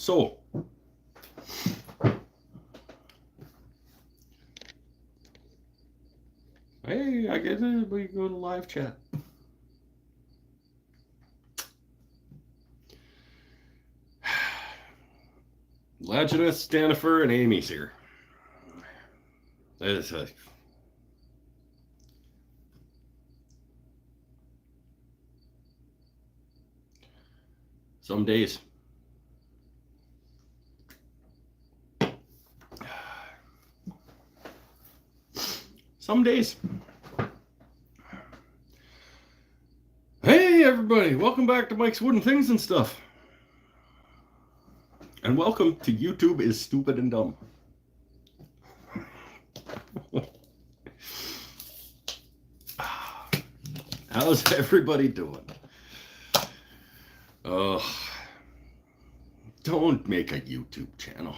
So, hey, I get it. We go to live chat. Legionist, Stanifer, and Amy's here. It's a... Some days. Some days. Hey, everybody. Welcome back to Mike's Wooden Things and Stuff. And welcome to YouTube is Stupid and Dumb. How's everybody doing? Don't make a YouTube channel.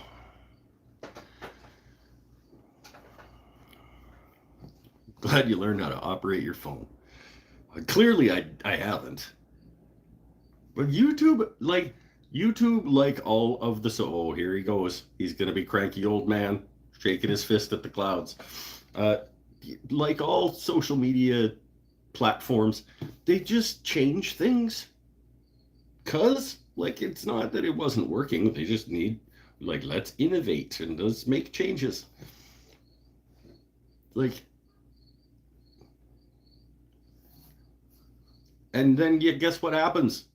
Glad you learned how to operate your phone. Clearly, I haven't. But YouTube, like all of the... Oh, here he goes. He's going to be cranky old man, shaking his fist at the clouds. Like all social media platforms, they just change things. Because, like, it's not that it wasn't working. They just need, like, let's innovate and let's make changes. Like... And then you guess what happens?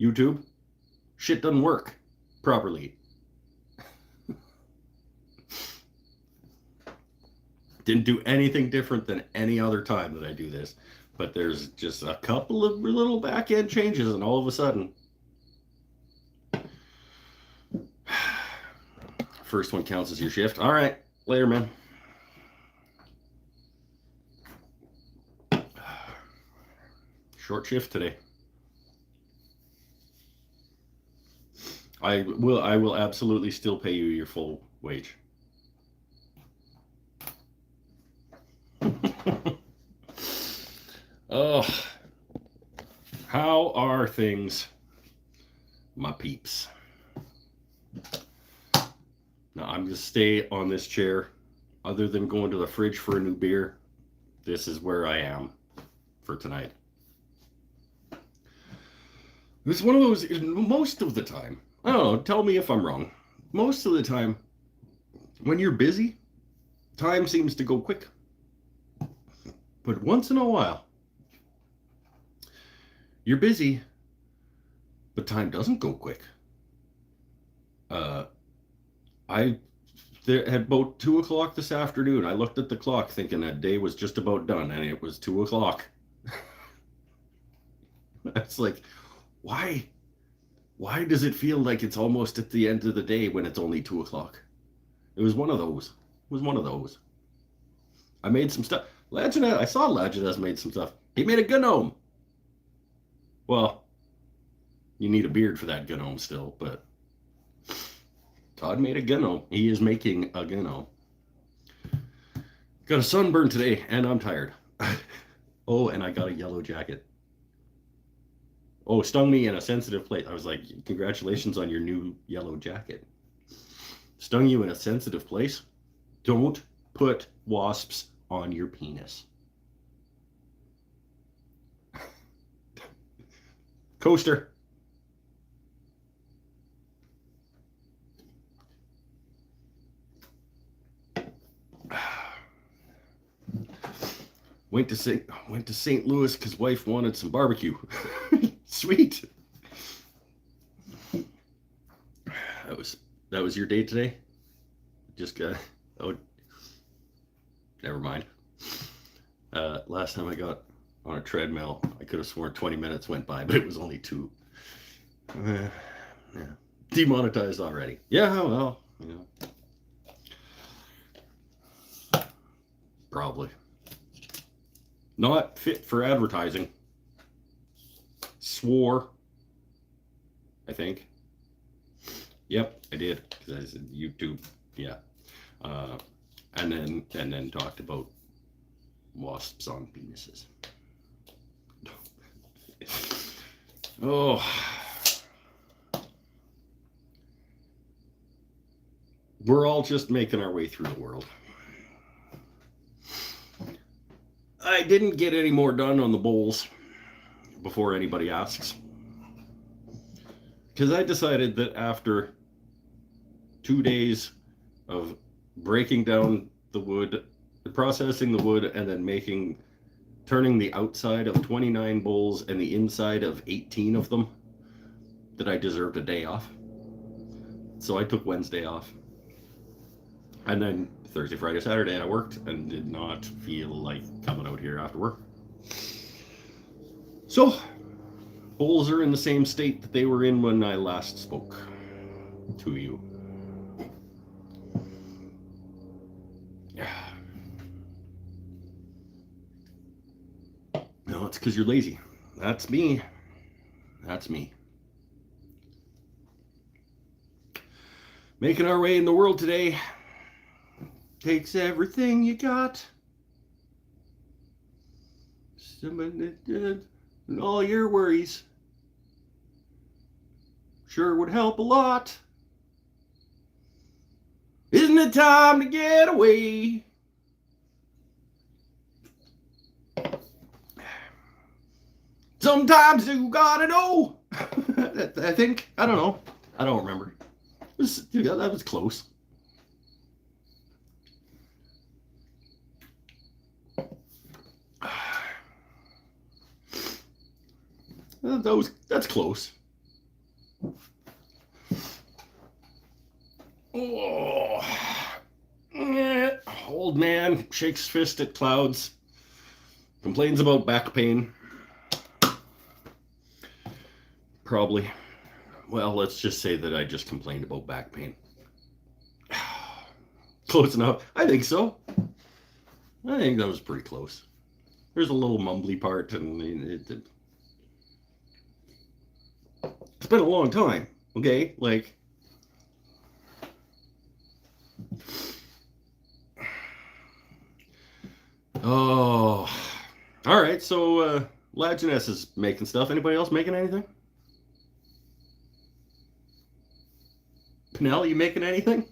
YouTube, shit doesn't work properly. Didn't do anything different than any other time that I do this. But there's just a couple of little back-end changes, and all of a sudden... First one counts as your shift. All right, later, man. Short shift today. I will absolutely still pay you your full wage. Oh, how are things, my peeps? Now I'm gonna stay on this chair. Other than going to the fridge for a new beer, this is where I am for tonight. It's one of those, most of the time, I don't know, tell me if I'm wrong. Most of the time, when you're busy, time seems to go quick. But once in a while, you're busy, but time doesn't go quick. At about 2 o'clock this afternoon, I looked at the clock thinking that day was just about done, and it was 2 o'clock. It's like... Why does it feel like it's almost at the end of the day when it's only 2 o'clock? It was one of those. I made some stuff. I saw Legionist made some stuff. He made a gnome. Well, you need a beard for that gnome still, but Todd made a gnome. He is making a gnome. Got a sunburn today, and I'm tired. Oh, and I got a yellow jacket. Oh, stung me in a sensitive place. I was like, congratulations on your new yellow jacket. Stung you in a sensitive place? Don't put wasps on your penis. Coaster. Went to St. Louis because wife wanted some barbecue. Sweet. That was your day today? Just oh, never mind. Last time I got on a treadmill, I could have sworn 20 minutes went by, but it was only 2. Yeah. Demonetized already. Yeah, well, you know. Probably. Not fit for advertising. Swore. I think. Yep, I did. Because I said YouTube. Yeah. And then talked about wasps on penises. we're all just making our way through the world. I didn't get any more done on the bowls before anybody asks. Because I decided that after 2 days of breaking down the wood, processing the wood, and then turning the outside of 29 bowls and the inside of 18 of them, that I deserved a day off. So I took Wednesday off. And then Thursday, Friday, Saturday I worked and did not feel like coming out here after work. So, bowls are in the same state that they were in when I last spoke to you. No, it's because you're lazy. That's me. That's me. Making our way in the world today takes everything you got. And all your worries sure would help a lot. Isn't it time to get away? Sometimes you gotta know. I think. I don't know. I don't remember. That was close. That's close. Oh. Old man shakes fist at clouds. Complains about back pain. Probably. Well, let's just say that I just complained about back pain. Close enough. I think so. I think that was pretty close. There's a little mumbly part, and it's been a long time. Okay, like. Oh. All right, so Lajeunesse is making stuff. Anybody else making anything? Penel, you making anything?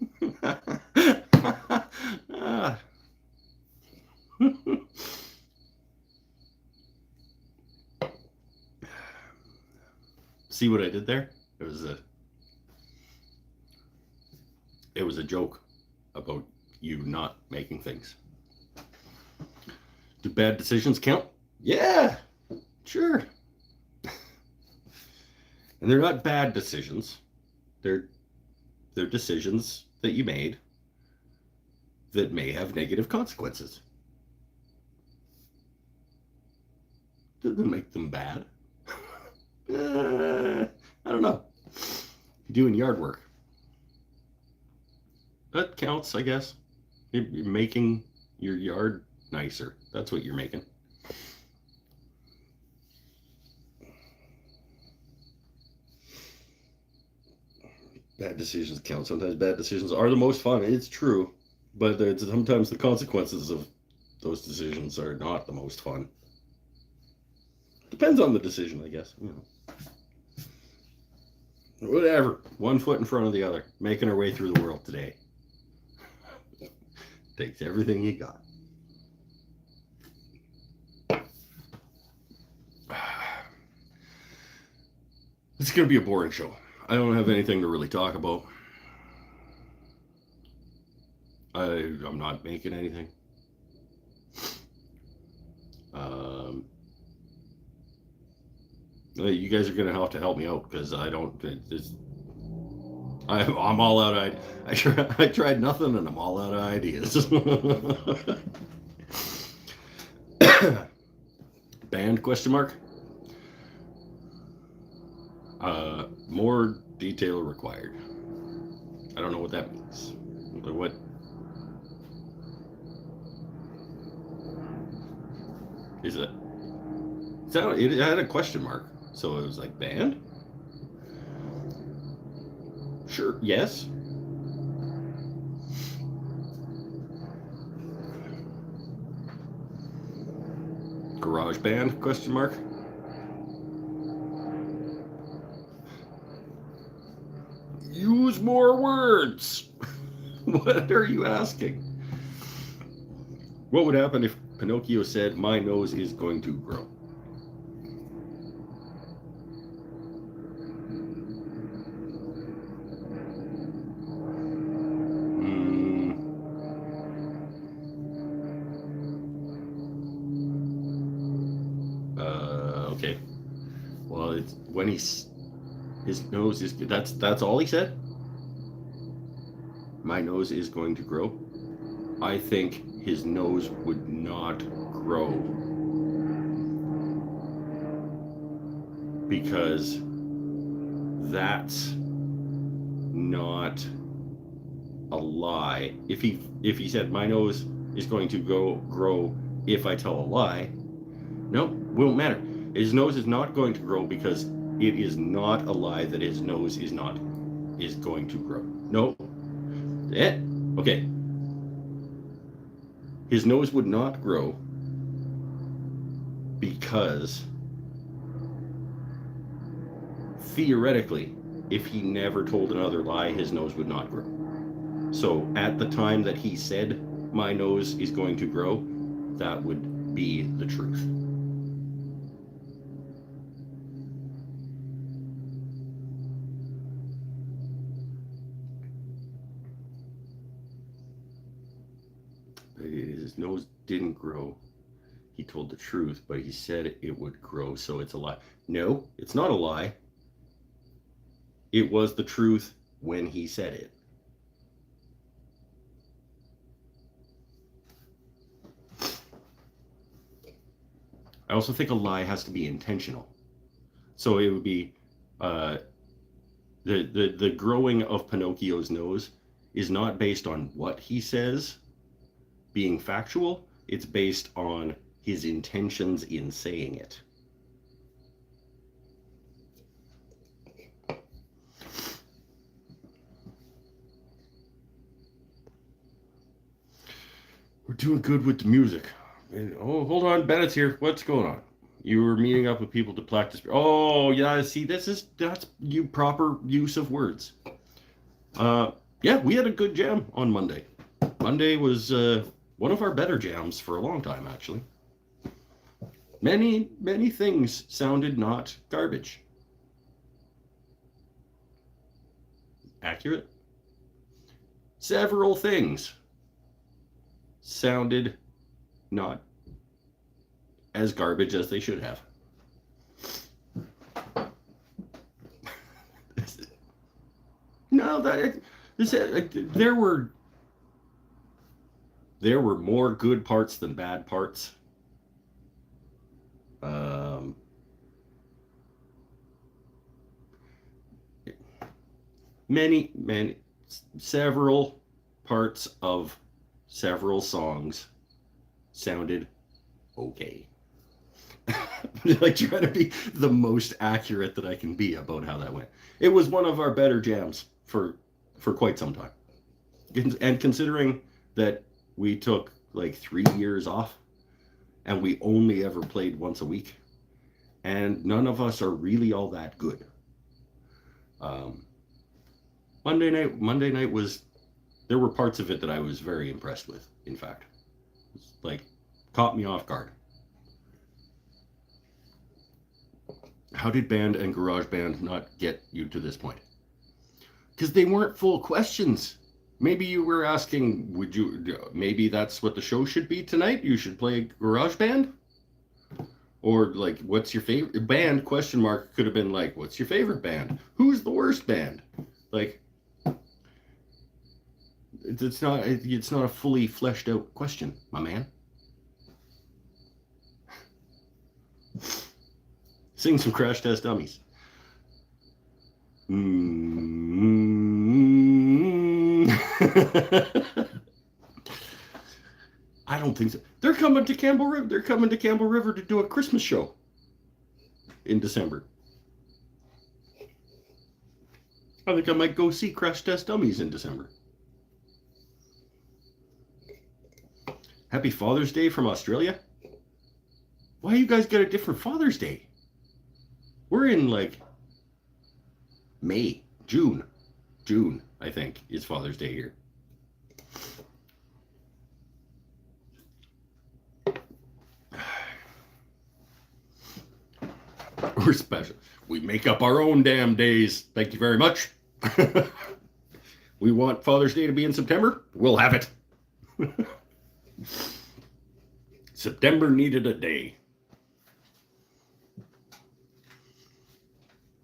See what I did there? It was a joke about you not making things. Do bad decisions count? Yeah, sure. And they're not bad decisions. They're decisions that you made that may have negative consequences. Doesn't make them bad. I don't know. You're doing yard work. That counts, I guess. You're making your yard nicer. That's what you're making. Bad decisions count. Sometimes bad decisions are the most fun. It's true. But sometimes the consequences of those decisions are not the most fun. Depends on the decision, I guess. You know. Whatever. One foot in front of the other. Making our way through the world today. Takes everything you got. It's going to be a boring show. I don't have anything to really talk about. I'm not making anything. You guys are going to have to help me out because I don't. I'm all out of. I tried nothing and I'm all out of ideas. Band question mark? More detail required. I don't know what that means. What? Is it? It had a question mark, so it was like band. Sure. Yes. Garage band? Question mark. Use more words. What are you asking? What would happen if Pinocchio said, "My nose is going to grow"? Okay. Well, it's when his nose is that's all he said. My nose is going to grow. I think his nose would not grow because that's not a lie. If he said my nose is going to grow if I tell a lie, no, won't matter. His nose is not going to grow because it is not a lie that his nose is going to grow. No. Okay. His nose would not grow because theoretically, if he never told another lie, his nose would not grow. So at the time that he said, my nose is going to grow, that would be the truth. His nose didn't grow. He told the truth, but he said it would grow, so it's a lie. No, it's not a lie. It was the truth when he said it. I also think a lie has to be intentional. So it would be the growing of Pinocchio's nose is not based on what he says being factual. It's based on his intentions in saying it. We're doing good with the music. Oh, hold on, Bennett's here. What's going on? You were meeting up with people to practice. Oh, yeah. See, that's you proper use of words. Yeah, we had a good jam on Monday. Monday was one of our better jams for a long time, actually. Many things sounded not garbage. Accurate. Several things sounded not as garbage as they should have. No, there were more good parts than bad parts. Several parts of several songs sounded okay. Like trying to be the most accurate that I can be about how that went. It was one of our better jams for quite some time. And considering that we took like 3 years off and we only ever played once a week, and none of us are really all that good. Monday night was, there were parts of it that I was very impressed with, in fact. It's like, caught me off guard. How did band and garage band not get you to this point? Because they weren't full questions. Maybe you were asking, maybe that's what the show should be tonight? You should play garage band? Or like, what's your favorite band? Question mark could have been like, what's your favorite band? Who's the worst band? Like, it's not a fully fleshed out question, my man. Sing some Crash Test Dummies. I don't think so. They're coming to Campbell River. They're coming to Campbell River to do a Christmas show in December. I think I might go see Crash Test Dummies in December. Happy Father's Day from Australia. Why you guys got a different Father's Day? We're in like May, June, I think, is Father's Day here. We're special. We make up our own damn days. Thank you very much. We want Father's Day to be in September. We'll have it. September needed a day.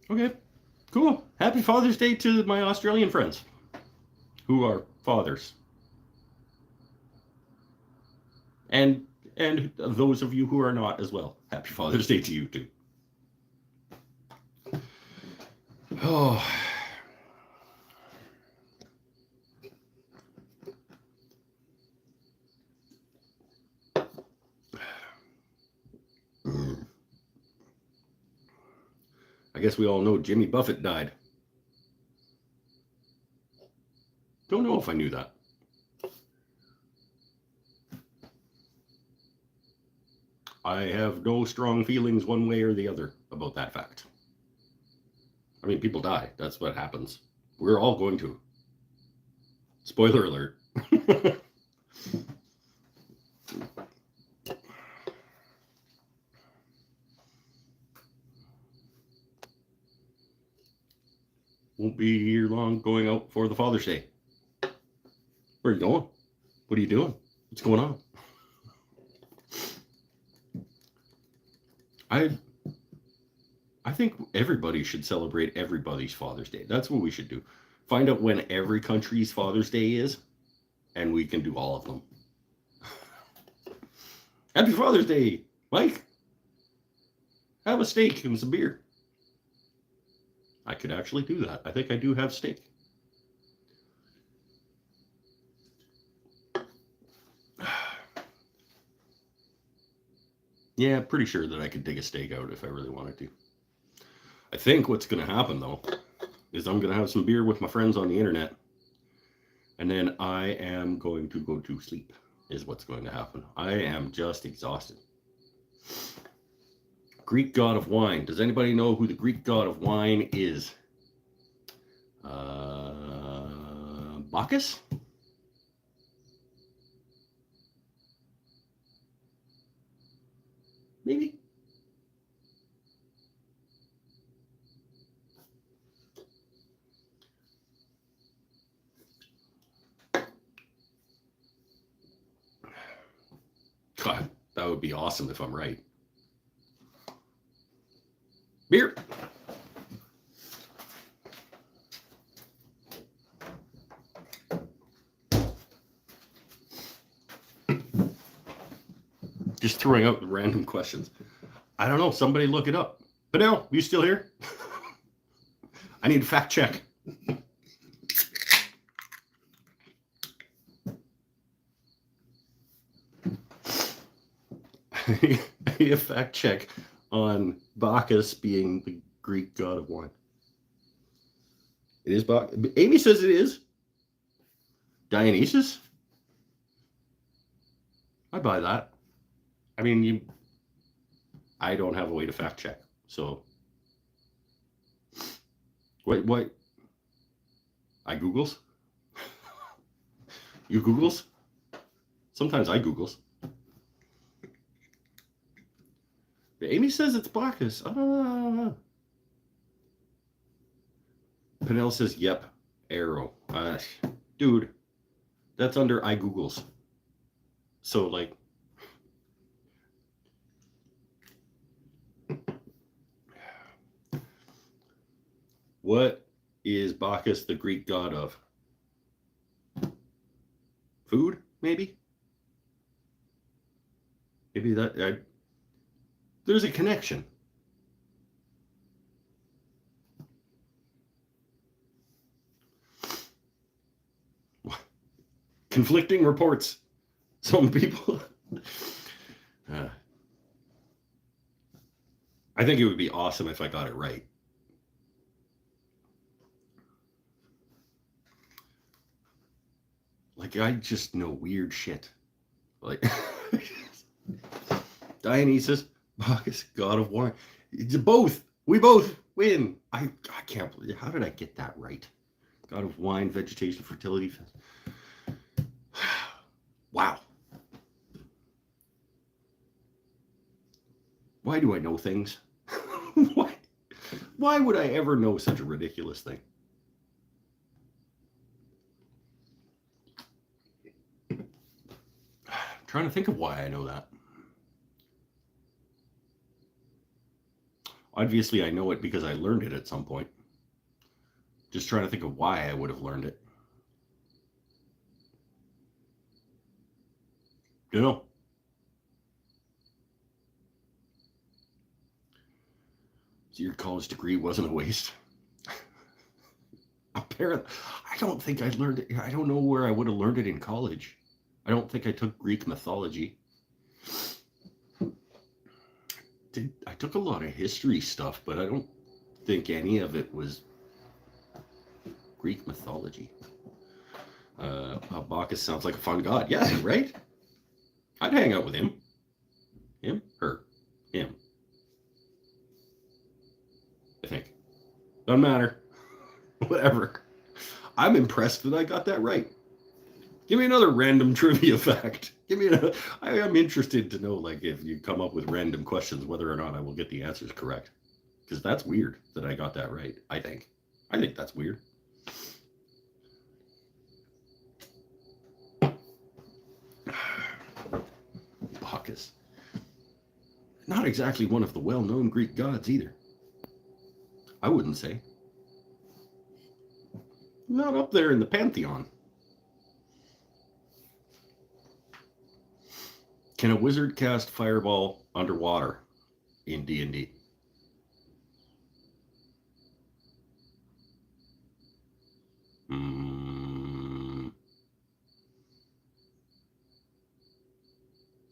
Okay, cool. Happy Father's Day to my Australian friends who are fathers. And those of you who are not as well. Happy Father's Day to you too. Oh. I guess we all know Jimmy Buffett died. Don't know if I knew that. I have no strong feelings one way or the other about that fact. I mean, people die. That's what happens. We're all going to. Spoiler alert. Won't be here long going out for the Father's Day. Where are you going? What are you doing? What's going on? I think everybody should celebrate everybody's Father's Day. That's what we should do. Find out when every country's Father's Day is, and we can do all of them. Happy Father's Day, Mike. Have a steak and some beer. I could actually do that. I think I do have steak. Yeah, pretty sure that I could dig a steak out if I really wanted to. I think what's going to happen, though, is I'm going to have some beer with my friends on the internet, and then I am going to go to sleep, is what's going to happen. I am just exhausted. Greek god of wine. Does anybody know who the Greek god of wine is? Bacchus? Maybe? God, that would be awesome if I'm right. Beer. Just throwing out random questions. I don't know. Somebody look it up. Padel, you still here? I need a fact check. I need a fact check on Bacchus being the Greek god of wine. It is Bacchus. Amy says it is. Dionysus? I buy that. I mean, I don't have a way to fact check, so. What? I Googles? You Googles? Sometimes I Googles. But Amy says it's Bacchus. Penel says, yep, arrow. Dude, that's under I Googles. So, like, what is Bacchus the Greek god of? Food, maybe? Maybe that... there's a connection. Conflicting reports. Some people... I think it would be awesome if I got it right. Like, I just know weird shit. Like, Dionysus, Bacchus, god of wine. Both. We both win. I can't believe. How did I get that right? God of wine, vegetation, fertility. Wow. Why do I know things? Why would I ever know such a ridiculous thing? I'm trying to think of why I know that. Obviously, I know it because I learned it at some point. Just trying to think of why I would have learned it. You know. So your college degree wasn't a waste. Apparently, I don't think I learned it. I don't know where I would have learned it in college. I don't think I took Greek mythology. I took a lot of history stuff, but I don't think any of it was Greek mythology. Bacchus sounds like a fun god. Yeah, right? I'd hang out with him. Him? Her. Him. I think. Doesn't matter. Whatever. I'm impressed that I got that right. Give me another random trivia fact. I am interested to know, like, if you come up with random questions, whether or not I will get the answers correct. Because that's weird that I got that right, I think. I think that's weird. Bacchus. Not exactly one of the well-known Greek gods either. I wouldn't say. Not up there in the pantheon. Can a wizard cast fireball underwater in D&D?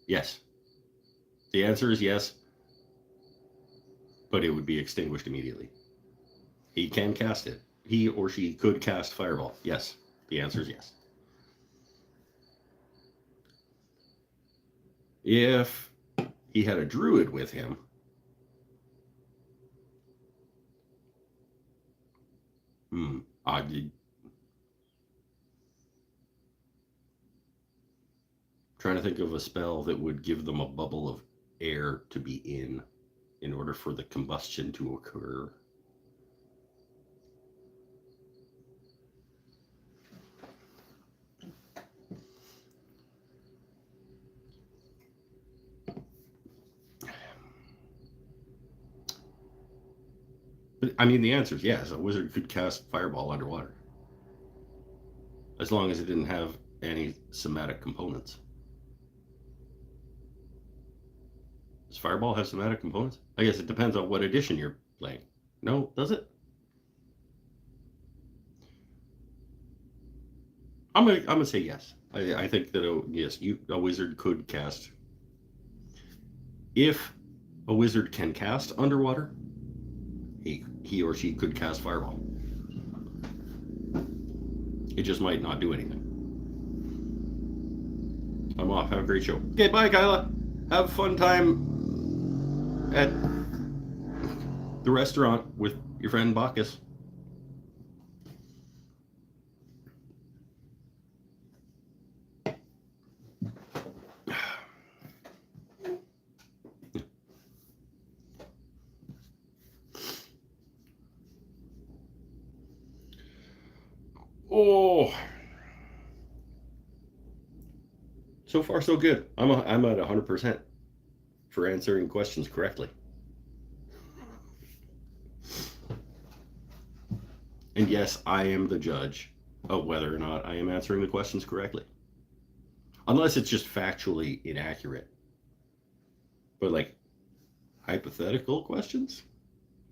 Yes. The answer is yes, but it would be extinguished immediately. He can cast it. He or she could cast fireball. Yes. The answer is yes. If he had a druid with him, I'm trying to think of a spell that would give them a bubble of air to be in order for the combustion to occur. But I mean, the answer is yes. A wizard could cast fireball underwater, as long as it didn't have any somatic components. Does fireball have somatic components? I guess it depends on what edition you're playing. No, does it? I'm gonna say yes. I think that yes, a wizard could cast. If a wizard can cast underwater, he or she could cast fireball. It just might not do anything. I'm off. Have a great show. Okay, bye, Kyla. Have a fun time at the restaurant with your friend Bacchus. Oh, so far so good. I'm at 100% for answering questions correctly. And yes, I am the judge of whether or not I am answering the questions correctly. Unless it's just factually inaccurate. But like hypothetical questions,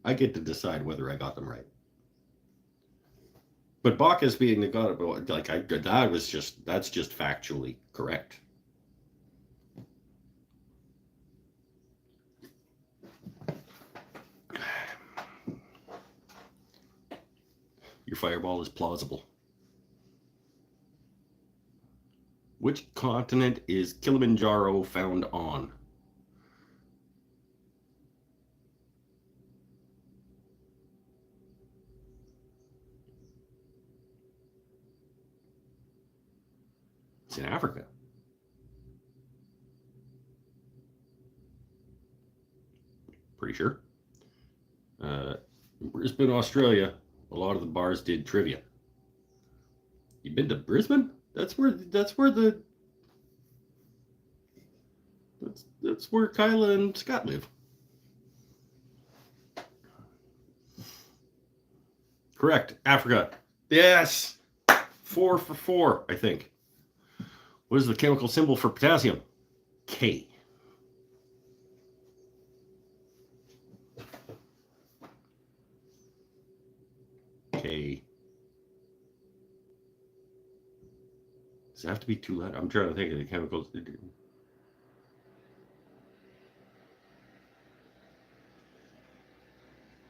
I get to decide whether I got them right. But Bacchus being the god of that's just factually correct. Your fireball is plausible. Which continent is Kilimanjaro found on? It's in Africa. pretty sure. In Brisbane, Australia, a lot of the bars did trivia. You been to Brisbane? That's where Kyla and Scott live. Correct. Africa. Yes. 4 for 4, I think. What is the chemical symbol for potassium? K. K. Does it have to be 2 letters? I'm trying to think of the chemicals.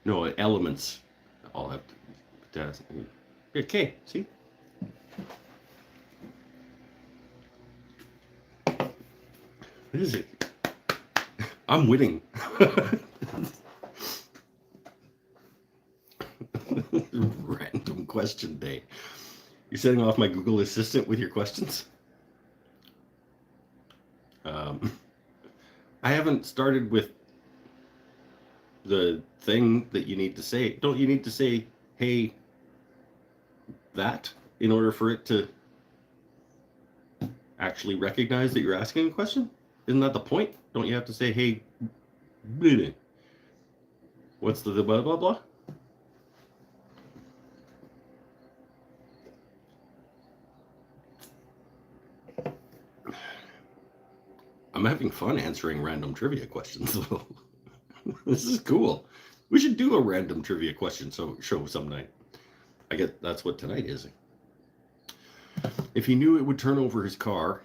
No, elements. All have to. Potassium. Yeah, K. See? What is it? I'm winning. Random question day. You're setting off my Google Assistant with your questions? I haven't started with the thing that you need to say. Don't you need to say, hey, that, in order for it to actually recognize that you're asking a question? Isn't that the point? Don't you have to say, hey, what's the blah, blah, blah? I'm having fun answering random trivia questions, though. This is cool. We should do a random trivia question show some night. I get that's what tonight is. If he knew it would turn over his car,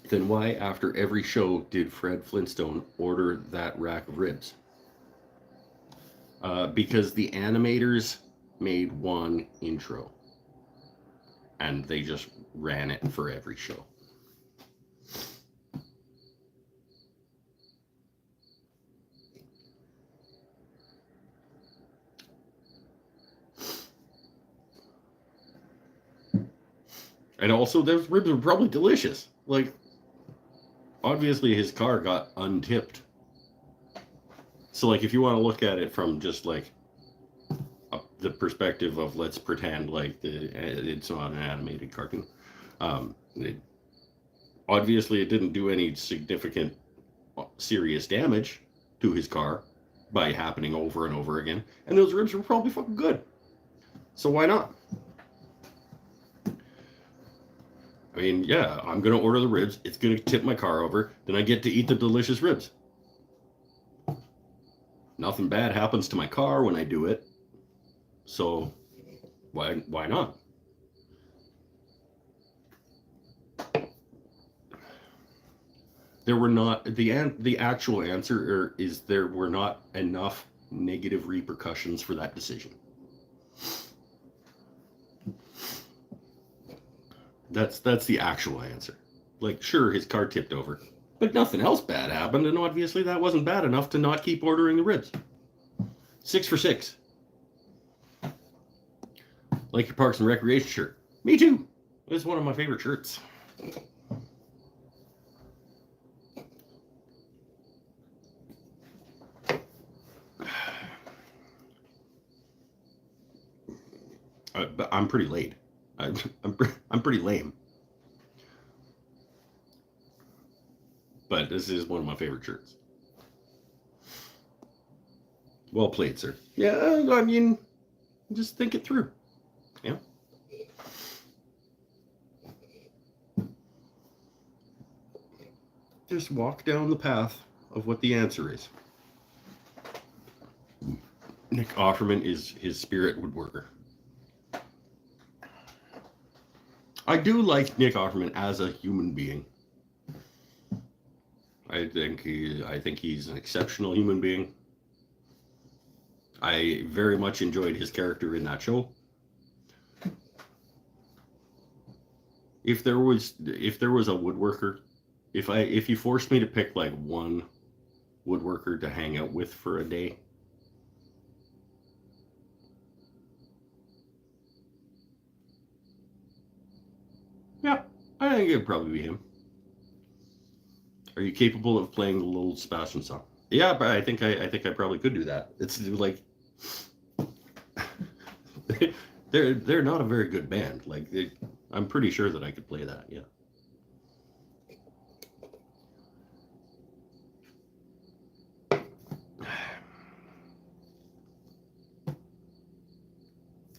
then why, after every show, did Fred Flintstone order that rack of ribs? Because the animators made one intro, and they just ran it for every show. And also, those ribs were probably delicious. Like, obviously his car got untipped. So, like, if you want to look at it from just, like, the perspective of, let's pretend, like, it's not an animated cartoon. Obviously, it didn't do any significant, serious damage to his car by happening over and over again. And those ribs were probably fucking good. So why not? I mean, yeah, I'm going to order the ribs. It's going to tip my car over. Then I get to eat the delicious ribs. Nothing bad happens to my car when I do it. So why not? There were not, the actual answer is there were not enough negative repercussions for that decision. That's the actual answer. Like, sure, his car tipped over, but nothing else bad happened, and obviously that wasn't bad enough to not keep ordering the ribs. 6 for 6. Like your Parks and Recreation shirt. Me too. It's one of my favorite shirts. But I'm pretty late. I'm pretty lame. But this is one of my favorite shirts. Well played, sir. Yeah, I mean, just think it through. Yeah. Just walk down the path of what the answer is. Nick Offerman is his spirit woodworker. I do like Nick Offerman as a human being. I think he's an exceptional human being. I very much enjoyed his character in that show. If there was a woodworker, if you forced me to pick like one woodworker to hang out with for a day, yeah, I think it'd probably be him. Are you capable of playing the little Sebastian song? Yeah, but I think I probably could do that. It's like they're not a very good band. Like I'm pretty sure that I could play that. Yeah.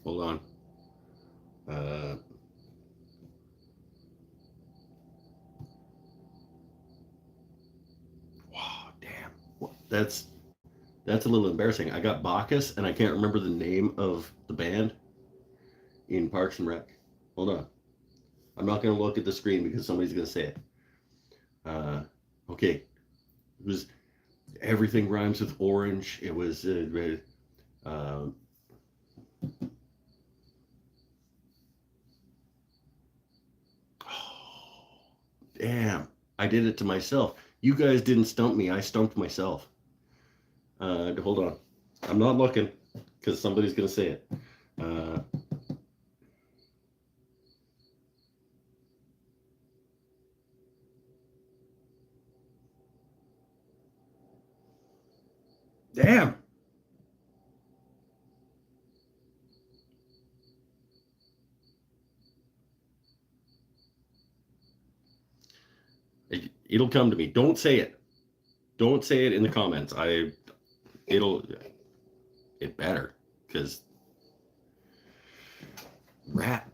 Hold on. Wow, damn. That's a little embarrassing. I got Bacchus, and I can't remember the name of the band in Parks and Rec. Hold on. I'm not going to look at the screen because somebody's going to say it. Okay. It was Everything Rhymes with Orange. It was. Damn. I did it to myself. You guys didn't stump me. I stumped myself. Hold on. I'm not looking because somebody's going to say it. Damn. It'll come to me. Don't say it. Don't say it in the comments. It better because rat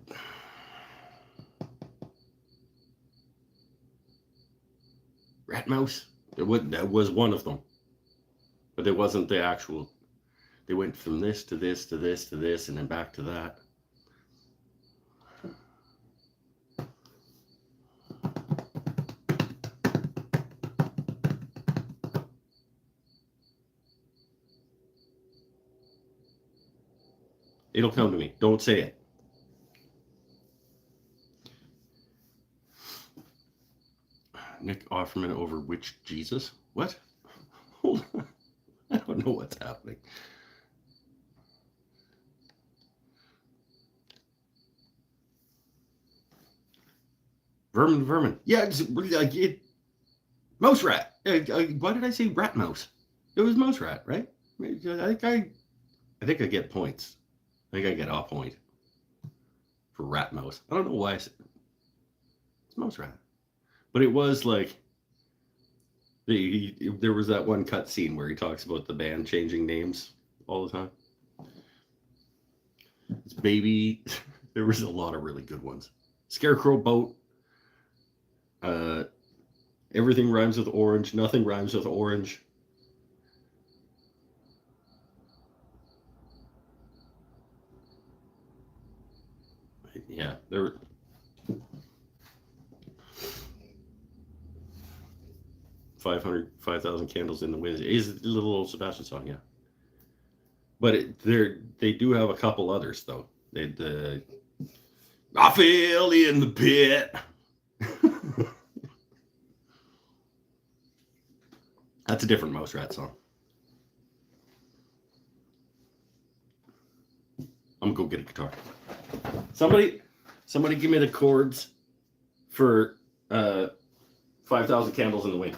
mouse. That was one of them, but it wasn't the actual. They went from this to this to this to this and then back to that. It'll come to me. Don't say it. Nick Offerman over which Jesus? What? Hold on. I don't know what's happening. Vermin. Yeah, mouse rat. Why did I say rat mouse? It was mouse rat, right? I think I get points. I think I get a point for rat mouse. I don't know why I said it's mouse rat, but it was like there was that one cut scene where he talks about the band changing names all the time. It's baby. There was a lot of really good ones. Scarecrow boat. Everything rhymes with orange. Nothing rhymes with orange. Yeah, there were 5,000 candles in the wind. Is the little old Sebastian song, yeah. But they do have a couple others though. I fell in the pit. That's a different Mouse Rat song. I'm gonna go get a guitar. Somebody give me the chords for 5,000 Candles in the Wind.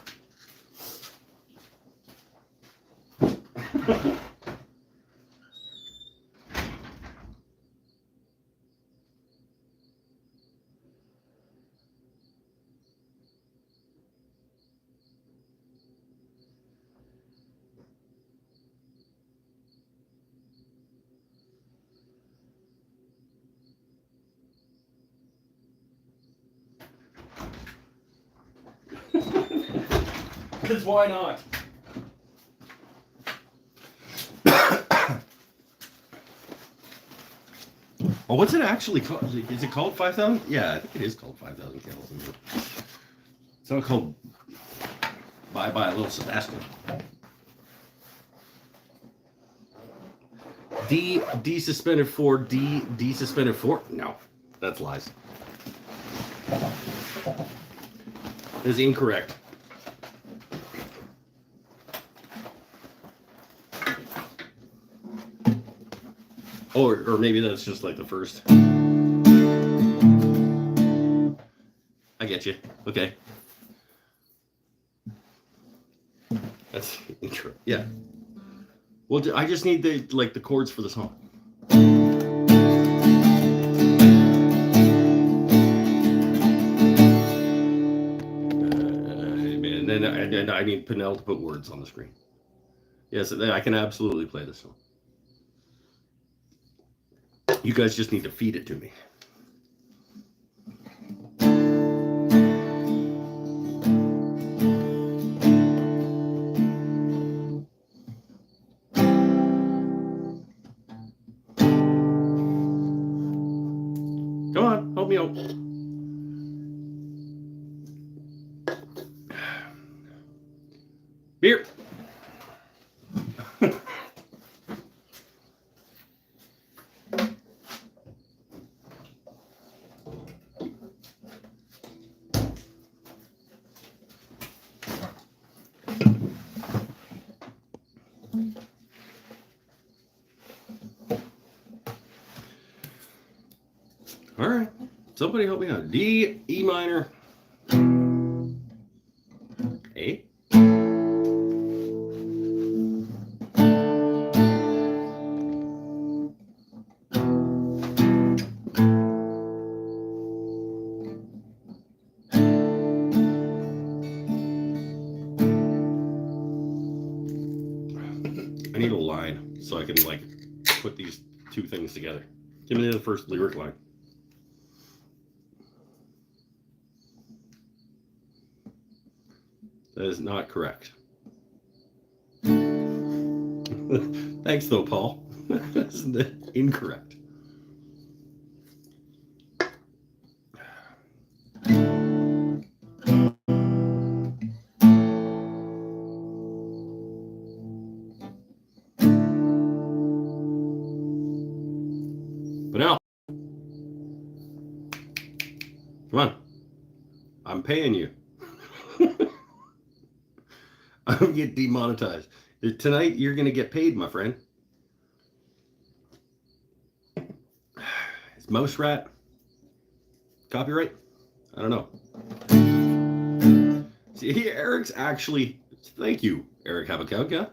Because why not? Oh, what's it actually called? Is it called 5,000? Yeah, I think it is called 5,000 Candles in the Wind. It's not called Bye Bye Little Sebastian. D suspended 4, D suspended 4. No, that's lies. That is incorrect. Or maybe that's just like the first. I get you. Okay. That's incorrect. Yeah. Well, I just need the chords for the song. And then I need Pinnell to put words on the screen. Yes, I can absolutely play this song. You guys just need to feed it to me. Come on, help me out. Beer. All right, somebody help me out. D, E minor, A. I need a line so I can like put these two things together. Give me the first lyric line. That is not correct. Thanks though, Paul. That's incorrect. But now, come on. I'm paying you. I'm gonna get demonetized. Tonight you're gonna get paid, my friend. Is Mouse Rat copyright? I don't know. See, Eric's actually. Thank you, Eric Habakauka.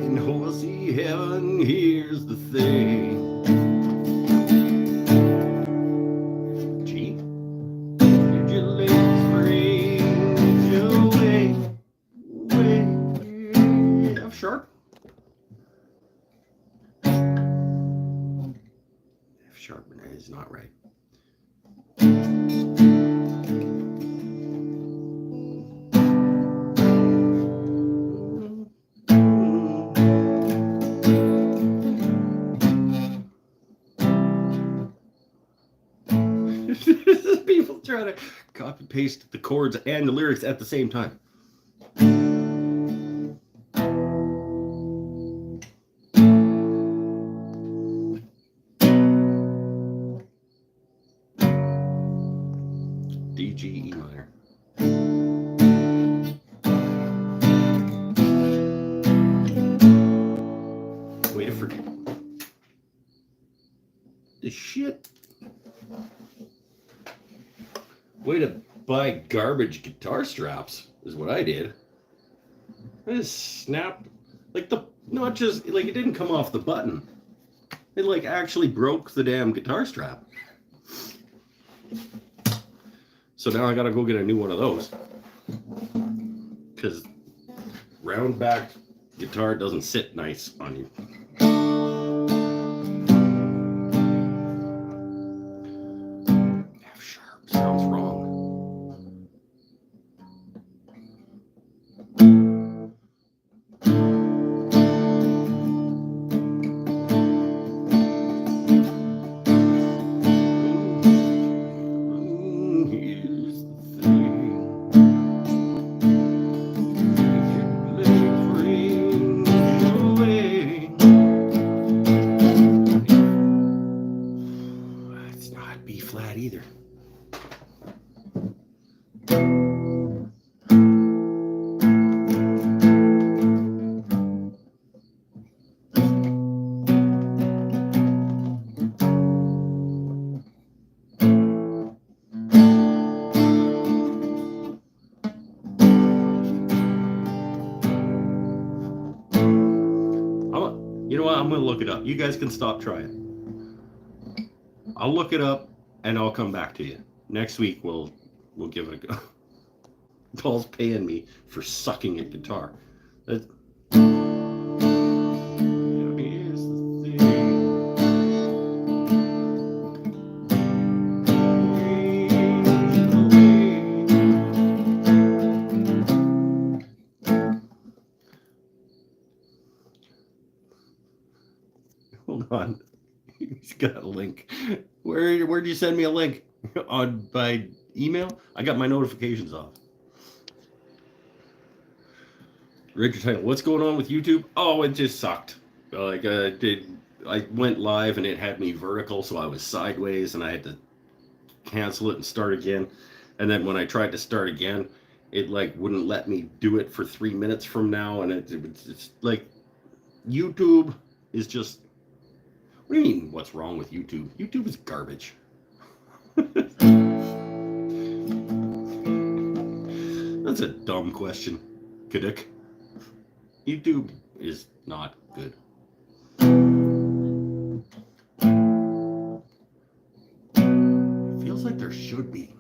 In horsey heaven, here's the thing. G. Did your legs bring you away? F sharp. F sharp is not right. People try to copy paste the chords and the lyrics at the same time. D, G, E minor. Way to forget. This shit. Way to buy garbage guitar straps is what I did. I just snapped like not just like it didn't come off the button. It like actually broke the damn guitar strap. So now I gotta go get a new one of those. Because round back guitar doesn't sit nice on you. F sharp sounds wrong. Here's the thing. You know what? I'm going to look it up. You guys can stop trying. I'll look it up and I'll come back to you. Next week we'll give it a go. Paul's paying me for sucking at guitar. Here's the thing. Hold on. He's got a link. Where'd you send me a link? By email? I got my notifications off. Richard Title, what's going on with YouTube? Oh, it just sucked. I went live and it had me vertical, so I was sideways and I had to cancel it and start again. And then when I tried to start again, it like wouldn't let me do it for 3 minutes from now. And it's like YouTube is just, what do you mean what's wrong with YouTube? YouTube is garbage. That's a dumb question, Kaduk. YouTube is not good. It feels like there should be.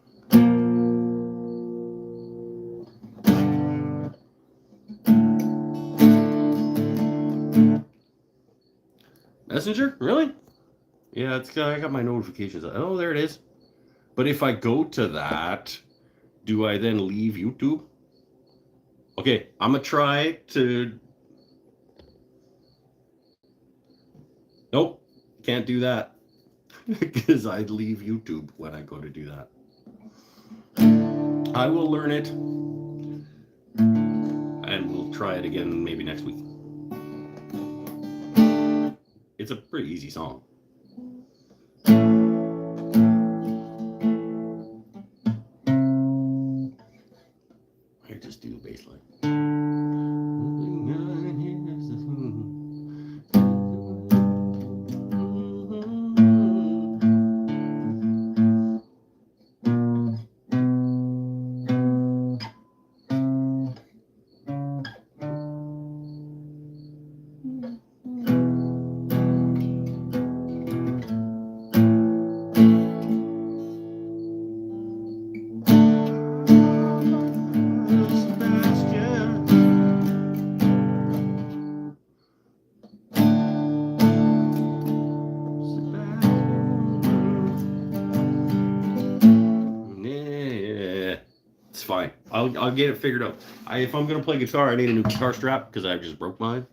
Messenger? Really? Yeah, I got my notifications. Oh, there it is. But if I go to that, do I then leave YouTube? Okay, I'm going to try to... Nope, can't do that. Because I'd leave YouTube when I go to do that. I will learn it. And we'll try it again maybe next week. It's a pretty easy song. I just do the bass line. Fine. I'll get it figured out. If I'm gonna play guitar, I need a new guitar strap because I just broke mine.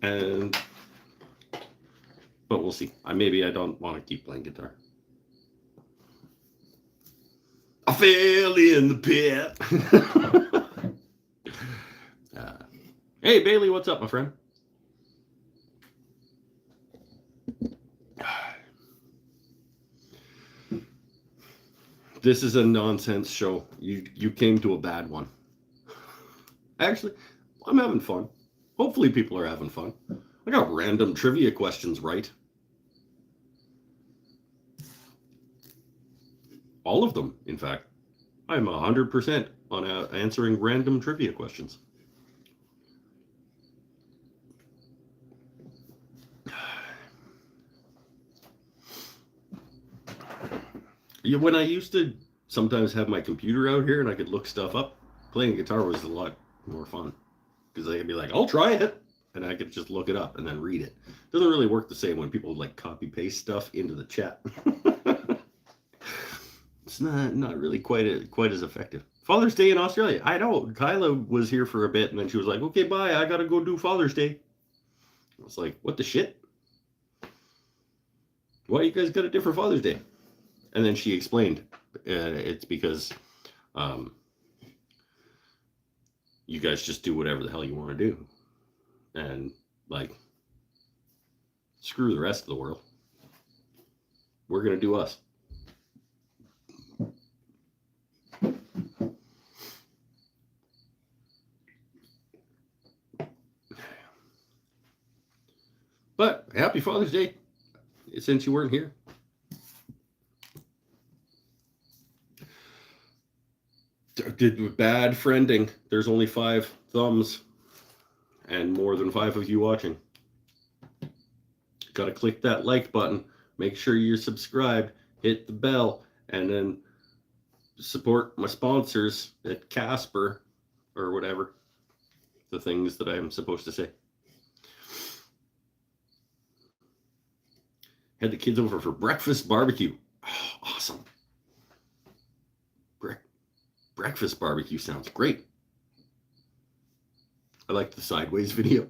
But we'll see. Maybe I don't want to keep playing guitar. I fell in the pit. Hey Bailey, what's up, my friend? This is a nonsense show. You came to a bad one. Actually, I'm having fun. Hopefully people are having fun. I got random trivia questions right. All of them, in fact. I'm 100% on answering random trivia questions. When I used to sometimes have my computer out here and I could look stuff up, playing guitar was a lot more fun. Because I could be like, I'll try it. And I could just look it up and then read it. It doesn't really work the same when people like copy paste stuff into the chat. It's not really quite as effective. Father's Day in Australia. I know. Kyla was here for a bit and then she was like, okay, bye. I got to go do Father's Day. I was like, what the shit? Why you guys got a different Father's Day? And then she explained it's because you guys just do whatever the hell you want to do. And, like, screw the rest of the world. We're going to do us. But, happy Father's Day, since you weren't here. Did bad friending. There's only 5 thumbs and more than 5 of you watching. got to click that like button. Make sure you're subscribed. Hit the bell, and then support my sponsors at Casper or whatever. The things that I'm supposed to say. Had the kids over for breakfast barbecue. Oh, awesome. Breakfast barbecue sounds great. I like the sideways video.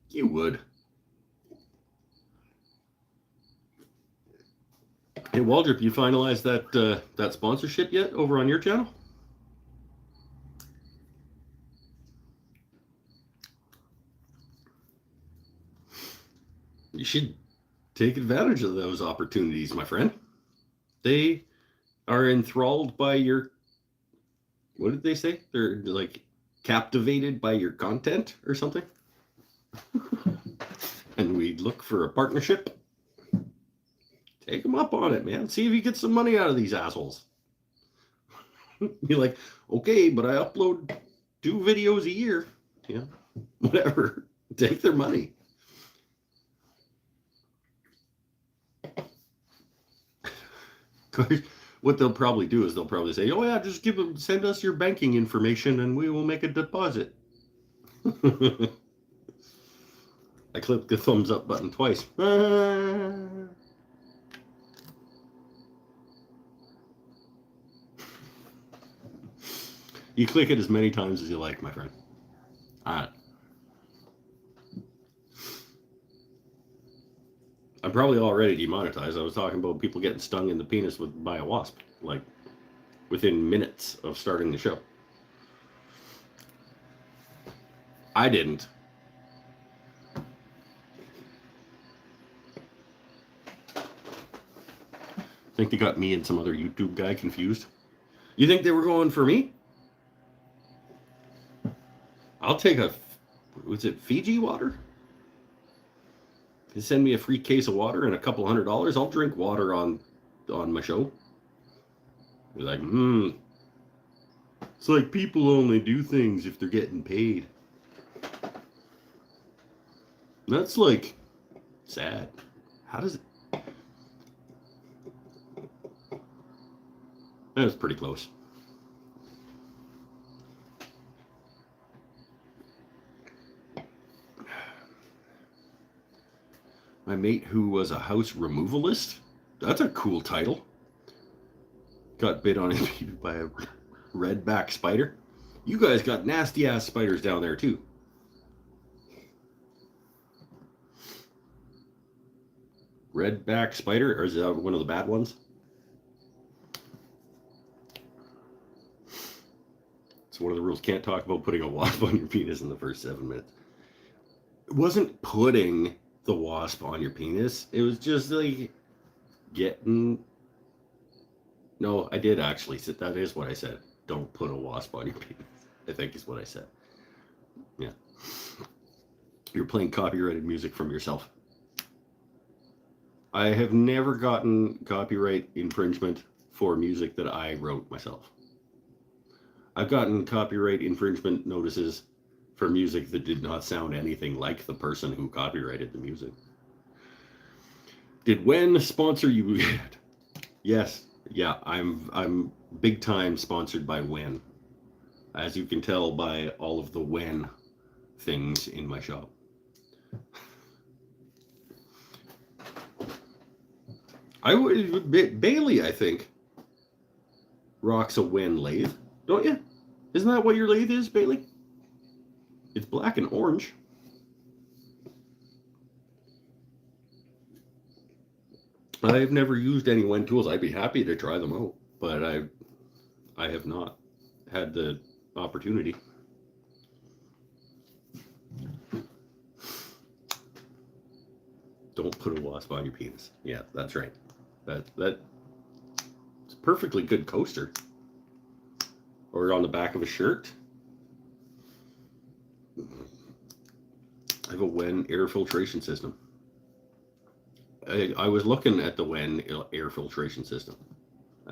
You would. Hey, Waldrop, you finalized that sponsorship yet over on your channel? You should take advantage of those opportunities, my friend. They are enthralled by your, what did they say? They're like captivated by your content or something. And we look for a partnership. Take them up on it, man. See if you get some money out of these assholes. Be like, okay, but I upload 2 videos a year. Yeah, whatever. Take their money. What they'll probably do is they'll probably say, oh yeah, just send us your banking information and we will make a deposit. I clicked the thumbs up button twice. You click it as many times as you like, my friend. I'm probably already demonetized. I was talking about people getting stung in the penis by a wasp, like within minutes of starting the show. I didn't. I think they got me and some other YouTube guy confused. You think they were going for me? I'll take was it Fiji water? They send me a free case of water and a couple $100. I'll drink water on my show. They're like, it's like people only do things if they're getting paid. That's like sad. How does it? That was pretty close. My mate who was a house removalist. That's a cool title. Got bit on it by a redback spider. You guys got nasty ass spiders down there too. Redback spider, or is that one of the bad ones? It's one of the rules. Can't talk about putting a wasp on your penis in the first 7 minutes. It wasn't putting the wasp on your penis. It was just like getting. No, I did actually. That is what I said. Don't put a wasp on your penis, I think is what I said. Yeah. You're playing copyrighted music from yourself. I have never gotten copyright infringement for music that I wrote myself. I've gotten copyright infringement notices for music that did not sound anything like the person who copyrighted the music. Did Wen sponsor you yet? Yes. Yeah, I'm big time sponsored by Wen. As you can tell by all of the Wen things in my shop. Bailey, I think, rocks a Wen lathe, don't you? Isn't that what your lathe is, Bailey? It's black and orange. I've never used any Wen tools. I'd be happy to try them out, but I have not had the opportunity. Don't put a wasp on your penis. Yeah, that's right. It's a perfectly good coaster. Or on the back of a shirt. I have a Wen air filtration system. I was looking at the Wen air filtration system.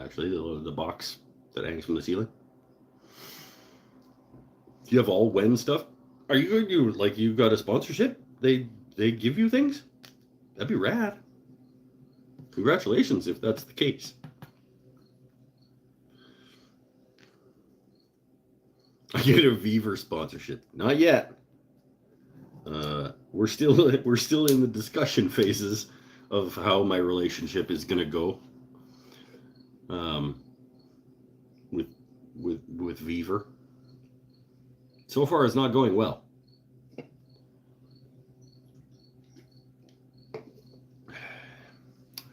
Actually, the box that hangs from the ceiling. Do you have all Wen stuff? Are you like you got a sponsorship? They give you things? That'd be rad. Congratulations if that's the case. I get a Beaver sponsorship. Not yet. We're still in the discussion phases of how my relationship is gonna go. With Beaver. So far, it's not going well. I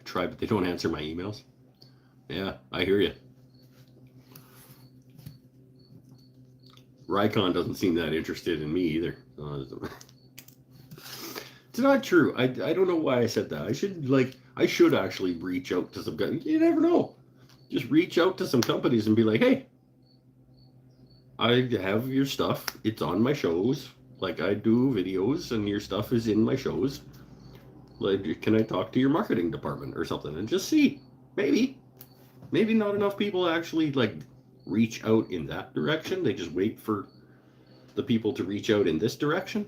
try, but they don't answer my emails. Yeah, I hear you. Rycon doesn't seem that interested in me either. It's not true. I don't know why I said that. I should actually reach out to some guys. You never know. Just reach out to some companies and be like, hey, I have your stuff. It's on my shows. Like, I do videos and your stuff is in my shows. Like, can I talk to your marketing department or something and just see? Maybe not enough people actually like reach out in that direction. They just wait for the people to reach out in this direction.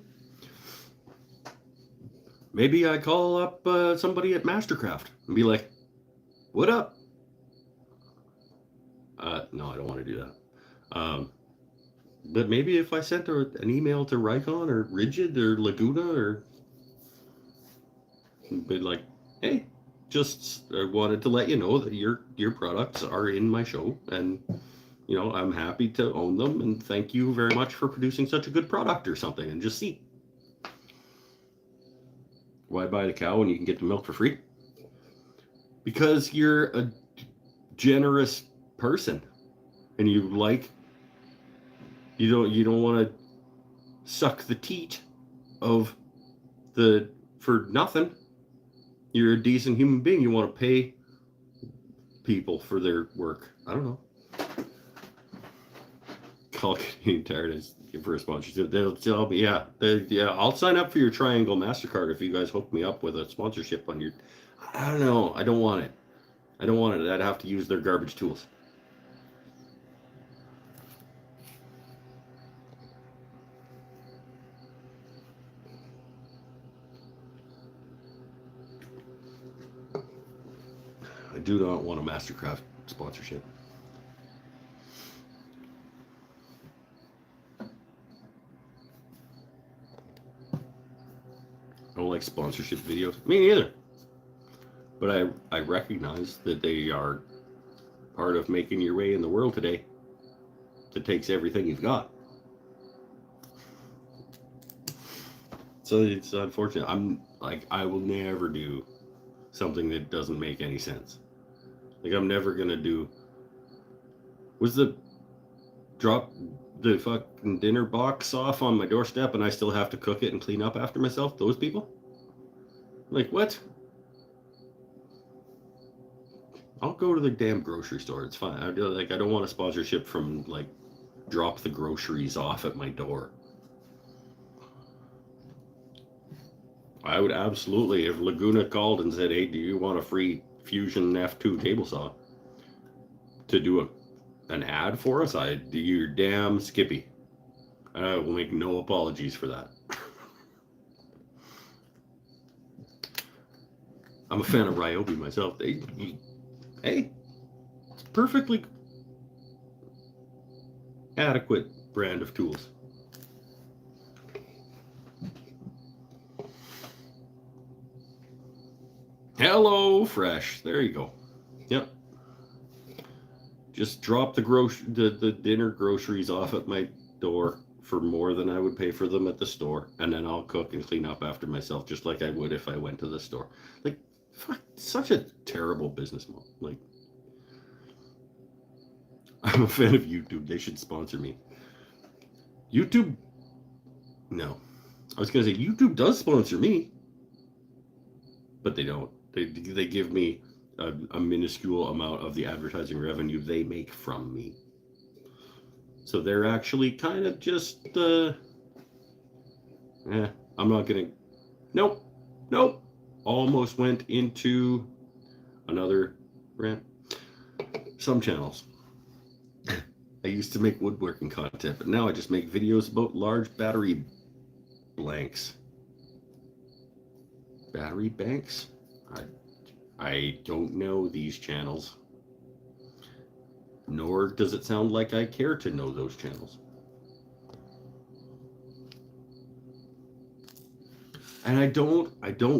Maybe I call up somebody at Mastercraft and be like, what up? No, I don't want to do that. But maybe if I sent an email to Rycon or Rigid or Laguna or be like, hey, just wanted to let you know that your products are in my show, and I'm happy to own them, and thank you very much for producing such a good product or something, and just see. Why buy the cow when you can get the milk for free? Because you're a generous person, and you don't want to suck the teat of for nothing. You're a decent human being. You want to pay people for their work. I don't know. Call Canadian Tire for a sponsorship. They'll tell me, yeah, I'll sign up for your Triangle MasterCard if you guys hook me up with a sponsorship on your. I don't know. I don't want it. I'd have to use their garbage tools. I do not want a Mastercraft sponsorship. I don't like sponsorship videos. Me neither. But I recognize that they are part of making your way in the world today. That takes everything you've got. So it's unfortunate. I will never do something that doesn't make any sense. Like, I'm never gonna do. Was the drop the fucking dinner box off on my doorstep and I still have to cook it and clean up after myself? Those people? Like, what? I'll go to the damn grocery store. It's fine. I don't want a sponsorship from like drop the groceries off at my door. I would absolutely, if Laguna called and said, hey, do you want a free Fusion F2 table saw to do an ad for us? You're damn skippy. I will make no apologies for that. I'm a fan of Ryobi myself. Hey, it's perfectly adequate brand of tools. Hello Fresh. There you go. Yep. Just drop the dinner groceries off at my door for more than I would pay for them at the store, and then I'll cook and clean up after myself just like I would if I went to the store. Like, fuck, such a terrible business model. Like, I'm a fan of YouTube. They should sponsor me. YouTube? No. I was going to say, YouTube does sponsor me, but they don't. They give me a minuscule amount of the advertising revenue they make from me. So they're actually kind of just, I'm not going to, nope. Almost went into another rant. Some channels. I used to make woodworking content, but now I just make videos about large battery blanks. Battery banks? I don't know these channels. Nor does it sound like I care to know those channels. And I don't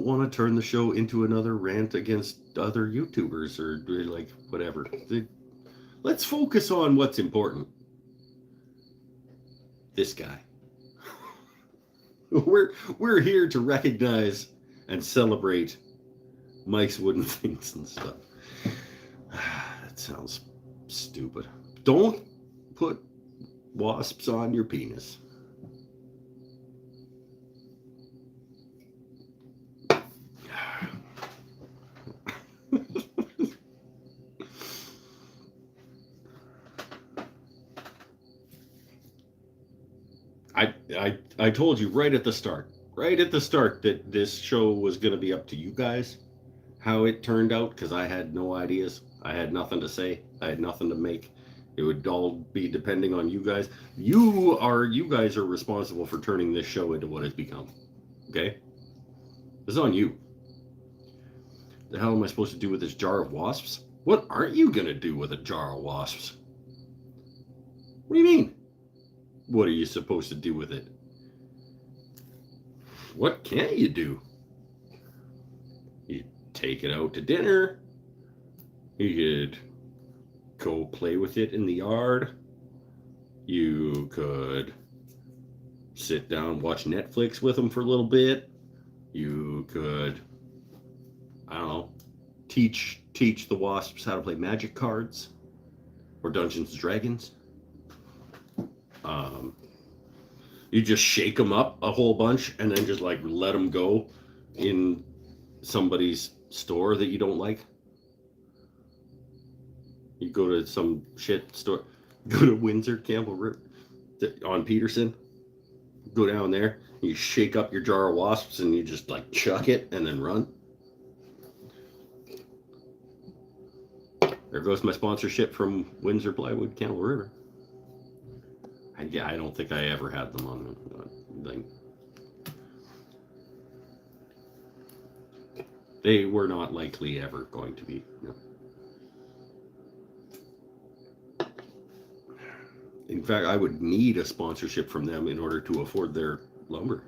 want to turn the show into another rant against other YouTubers or like whatever. Let's focus on what's important. This guy. We're here to recognize and celebrate Mike's wooden things and stuff. That sounds stupid. Don't put wasps on your penis. I told you right at the start that this show was going to be up to you guys. How it turned out, because I had no ideas. I had nothing to say. I had nothing to make. It would all be depending on you guys. You guys are responsible for turning this show into what it's become. Okay? This is on you. The hell am I supposed to do with this jar of wasps? What aren't you going to do with a jar of wasps? What do you mean? What are you supposed to do with it? What can't you do? You take it out to dinner. You could go play with it in the yard. You could sit down, watch Netflix with them for a little bit. You could, I don't know, teach the wasps how to play magic cards or Dungeons and Dragons. You just shake them up a whole bunch and then just like let them go in somebody's store that you don't like. You go to some shit store, go to Windsor, Campbell River, on Peterson, go down there, you shake up your jar of wasps and you just like chuck it and then run. There goes my sponsorship from Windsor Plywood, Campbell River. I don't think I ever had them on the thing. They were not likely ever going to be. No. In fact, I would need a sponsorship from them in order to afford their lumber.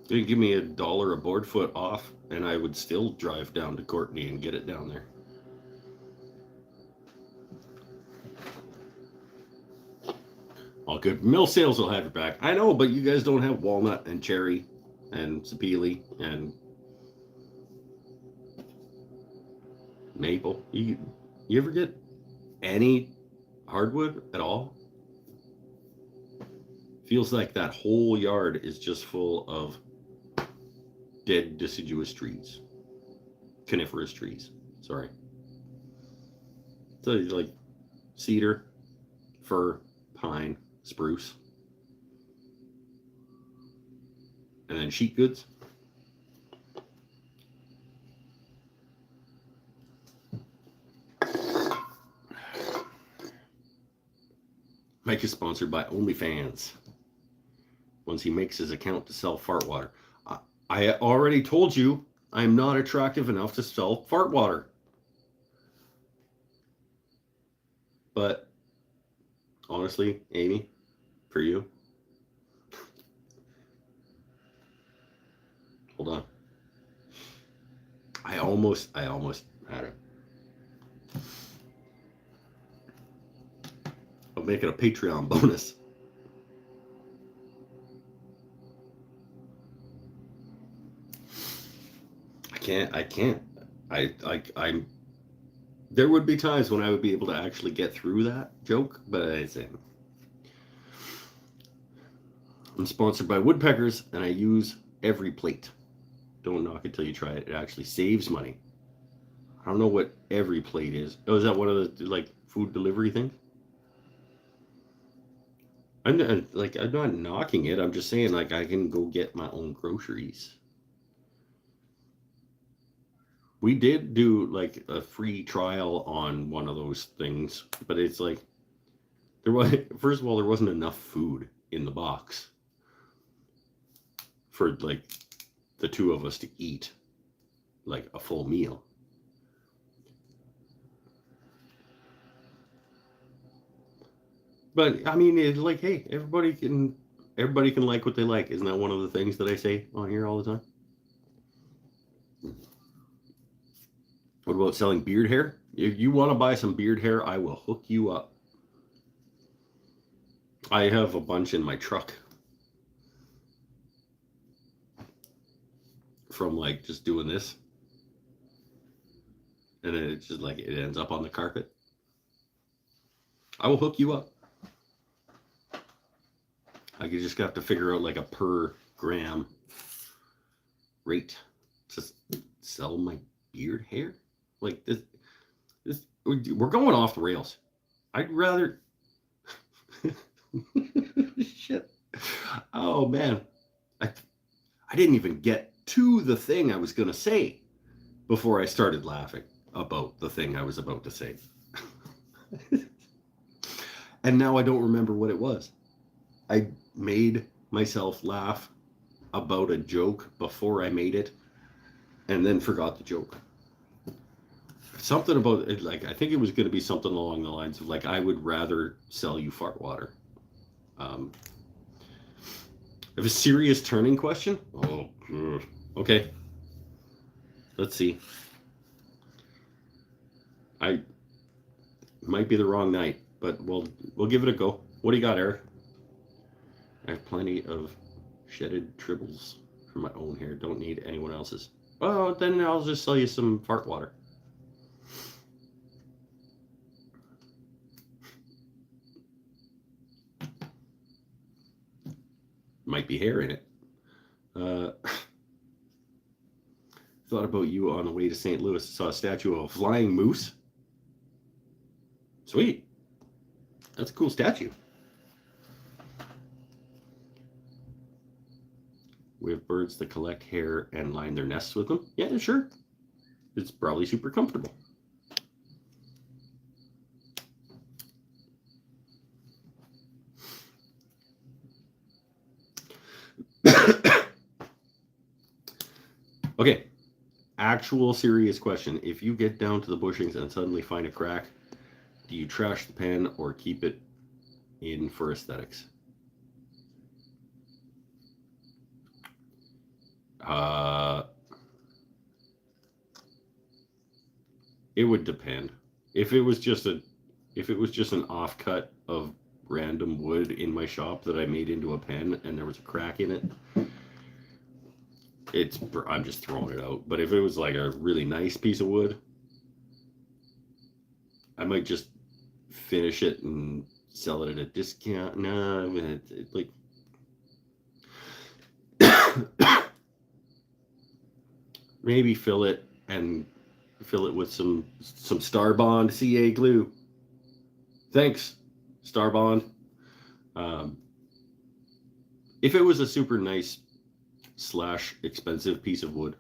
They'd give me $1 a board foot off, and I would still drive down to Courtney and get it down there. All good. Mill Sales will have your back. I know, but you guys don't have walnut and cherry and sapele and maple. You ever get any hardwood at all? Feels like that whole yard is just full of dead deciduous trees. Coniferous trees. Sorry. So like cedar, fir, pine, spruce. And then sheet goods. Mike is sponsored by OnlyFans. Once he makes his account to sell fart water. I already told you I'm not attractive enough to sell fart water. But honestly, Amy, for you, hold on. I almost had it. I'll make it a Patreon bonus. I can't. I'm. There would be times when I would be able to actually get through that joke, but I'm sponsored by Woodpeckers, and I use every plate. Don't knock it till you try it. It actually saves money. I don't know what every plate is. Oh, is that one of the like food delivery things? I'm not knocking it. I'm just saying like I can go get my own groceries. We did do like a free trial on one of those things, but it's like First of all, there wasn't enough food in the box for like the two of us to eat like a full meal. But I mean, it's like, hey, everybody can like what they like. Isn't that one of the things that I say on here all the time? What about selling beard hair? If you want to buy some beard hair, I will hook you up. I have a bunch in my truck from like just doing this. And then it's just like it ends up on the carpet. I will hook you up. Like you just have to figure out like a per gram rate to sell my beard hair. Like this we're going off the rails. I'd rather shit. Oh man. I didn't even get to the thing I was gonna say before I started laughing about the thing I was about to say. And now I don't remember what it was. I made myself laugh about a joke before I made it and then forgot the joke. Something about it, like I think it was going to be something along the lines of like I would rather sell you fart water. I have a serious turning question. Oh, okay. Let's see. I might be the wrong night, but we'll give it a go. What do you got, Eric? I have plenty of shedded tribbles for my own hair. Don't need anyone else's. Oh, then I'll just sell you some fart water. Might be hair in it. Thought about you on the way to St. Louis. Saw a statue of a flying moose. Sweet. That's a cool statue. We have birds that collect hair and line their nests with them. Yeah, sure. It's probably super comfortable. Okay. Actual serious question. If you get down to the bushings and suddenly find a crack, do you trash the pen or keep it in for aesthetics? It would depend. If it was just an offcut of random wood in my shop that I made into a pen and there was a crack in it, I'm just throwing it out. But if it was like a really nice piece of wood, I might just finish it and sell it at a discount. No, like maybe fill it with some Star Bond CA glue. Thanks, Star Bond. If it was a super nice / expensive piece of wood,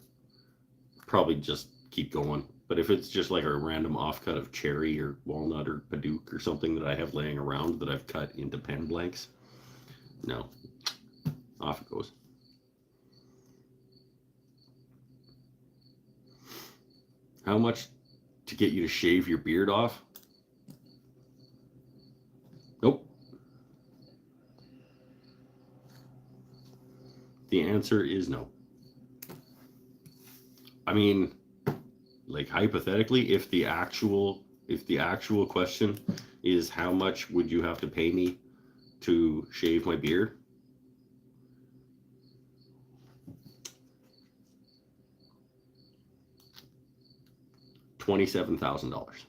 probably just keep going. But if it's just like a random offcut of cherry or walnut or padauk or something that I have laying around that I've cut into pen blanks, no, off it goes. How much to get you to shave your beard off? Nope. The answer is no. I mean, like hypothetically, if the actual question is how much would you have to pay me to shave my beard? $27,000.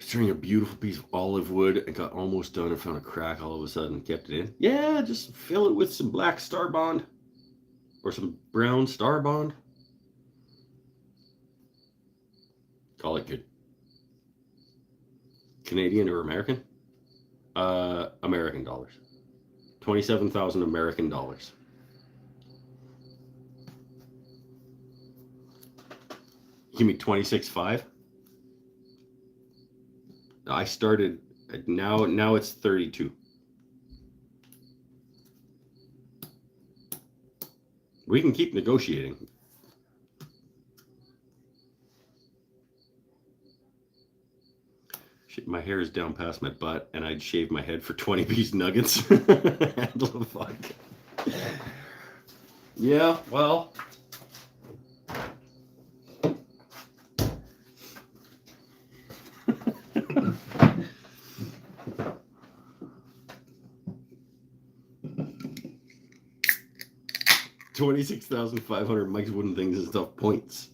Turning a beautiful piece of olive wood and got almost done and found a crack all of a sudden, kept it in. Yeah, just fill it with some black Star Bond or some brown Star Bond. Call it good. Canadian or American? American dollars. 27,000 American dollars. Give me 26.5. I started now it's 32. We can keep negotiating. Shit, my hair is down past my butt, and I'd shave my head for 20-piece nuggets. Handle the fuck. Yeah, well. $26,500 Mike's Wooden Things and Stuff points.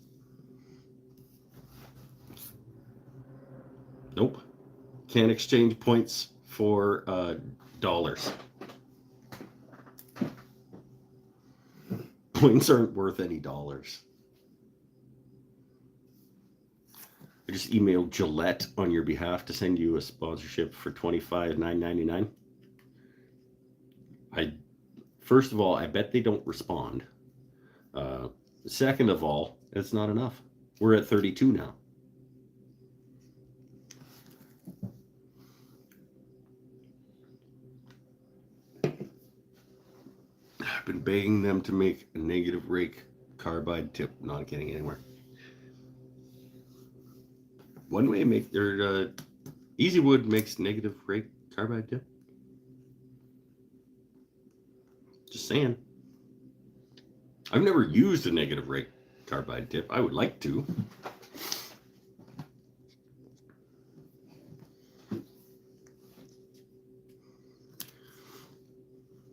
Nope. Can't exchange points for dollars. Points aren't worth any dollars. I just emailed Gillette on your behalf to send you a sponsorship for $25,999. First of all, I bet they don't respond. Second of all, it's not enough. We're at 32 now. I've been begging them to make a negative rake carbide tip. Not getting anywhere. One way make their Easy Wood makes negative rake carbide tip. Just saying. I've never used a negative rake carbide tip. I would like to.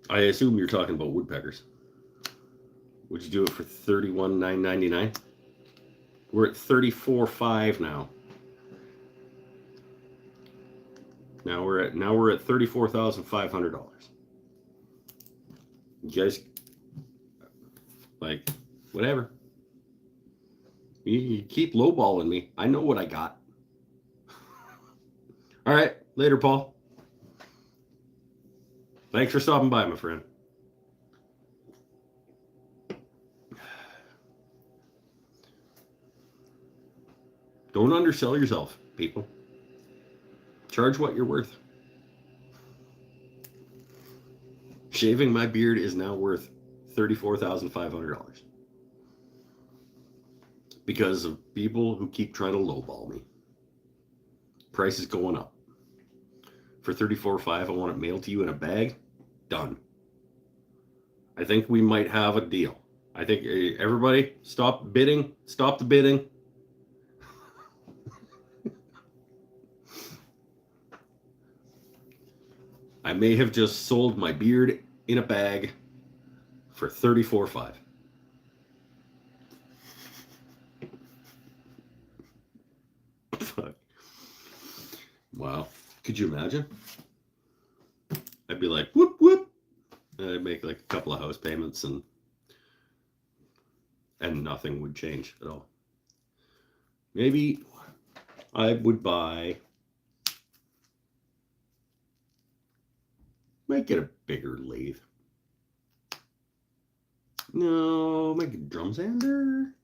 I assume you're talking about woodpeckers. Would you do it for $31,999? We're at $34,500 now. Now we're at $34,500. You guys, like, whatever. You keep lowballing me. I know what I got. All right, later, Paul. Thanks for stopping by, my friend. Don't undersell yourself, people. Charge what you're worth. Shaving my beard is now worth $34,500 because of people who keep trying to lowball me. Price is going up. For $34,500, I want it mailed to you in a bag. Done. I think we might have a deal. I think everybody stop bidding. Stop the bidding. I may have just sold my beard in a bag for $34,500. Fuck. Wow. Could you imagine? I'd be like, whoop, whoop. And I'd make like a couple of house payments and nothing would change at all. Maybe I would might get a bigger lathe. No, make a drum sander.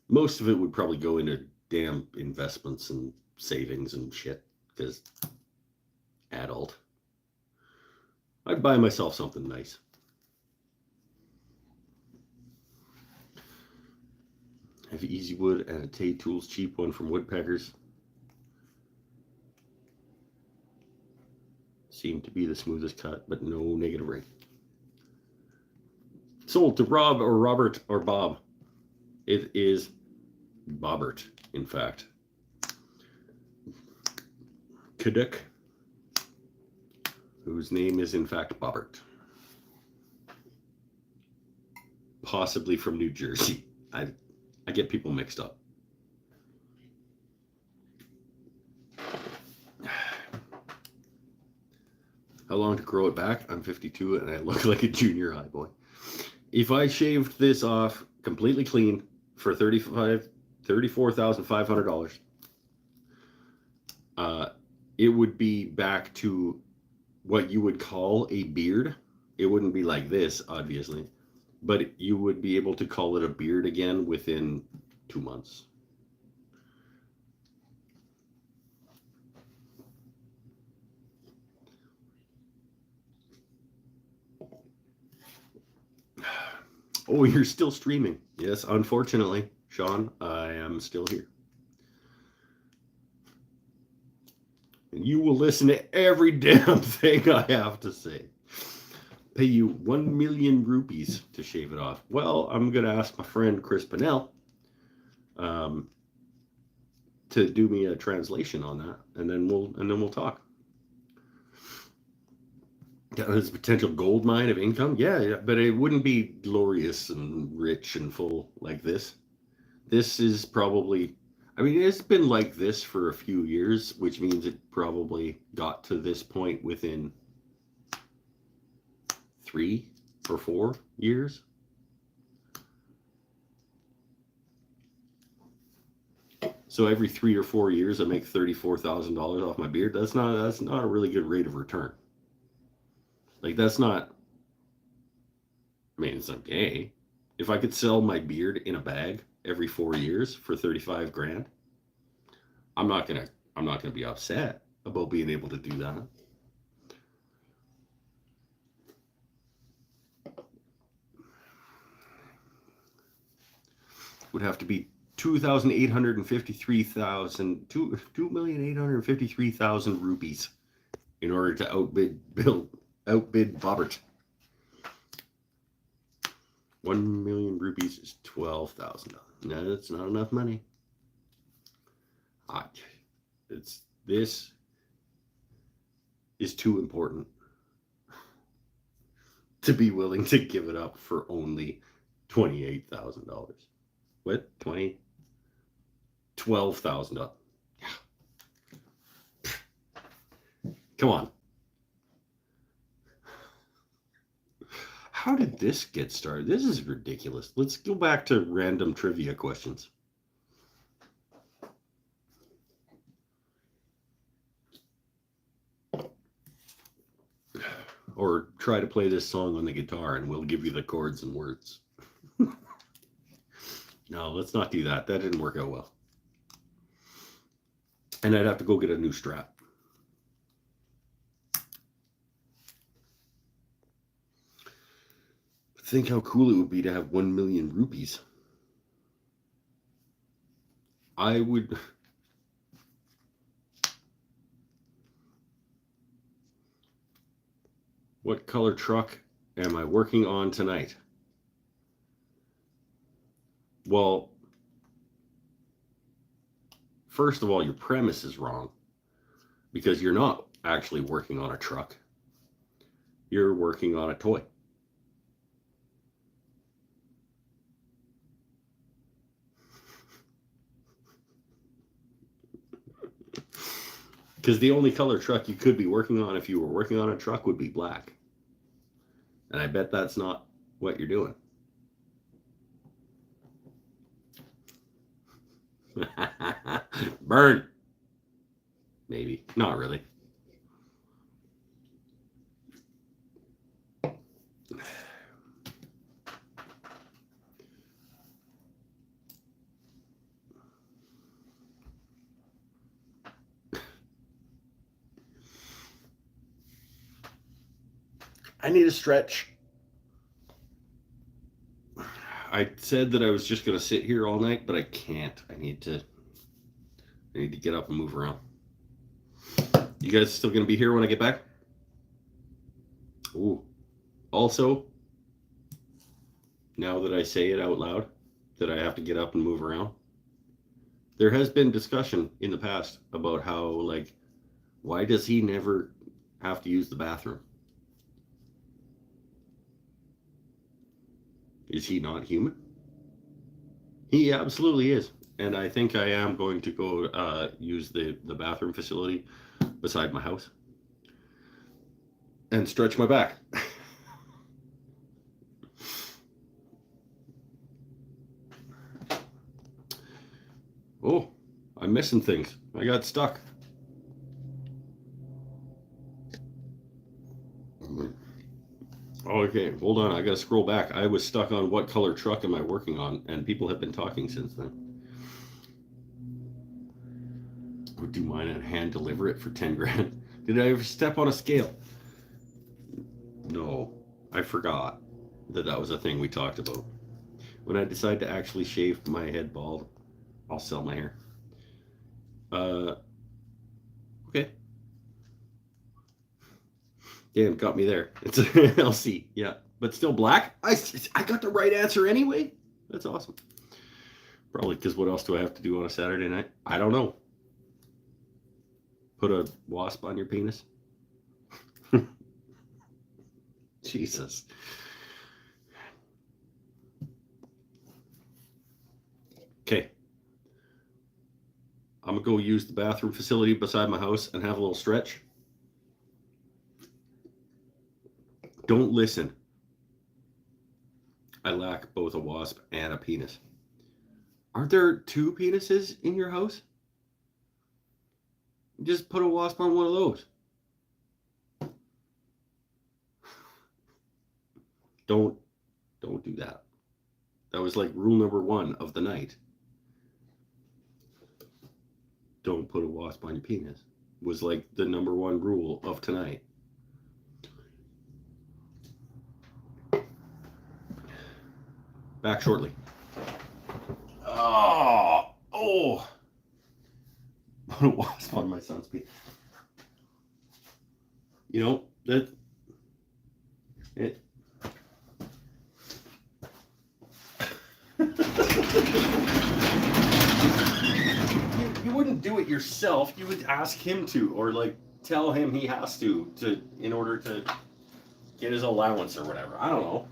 Most of it would probably go into damn investments and savings and shit, because adult. I'd buy myself something nice. I have Easy Wood and a Tay Tools cheap one from Woodpeckers. Seemed to be the smoothest cut, but no negative rate. Sold to Rob or Robert or Bob. It is Bobbert, in fact. Kaduk, whose name is in fact Bobbert. Possibly from New Jersey. I get people mixed up. How long to grow it back? I'm 52 and I look like a junior high boy. If I shaved this off completely clean for $34,500, it would be back to what you would call a beard. It wouldn't be like this, obviously, But you would be able to call it a beard again within 2 months. Oh, you're still streaming. Yes, unfortunately, Sean, I am still here. And you will listen to every damn thing I have to say. Pay you 1 million rupees to shave it off. Well, I'm going to ask my friend Chris Pinnell to do me a translation on that, and then we'll talk. There's a potential gold mine of income. Yeah, but it wouldn't be glorious and rich and full like this. This is probably, I mean, it's been like this for a few years, which means it probably got to this point within 3 or 4 years. So every 3 or 4 years, I make $34,000 off my beard. That's not a really good rate of return. Like, that's not, I mean, it's okay. If I could sell my beard in a bag every 4 years for 35 grand, I'm not gonna be upset about being able to do that. Would have to be 2,853,000 rupees in order to outbid Bobbert. 1 million rupees is $12,000. No, that's not enough money. This is too important to be willing to give it up for only $28,000. What? $12,000. Come on. How did this get started? This is ridiculous. Let's go back to random trivia questions. Or try to play this song on the guitar and we'll give you the chords and words. No, let's not do that. That didn't work out well. And I'd have to go get a new strap. Think how cool it would be to have 1 million rupees. I would. What color truck am I working on tonight? Well, first of all, your premise is wrong because you're not actually working on a truck. You're working on a toy. Because the only color truck you could be working on if you were working on a truck would be black. And I bet that's not what you're doing. Burn. Maybe. Not really. I need a stretch. I said that I was just going to sit here all night, but I can't. I need to get up and move around. You guys still going to be here when I get back? Ooh. Also, now that I say it out loud, that I have to get up and move around, there has been discussion in the past about how, like, why does he never have to use the bathroom? Is he not human? He absolutely is. And I think I am going to go use the bathroom facility beside my house and stretch my back. Oh, I'm missing things. I got stuck. Okay, hold on. I gotta scroll back. I was stuck on what color truck am I working on, and people have been talking since then. Would you mind and hand deliver it for 10 grand? Did I ever step on a scale? No, I forgot that was a thing we talked about. When I decide to actually shave my head bald, I'll sell my hair. Okay. Damn, got me there. It's LC, yeah, but still black. I got the right answer anyway. That's awesome. Probably because what else do I have to do on a Saturday night? I don't know. Put a wasp on your penis. Jesus. Okay. I'm gonna go use the bathroom facility beside my house and have a little stretch. Don't listen. I lack both a wasp and a penis. Aren't there 2 penises in your house? Just put a wasp on one of those. Don't do that. That was like rule number 1 of the night. Don't put a wasp on your penis. Was like the number 1 rule of tonight. Back shortly. Oh. Put a wasp on my son's penis. You know, that it you wouldn't do it yourself. You would ask him to, or like tell him he has to in order to get his allowance or whatever. I don't know.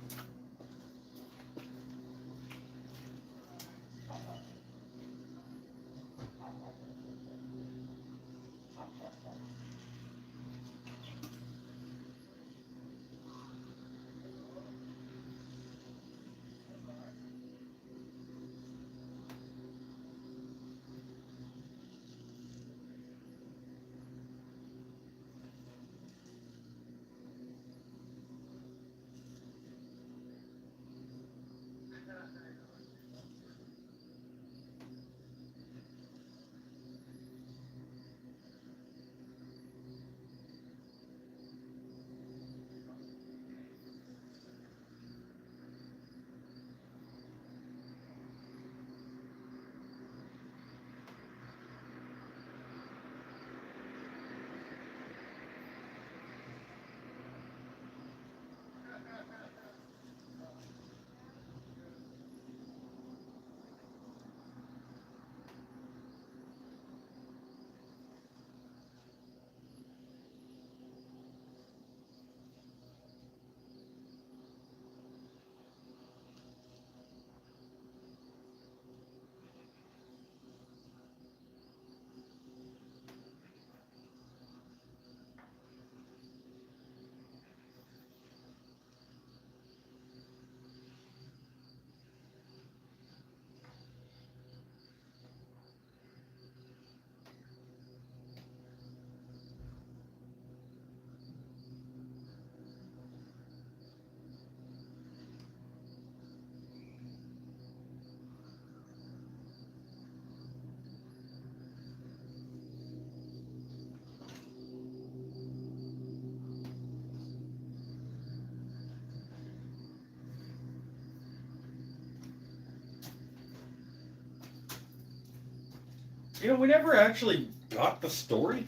You know, we never actually got the story.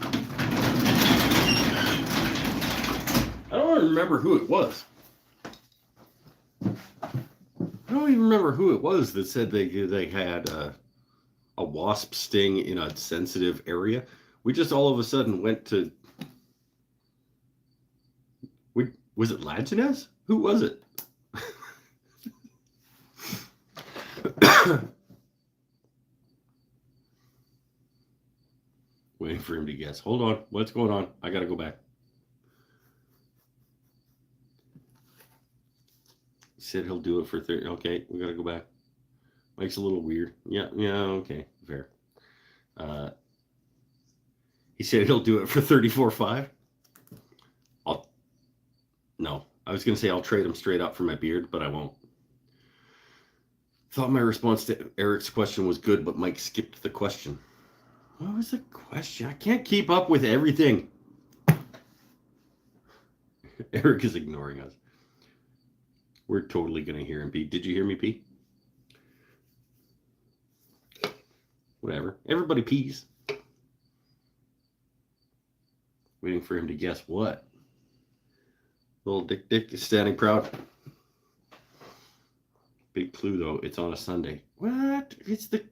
I don't even remember who it was. I don't even remember who it was that said they had a wasp sting in a sensitive area. We just all of a sudden went to. Was it Lajeunesse? Who was it? Waiting for him to guess. Hold on. What's going on? I gotta go back. Said he'll do it for 30. Okay, we gotta go back. Mike's a little weird. Yeah, okay, fair. He said he'll do it for 34.5. No. I was going to say I'll trade them straight up for my beard, but I won't. Thought my response to Eric's question was good, but Mike skipped the question. What was the question? I can't keep up with everything. Eric is ignoring us. We're totally going to hear him, Pete. Did you hear me, Pete? Whatever. Everybody pees. Waiting for him to guess what. Little Dick is standing proud. Big clue, though. It's on a Sunday. What? It's the...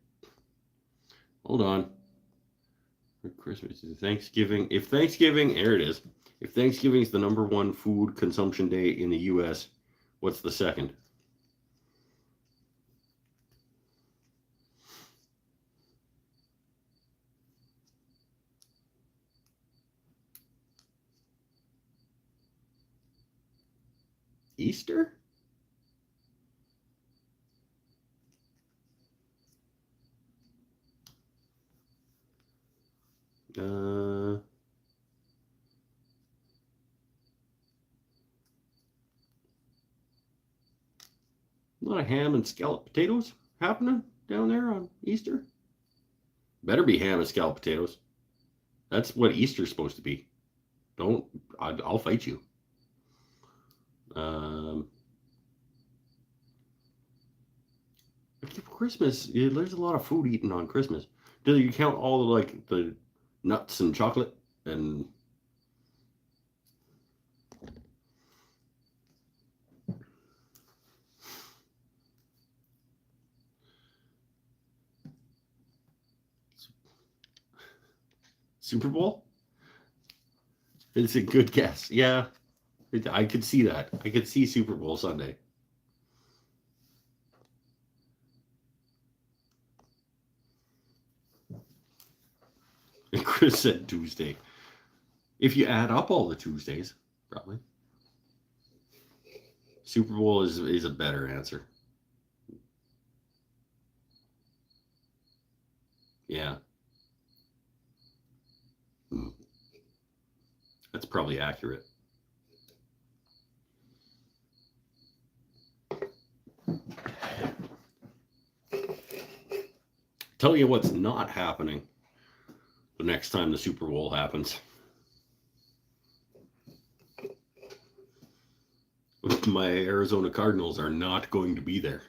Hold on. For Christmas is Thanksgiving. If Thanksgiving... There it is. If Thanksgiving is the #1 food consumption day in the U.S., what's the second? Easter? A lot of ham and scalloped potatoes happening down there on Easter. Better be ham and scalloped potatoes. That's what Easter's supposed to be. Don't... I'll fight you. Christmas, there's a lot of food eaten on Christmas. Do you count all the, like, the nuts and chocolate and... Super Bowl? It's a good guess. Yeah, I could see that. I could see Super Bowl Sunday. And Chris said Tuesday. If you add up all the Tuesdays, probably. Super Bowl is a better answer. Yeah. That's probably accurate. Tell you what's not happening the next time the Super Bowl happens. My Arizona Cardinals are not going to be there.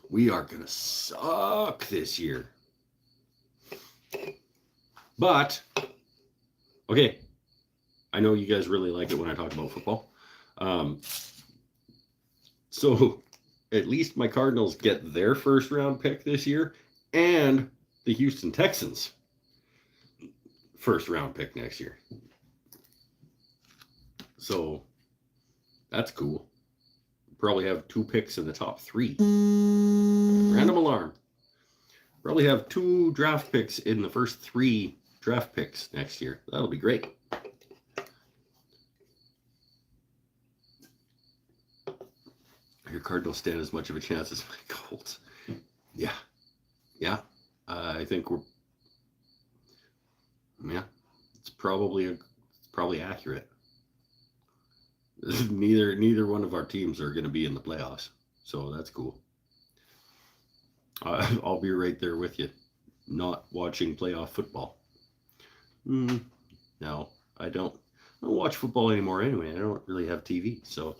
We are going to suck this year. But, okay, I know you guys really like it when I talk about football. So at least my Cardinals get their first round pick this year and the Houston Texans first round pick next year. So that's cool. Probably have 2 picks in the top 3. Random alarm. Probably have 2 draft picks in the first 3 draft picks next year. That'll be great. Your Cardinals stand as much of a chance as my Colts. Yeah. Yeah. I think we're... Yeah. It's probably accurate. Neither one of our teams are going to be in the playoffs. So that's cool. I'll be right there with you. Not watching playoff football. No, I don't watch football anymore anyway. I don't really have TV, so...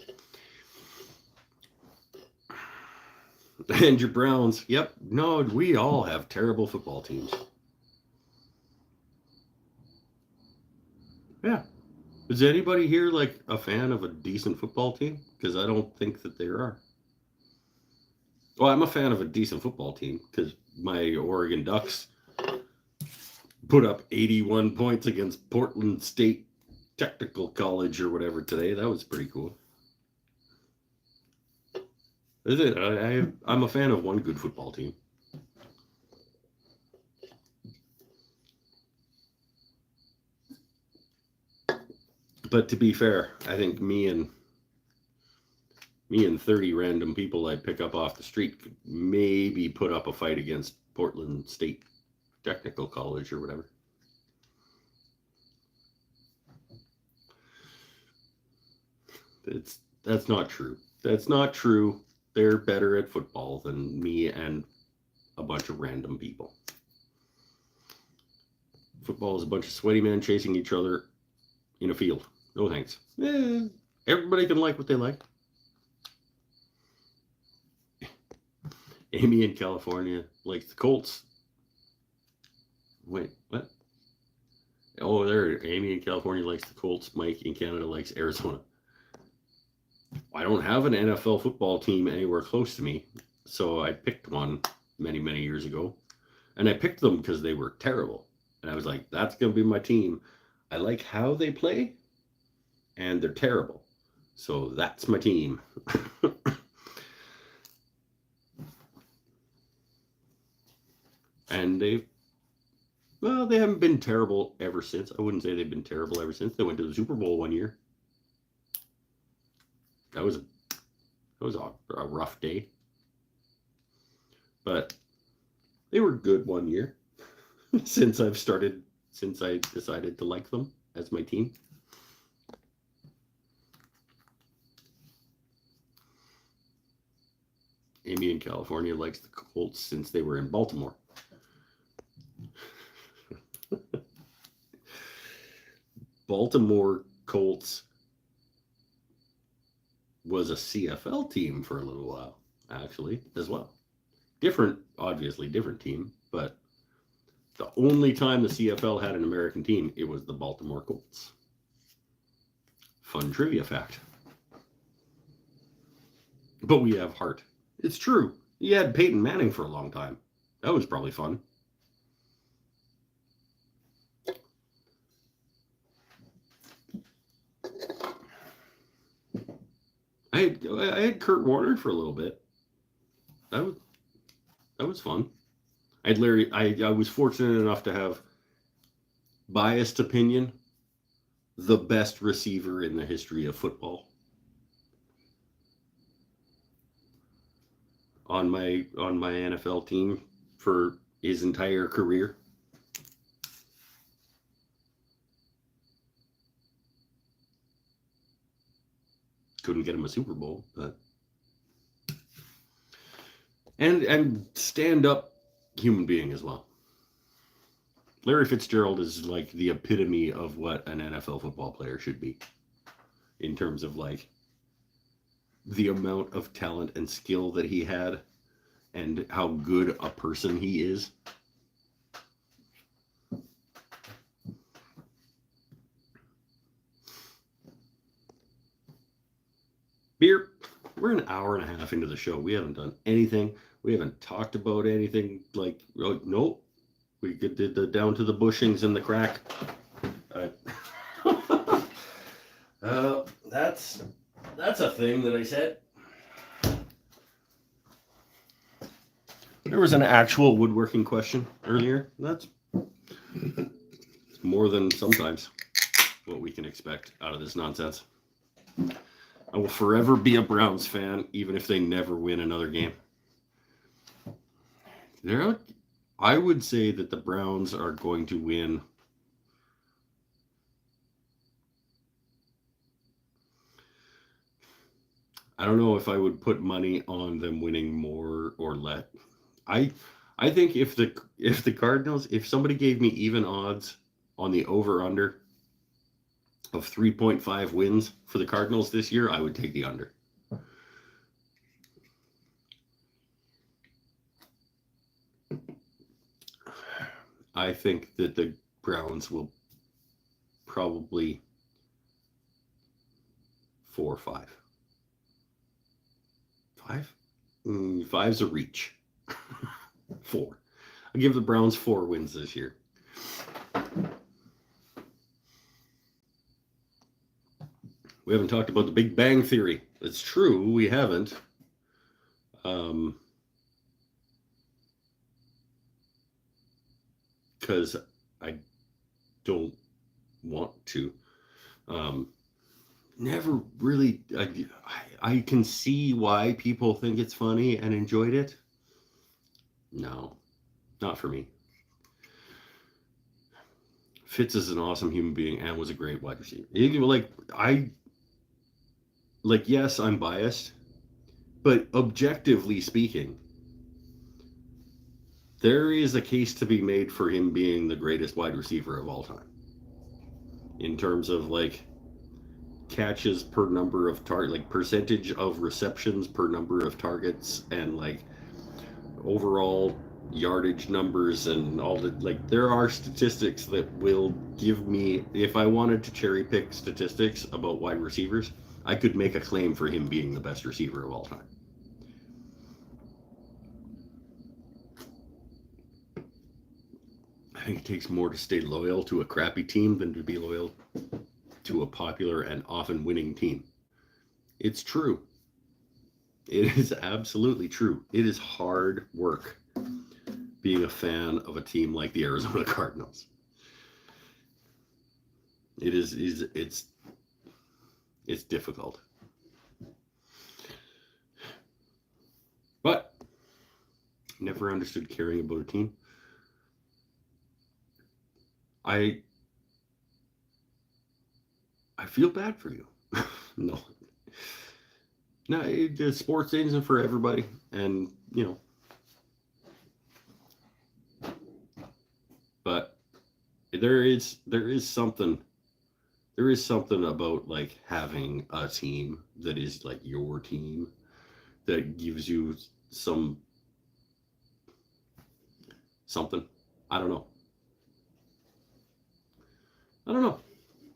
And your Browns. Yep. No, we all have terrible football teams. Yeah. Is anybody here like a fan of a decent football team? Because I don't think that there are. Well, I'm a fan of a decent football team because my Oregon Ducks put up 81 points against Portland State Technical College or whatever today. That was pretty cool. Is it? I'm a fan of one good football team. But to be fair, I think me and 30 random people I pick up off the street could maybe put up a fight against Portland State Technical College or whatever. That's not true. That's not true. They're better at football than me and a bunch of random people. Football is a bunch of sweaty men chasing each other in a field. No thanks. Everybody can like what they like. Amy in California likes the Colts. Wait, what? Oh, there. Amy in California likes the Colts. Mike in Canada likes Arizona. I don't have an NFL football team anywhere close to me, so I picked one many, many years ago. And I picked them because they were terrible. And I was like, that's going to be my team. I like how they play, and they're terrible. So that's my team. And they haven't been terrible ever since. I wouldn't say they've been terrible ever since. They went to the Super Bowl one year. That was a rough day. But they were good one year since I decided to like them as my team. Amy in California likes the Colts since they were in Baltimore. Baltimore Colts was a CFL team for a little while, actually, as well. Obviously different team, but the only time the CFL had an American team, it was the Baltimore Colts. Fun trivia fact. But we have heart. It's true. You had Peyton Manning for a long time. That was probably fun. I had Kurt Warner for a little bit. That was fun. I was fortunate enough to have, biased opinion, the best receiver in the history of football on my NFL team for his entire career. Couldn't get him a Super Bowl, but and stand-up human being as well. Larry Fitzgerald is like the epitome of what an NFL football player should be in terms of like the amount of talent and skill that he had and how good a person he is. Beer, we're an hour and a half into the show. We haven't done anything. We haven't talked about anything. Like, nope. We did the down to the bushings and the crack. That's a thing that I said. There was an actual woodworking question earlier. That's more than sometimes what we can expect out of this nonsense. I will forever be a Browns fan, even if they never win another game. I would say that the Browns are going to win. I don't know if I would put money on them winning more or less. I think if the Cardinals, if somebody gave me even odds on the over-under of 3.5 wins for the Cardinals this year, I would take the under. I think that the Browns will probably 4 or 5. 5? 5's a reach. 4. I'll give the Browns 4 wins this year. We haven't talked about the Big Bang Theory. It's true, we haven't. Because I don't want to. Never really. I can see why people think it's funny and enjoyed it. No, not for me. Fitz is an awesome human being and was a great wide receiver. like, yes, I'm biased, but objectively speaking, there is a case to be made for him being the greatest wide receiver of all time. In terms of like catches per number of like percentage of receptions per number of targets, and like overall yardage numbers, and all the like, there are statistics that will give me, if I wanted to cherry pick statistics about wide receivers, I could make a claim for him being the best receiver of all time. I think it takes more to stay loyal to a crappy team than to be loyal to a popular and often winning team. It's true. It is absolutely true. It is hard work being a fan of a team like the Arizona Cardinals. It's difficult. But never understood caring about a team. I feel bad for you. No, the sports isn't for everybody, and you know. But there is something about like having a team that is like your team that gives you something. I don't know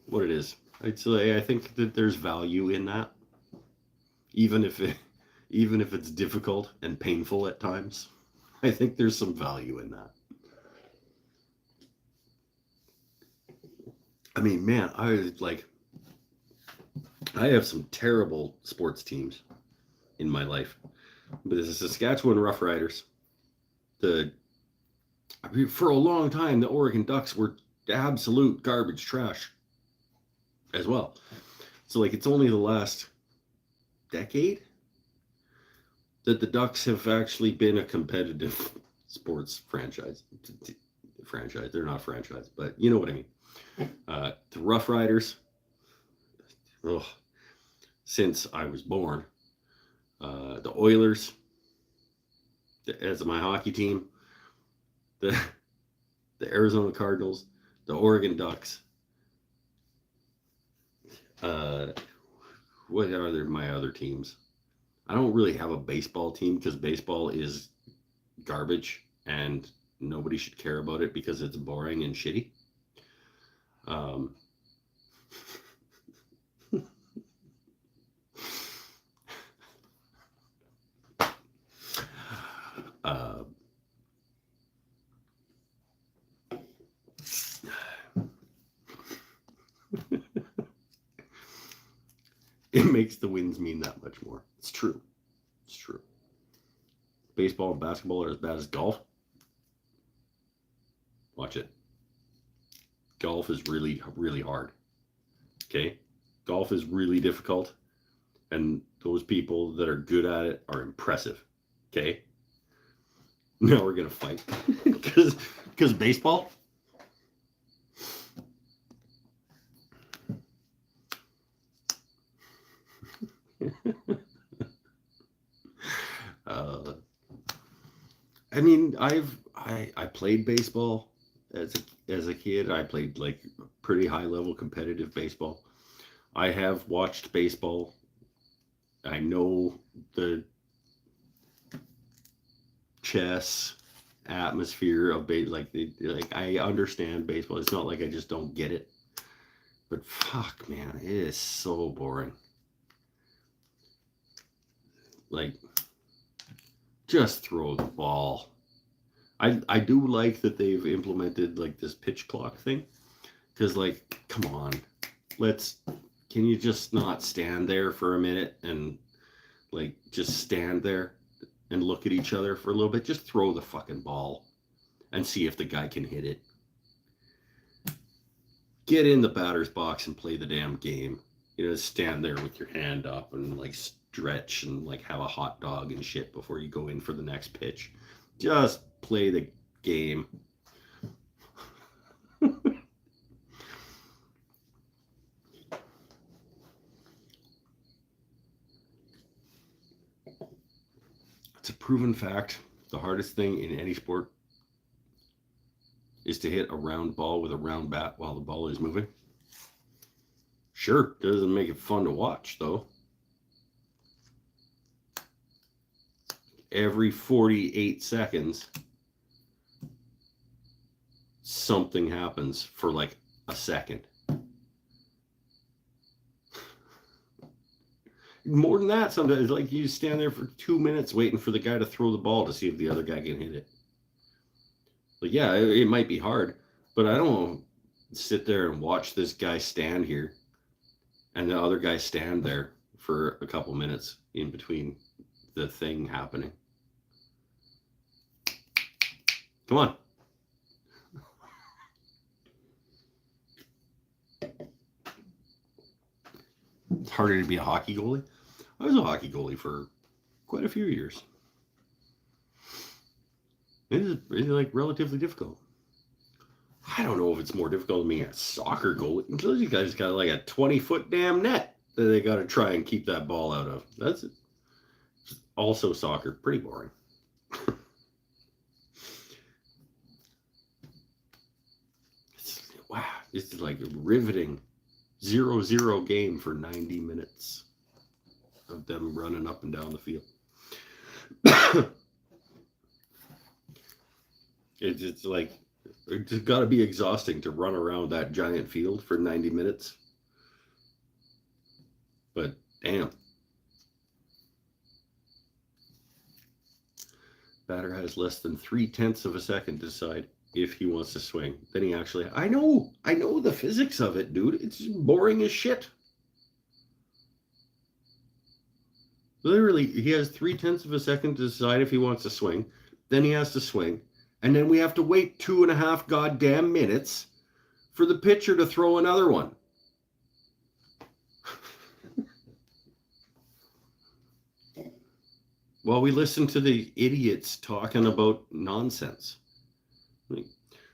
what it is. I think that there's value in that, even if it's difficult and painful at times. I think there's some value in that. I mean, man, I have some terrible sports teams in my life, but the Saskatchewan Roughriders, for a long time, the Oregon Ducks were absolute garbage trash as well. So like, it's only the last decade that the Ducks have actually been a competitive sports franchise. They're not a franchise, but you know what I mean. The Roughriders, since I was born. The Oilers, as my hockey team. The Arizona Cardinals, the Oregon Ducks. What are my other teams? I don't really have a baseball team because baseball is garbage and nobody should care about it because it's boring and shitty. It makes the wins mean that much more. It's true. It's true. Baseball and basketball are as bad as golf. Watch it. Golf is really, really hard. Okay? Golf is really difficult. And those people that are good at it are impressive. Okay? Now we're going to fight. Because baseball? I mean, I played baseball as a kid. I played like pretty high level competitive baseball. I have watched baseball. I know the chess atmosphere of like I understand baseball. It's not like I just don't get it. But fuck, man, it is so boring. Like, just throw the ball. I do like that they've implemented like this pitch clock thing, because like, come on, can you just not stand there for a minute and like just stand there and look at each other for a little bit? Just throw the fucking ball and see if the guy can hit it. Get in the batter's box and play the damn game. You know, stand there with your hand up and like stretch and like have a hot dog and shit before you go in for the next pitch. Just play the game. proven fact, the hardest thing in any sport is to hit a round ball with a round bat while the ball is moving. Sure, doesn't make it fun to watch, though. Every 48 seconds, something happens for like a second. More than that, sometimes, like, you stand there for 2 minutes waiting for the guy to throw the ball to see if the other guy can hit it. Like, yeah, it might be hard, but I don't want to sit there and watch this guy stand here and the other guy stand there for a couple minutes in between the thing happening. Come on. It's harder to be a hockey goalie. I was a hockey goalie for quite a few years. It is like relatively difficult. I don't know if it's more difficult than being a soccer goalie. Those guys got like a 20-foot damn net that they got to try and keep that ball out of. That's it. Also soccer, pretty boring. Wow, it's like a riveting 0-0 game for 90 minutes of them running up and down the field. It's like, it's got to be exhausting to run around that giant field for 90 minutes. But damn. Batter has less than 0.3 of a second to decide if he wants to swing. Then he actually, I know the physics of it, dude. It's just boring as shit. Literally, he has 0.3 of a second to decide if he wants to swing. Then he has to swing. And then we have to wait 2.5 goddamn minutes for the pitcher to throw another one. While we listen to the idiots talking about nonsense. Like,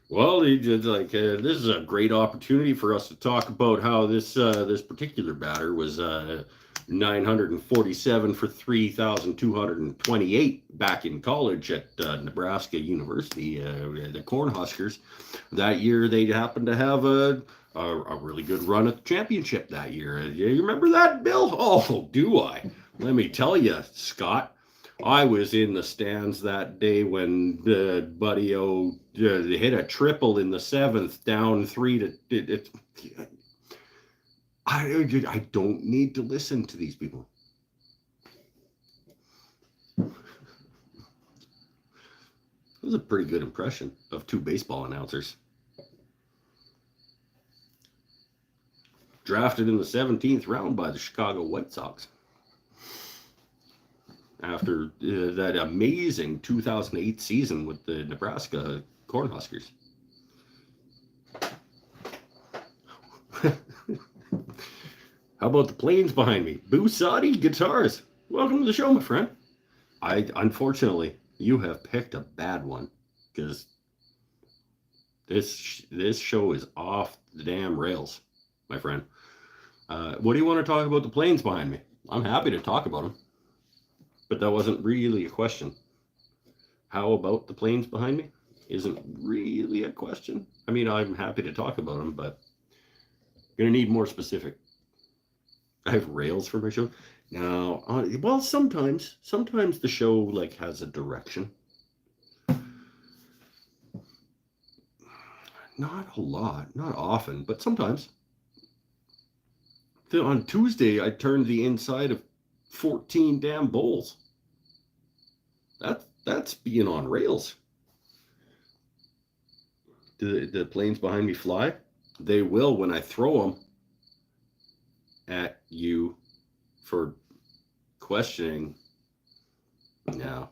well, this is a great opportunity for us to talk about how this particular batter was 947 for 3,228 back in college at Nebraska University, the Cornhuskers. That year, they happened to have a really good run at the championship that year. You remember that, Bill? Oh, do I? Let me tell you, Scott. I was in the stands that day when Buddy O hit a triple in the 7th, down 3-. I don't need to listen to these people. That was a pretty good impression of 2 baseball announcers. Drafted in the 17th round by the Chicago White Sox. After that amazing 2008 season with the Nebraska Cornhuskers. How about the planes behind me? Busati Guitars. Welcome to the show, my friend. Unfortunately, you have picked a bad one because this show is off the damn rails, my friend. What do you want to talk about the planes behind me? I'm happy to talk about them. But that wasn't really a question. How about the planes behind me? Isn't really a question. I mean, I'm happy to talk about them, but I'm going to need more specific. I have rails for my show. Now, well, sometimes the show like has a direction. Not a lot, not often, but sometimes. On Tuesday, I turned the inside of 14 damn bowls. That's being on rails. Do the planes behind me fly? They will when I throw them at you for questioning. No,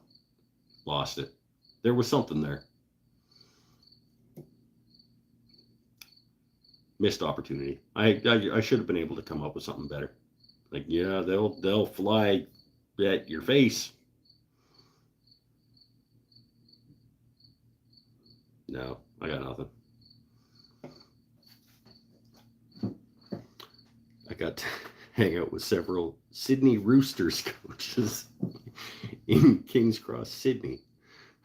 lost it. There was something there. Missed opportunity. I should have been able to come up with something better. Like, yeah, they'll fly at your face. No, I got nothing. I got to hang out with several Sydney Roosters coaches in King's Cross, Sydney.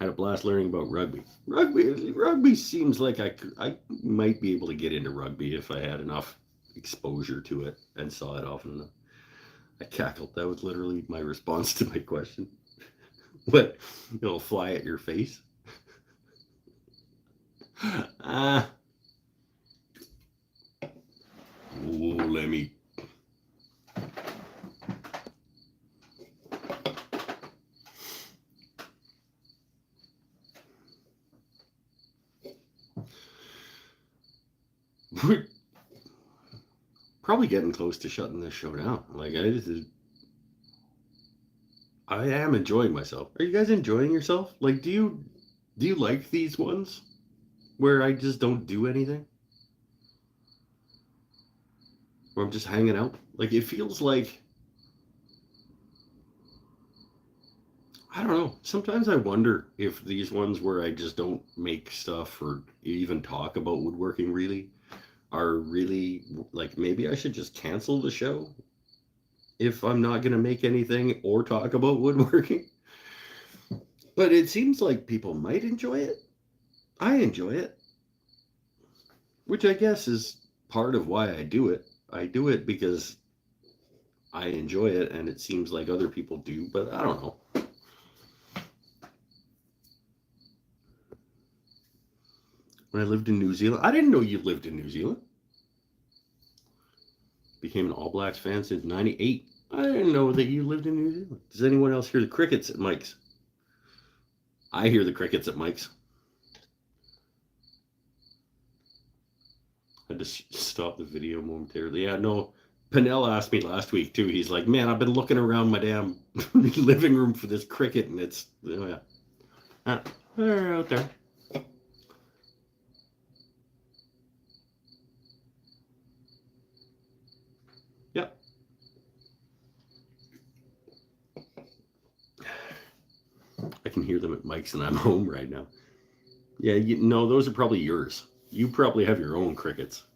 Had a blast learning about rugby. Rugby seems like I might be able to get into rugby if I had enough exposure to it and saw it often enough. I cackled. That was literally my response to my question. But it'll fly at your face. Ah. Oh, let me. We're probably getting close to shutting this show down. Like I am enjoying myself. Are you guys enjoying yourself? Like, do you like these ones where I just don't do anything? Where I'm just hanging out? Like, it feels like, I don't know. Sometimes I wonder if these ones where I just don't make stuff or even talk about woodworking really are really, like, maybe I should just cancel the show if I'm not going to make anything or talk about woodworking. But it seems like people might enjoy it. I enjoy it, which I guess is part of why I do it. I do it because I enjoy it, and it seems like other people do, but I don't know. When I lived in New Zealand, I didn't know you lived in New Zealand. Became an All Blacks fan since '98. I didn't know that you lived in New Zealand. Does anyone else hear the crickets at Mike's? I hear the crickets at Mike's. I had to stop the video momentarily. Yeah, no. Pinnell asked me last week too. He's like, "Man, I've been looking around my damn living room for this cricket, and it's oh yeah, they're out there." Yep. I can hear them at Mike's, and I'm home right now. Yeah, no, those are probably yours. You probably have your own crickets.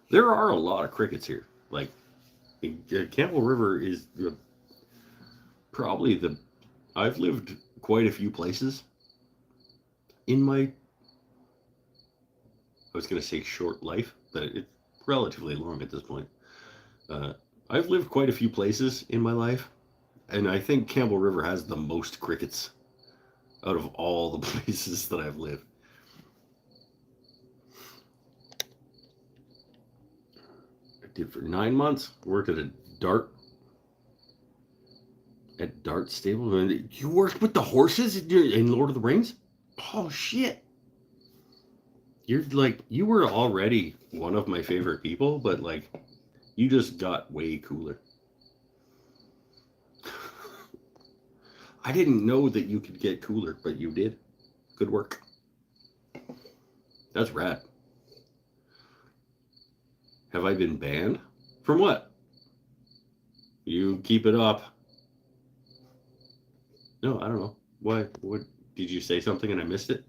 There are a lot of crickets here. Like, Campbell River is probably the. I've lived quite a few places in my. I was going to say short life, but it's relatively long at this point. Uh, I've lived quite a few places in my life, and I think Campbell River has the most crickets out of all the places that I've lived. I did for 9 months. Worked at a dart stable. You worked with the horses in Lord of the Rings? Oh shit! You're like, you were already one of my favorite people, but like, you just got way cooler. I didn't know that you could get cooler, but you did. Good work. That's rad. Have I been banned? From what? You keep it up. No, I don't know. Why? What? Did you say something and I missed it?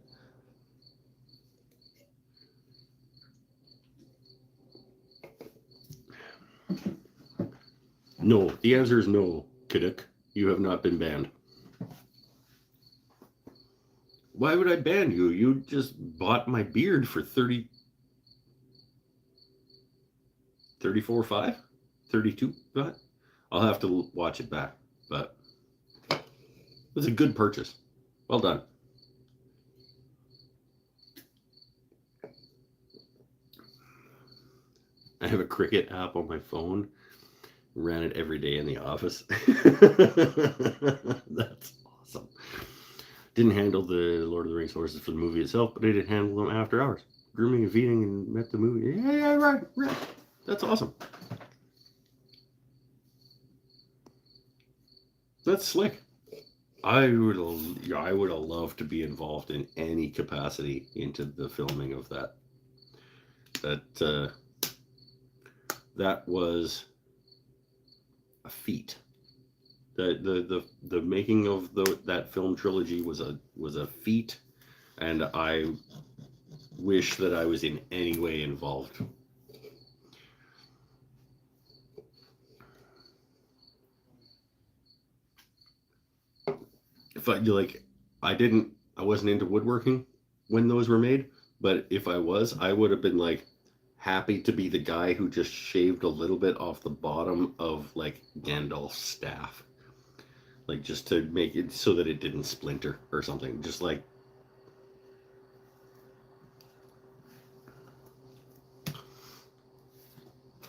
No. The answer is no, Kidduck. You have not been banned. Why would I ban you? You just bought my beard for 34.5? 32? I'll have to watch it back, but it was a good purchase. Well done. I have a Cricut app on my phone. Ran it every day in the office. That's awesome. Didn't handle the Lord of the Rings horses for the movie itself, but I did handle them after hours. Grooming and feeding and met the movie. Yeah, right. That's awesome. That's slick. I would have loved to be involved in any capacity into the filming of that. That was a feat. The making of that film trilogy was a feat, and I wish that I was in any way involved. if I wasn't into woodworking when those were made, but if I was, I would have been like happy to be the guy who just shaved a little bit off the bottom of like Gandalf's staff, like just to make it so that it didn't splinter or something. Just like,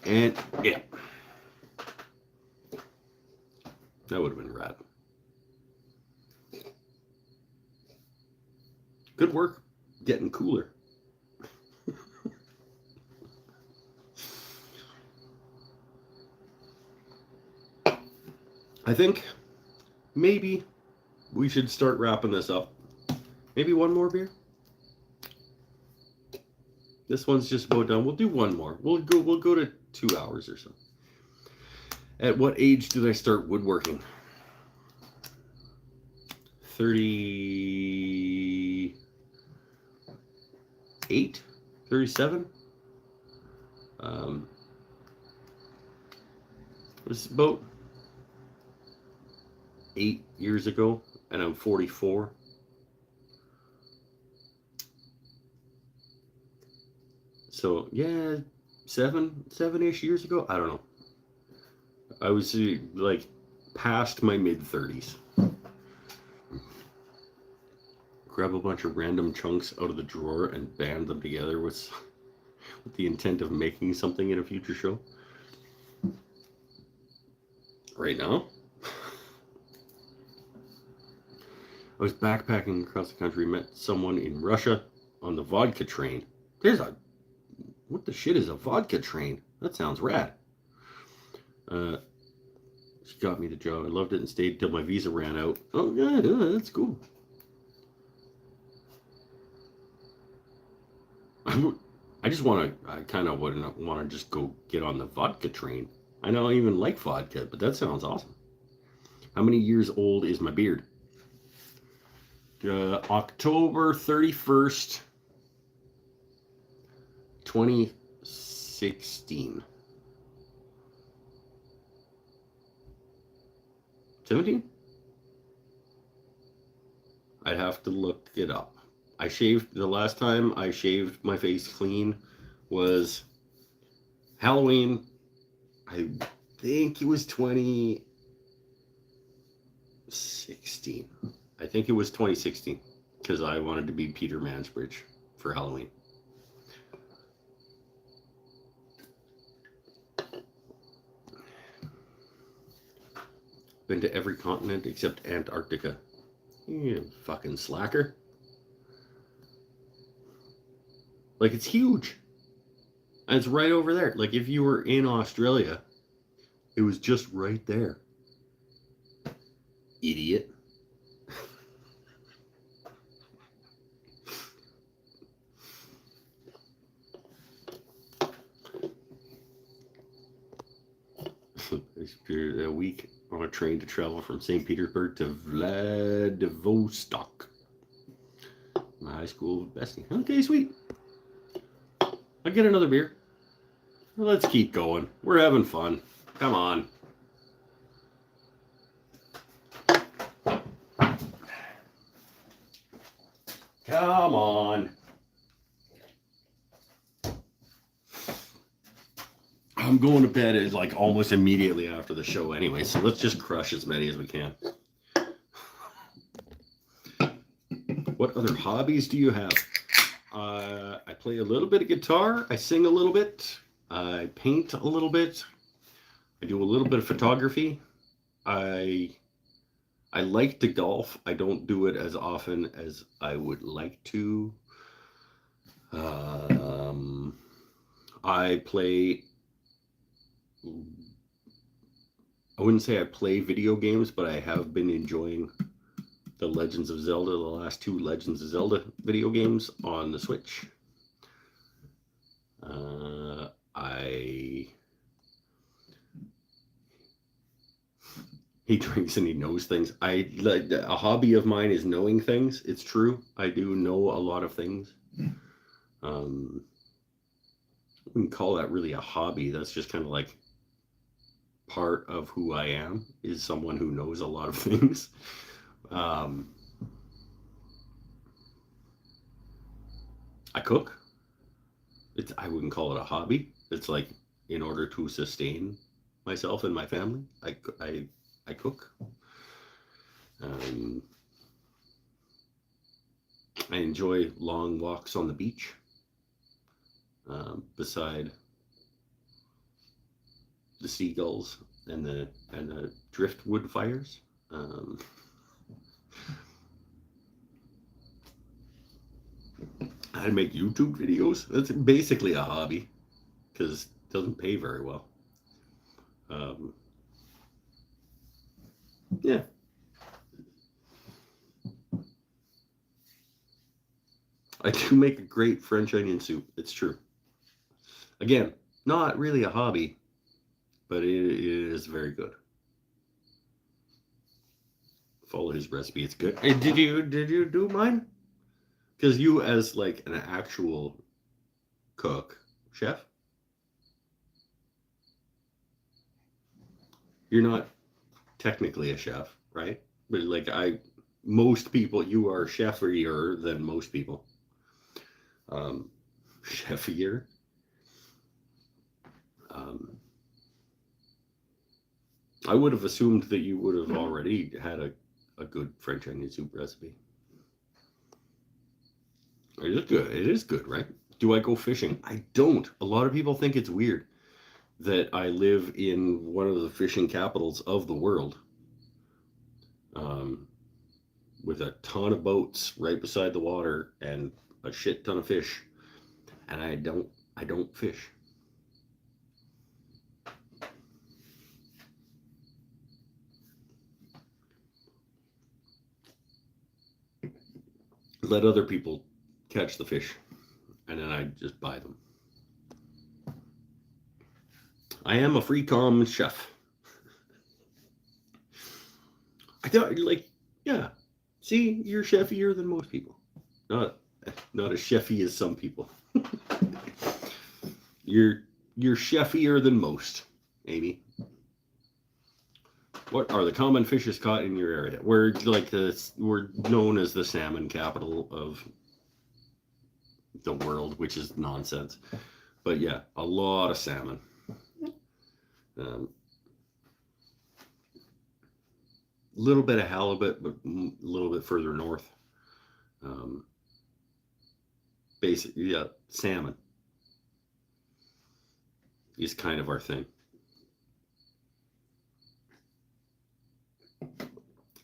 and yeah, that would have been rad. Good work, getting cooler. I think maybe we should start wrapping this up. Maybe one more beer. This one's just about done. We'll do one more. We'll go to 2 hours or so. At what age did I start woodworking? 38, 37. It was about 8 years ago, and I'm 44. So yeah, seven-ish years ago. I don't know. I was like past my mid-30s. Grab a bunch of random chunks out of the drawer and band them together with the intent of making something in a future show. Right now, I was backpacking across the country, met someone in Russia on the vodka train. What the shit is a vodka train? That sounds rad. She got me the job. I loved it and stayed till my visa ran out. Oh yeah, that's cool. I just want to. I kind of wouldn't want to just go get on the vodka train. I don't even like vodka, but that sounds awesome. How many years old is my beard? October 31st, 2016. 17? I'd have to look it up. The last time I shaved my face clean was Halloween. I think it was 2016. I think it was 2016 because I wanted to be Peter Mansbridge for Halloween. Been to every continent except Antarctica. You fucking slacker. Like, it's huge. And it's right over there. Like, if you were in Australia, it was just right there. Idiot. I spent a week on a train to travel from St. Petersburg to Vladivostok. My high school bestie. Okay, sweet. I'll get another beer. Let's keep going. We're having fun. Come on. Come on. I'm going to bed like almost immediately after the show anyway, so let's just crush as many as we can. What other hobbies do you have? I play a little bit of guitar. I sing a little bit. I paint a little bit. I do a little bit of photography. I like to golf. I don't do it as often as I would like to. I play. I wouldn't say I play video games, but I have been enjoying the Legends of Zelda, the last 2 Legends of Zelda video games on the Switch. He drinks and he knows things. A hobby of mine is knowing things. It's true. I do know a lot of things. I wouldn't call that really a hobby. That's just kind of like part of who I am, is someone who knows a lot of things. Um, I cook. I wouldn't call it a hobby. It's like in order to sustain myself and my family, I cook. Um, I enjoy long walks on the beach, beside the seagulls and the driftwood fires. Um, I make YouTube videos. That's basically a hobby because it doesn't pay very well. Um, yeah, I do make a great French onion soup. It's true. Again, not really a hobby, but it is very good. Follow his recipe. It's good. Hey, did you do mine? Because you, as like an actual cook, chef, you're not technically a chef, right? But like most people, you are chefier than most people. Um, chefier. Um, I would have assumed that you would have already had a good French onion soup recipe. It is good. It is good, right? Do I go fishing? I don't. A lot of people think it's weird that I live in one of the fishing capitals of the world, um, with a ton of boats right beside the water and a shit ton of fish, and I don't fish. Let other people catch the fish, and then I just buy them. I am a free com chef. I thought, like, yeah. See, you're chefier than most people. Not not as chefy as some people. You're you're chefier than most, Amy. What are the common fishes caught in your area? We're known as the salmon capital of the world, which is nonsense. But yeah, a lot of salmon. Um, little bit of halibut, but a little bit further north. Um, Basically, yeah, salmon is kind of our thing.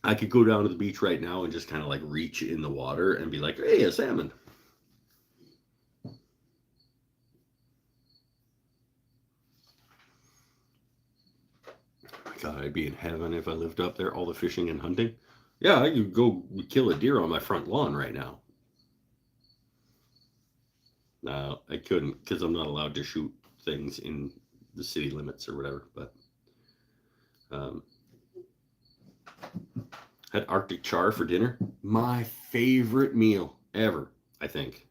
I could go down to the beach right now and just kind of like reach in the water and be like, "Hey, a salmon." My God, I'd be in heaven if I lived up there. All the fishing and hunting. Yeah, I could go kill a deer on my front lawn right now. No, I couldn't because I'm not allowed to shoot things in the city limits or whatever. But um, had Arctic char for dinner. My favorite meal ever, I think.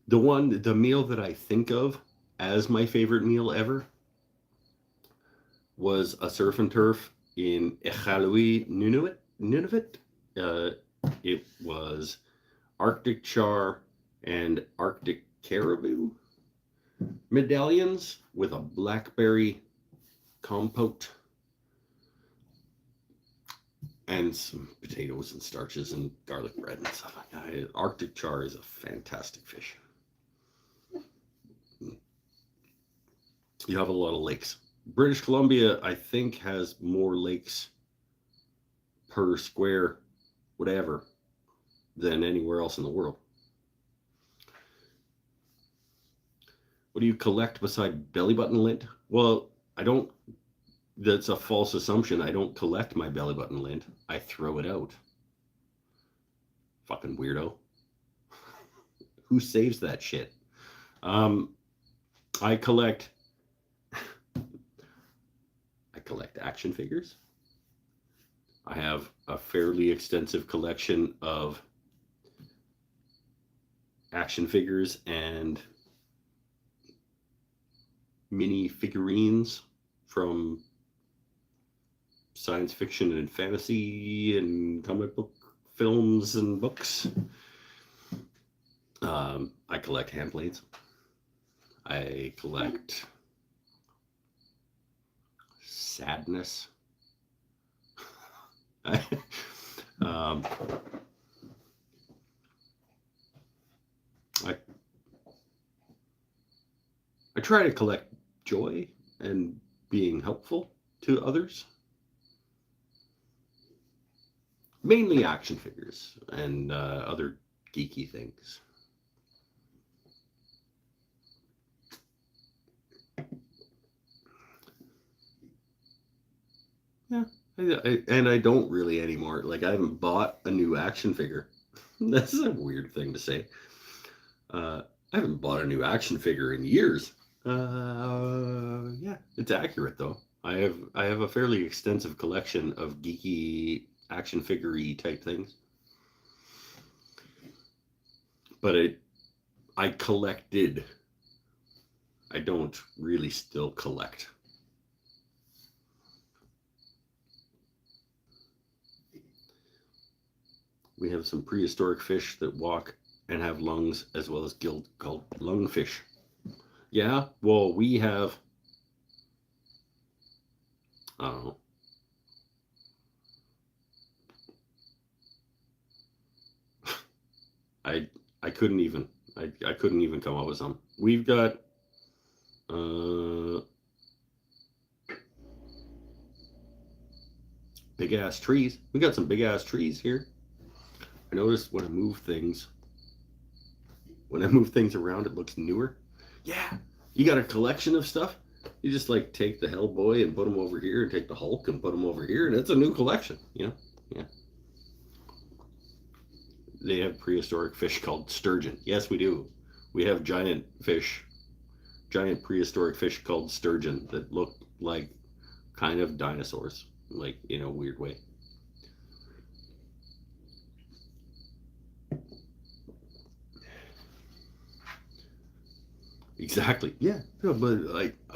The meal that I think of as my favorite meal ever was a surf and turf in Iqaluit, Nunavut. Uh, it was Arctic char and Arctic caribou medallions with a blackberry compote and some potatoes and starches and garlic bread and stuff like that. Arctic char is a fantastic fish. You have a lot of lakes. British Columbia, I think, has more lakes per square whatever than anywhere else in the world. What do you collect beside belly button lint? Well, I don't. That's a false assumption. I don't collect my belly button lint. I throw it out. Fucking weirdo. Who saves that shit? Um, I collect. I collect action figures. I have a fairly extensive collection of action figures and mini figurines from science fiction and fantasy and comic book films and books. I collect hand blades. I collect sadness. um, I try to collect joy and being helpful to others. Mainly action figures and other geeky things. Yeah, and I don't really anymore. Like, I haven't bought a new action figure. That's a weird thing to say. I haven't bought a new action figure in years. Yeah, it's accurate though. I have a fairly extensive collection of geeky action figure-y type things. But I collected. I don't really still collect. We have some prehistoric fish that walk and have lungs, as well as gilled called lungfish. Yeah, well, we have, I don't know. I couldn't even I couldn't even come up with some. We've got big ass trees. We got some big ass trees here. I noticed when I move things around, it looks newer. Yeah, you got a collection of stuff. You just like take the Hellboy and put them over here, and take the Hulk and put them over here, and it's a new collection. You know, yeah. They have prehistoric fish called sturgeon. Yes, we do. We have giant prehistoric fish called sturgeon that look like kind of dinosaurs, like in a weird way. Exactly. Yeah. No,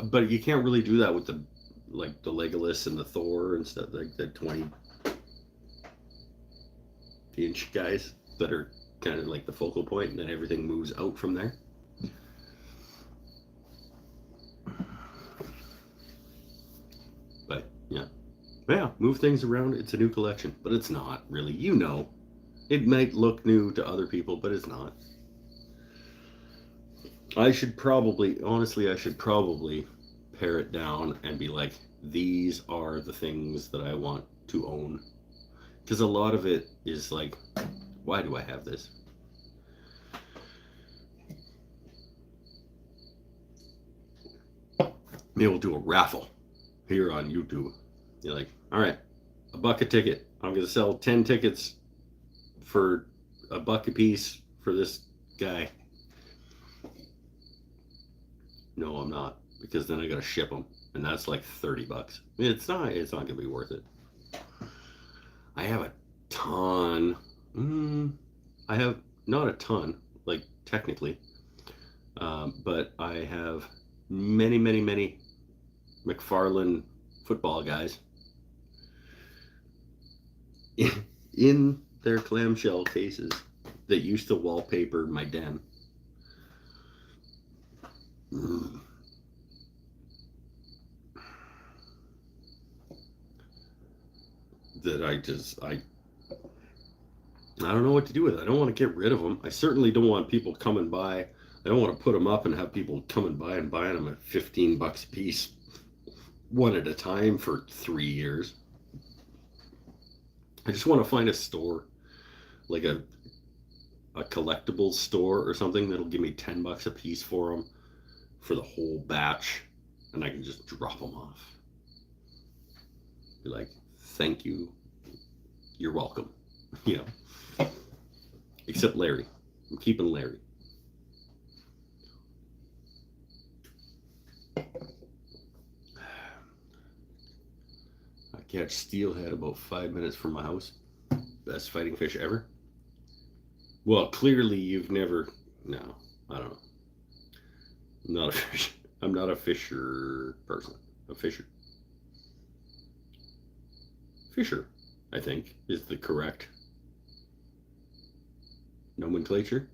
but you can't really do that with the Legolas and the Thor and stuff, like the 20-inch guys that are kind of like the focal point, and then everything moves out from there. But yeah, move things around. It's a new collection, but it's not really. It might look new to other people, but it's not. I should probably pare it down and be like, these are the things that I want to own. Because a lot of it is like, why do I have this? Maybe we'll do a raffle here on YouTube. You're like, all right, $1 a ticket. I'm going to sell 10 tickets for $1 a piece for this guy. No, I'm not, because then I got to ship them, and that's like $30. It's not going to be worth it. I have a ton. I have not a ton, like technically, but I have many McFarlane football guys in their clamshell cases that used to wallpaper my den. That I don't know what to do with it. I don't want to get rid of them. I certainly don't want people coming by. I don't want to put them up and have people coming by and buying them at $15 a piece, one at a time for 3 years. I just want to find a store, like a collectibles store or something, that'll give me $10 a piece for them for the whole batch, and I can just drop them off. Be like, thank you, you're welcome. Except Larry. I'm keeping Larry. I catch steelhead about 5 minutes from my house. Best fighting fish ever. Well, clearly you've never. No, I don't know. I'm not a fisher person. A fisher. Fisher, I think, is the correct nomenclature.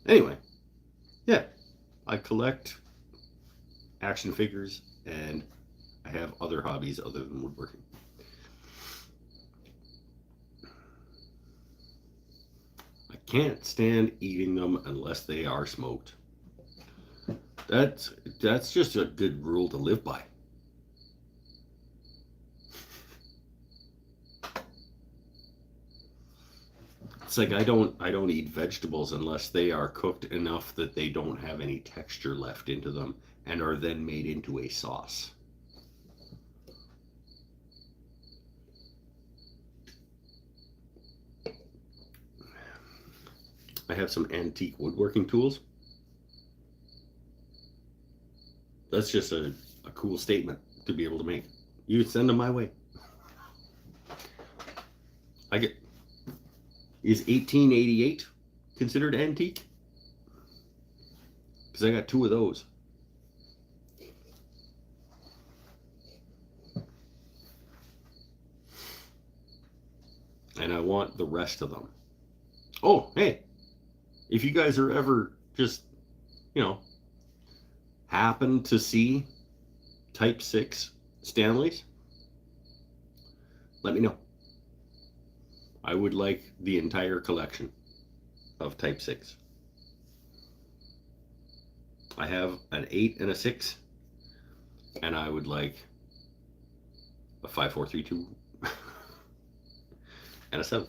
Anyway, yeah, I collect action figures and I have other hobbies other than woodworking. I can't stand eating them unless they are smoked. That's just a good rule to live by. It's like I don't eat vegetables unless they are cooked enough that they don't have any texture left into them and are then made into a sauce. I have some antique woodworking tools. That's just a cool statement to be able to make. You send them my way. Is 1888 considered antique? Because I got 2 of those. And I want the rest of them. Oh, hey, if you guys are ever just, happen to see Type 6 Stanleys, let me know. I would like the entire collection of Type 6. I have an 8 and a 6, and I would like a 5, 4, 3, 2, and a 7.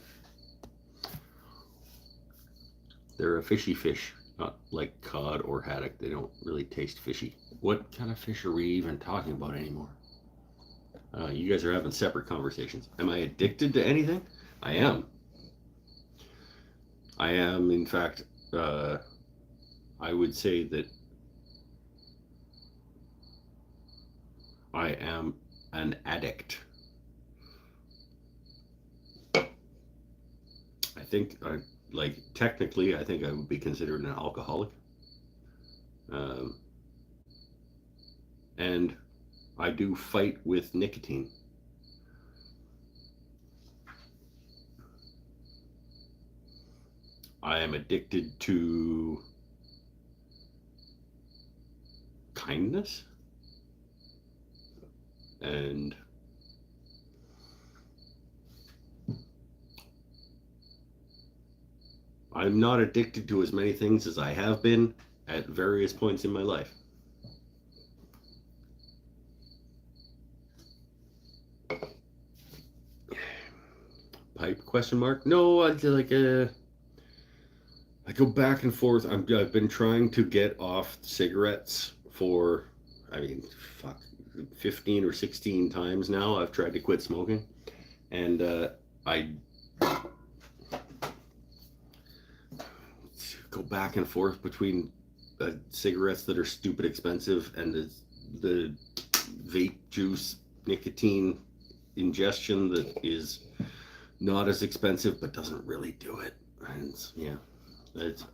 They're a fishy fish, not like cod or haddock. They don't really taste fishy. What kind of fish are we even talking about anymore? You guys are having separate conversations. Am I addicted to anything? I am. In fact, I would say that I am an addict. I think, technically, I think I would be considered an alcoholic. And I do fight with nicotine. I am addicted to kindness and I'm not addicted to as many things as I have been at various points in my life. Pipe question mark? No, I go back and forth. I've been trying to get off cigarettes for 15 or 16 times now. I've tried to quit smoking, and I go back and forth between cigarettes that are stupid expensive and the vape juice nicotine ingestion that is not as expensive but doesn't really do it. And yeah, it's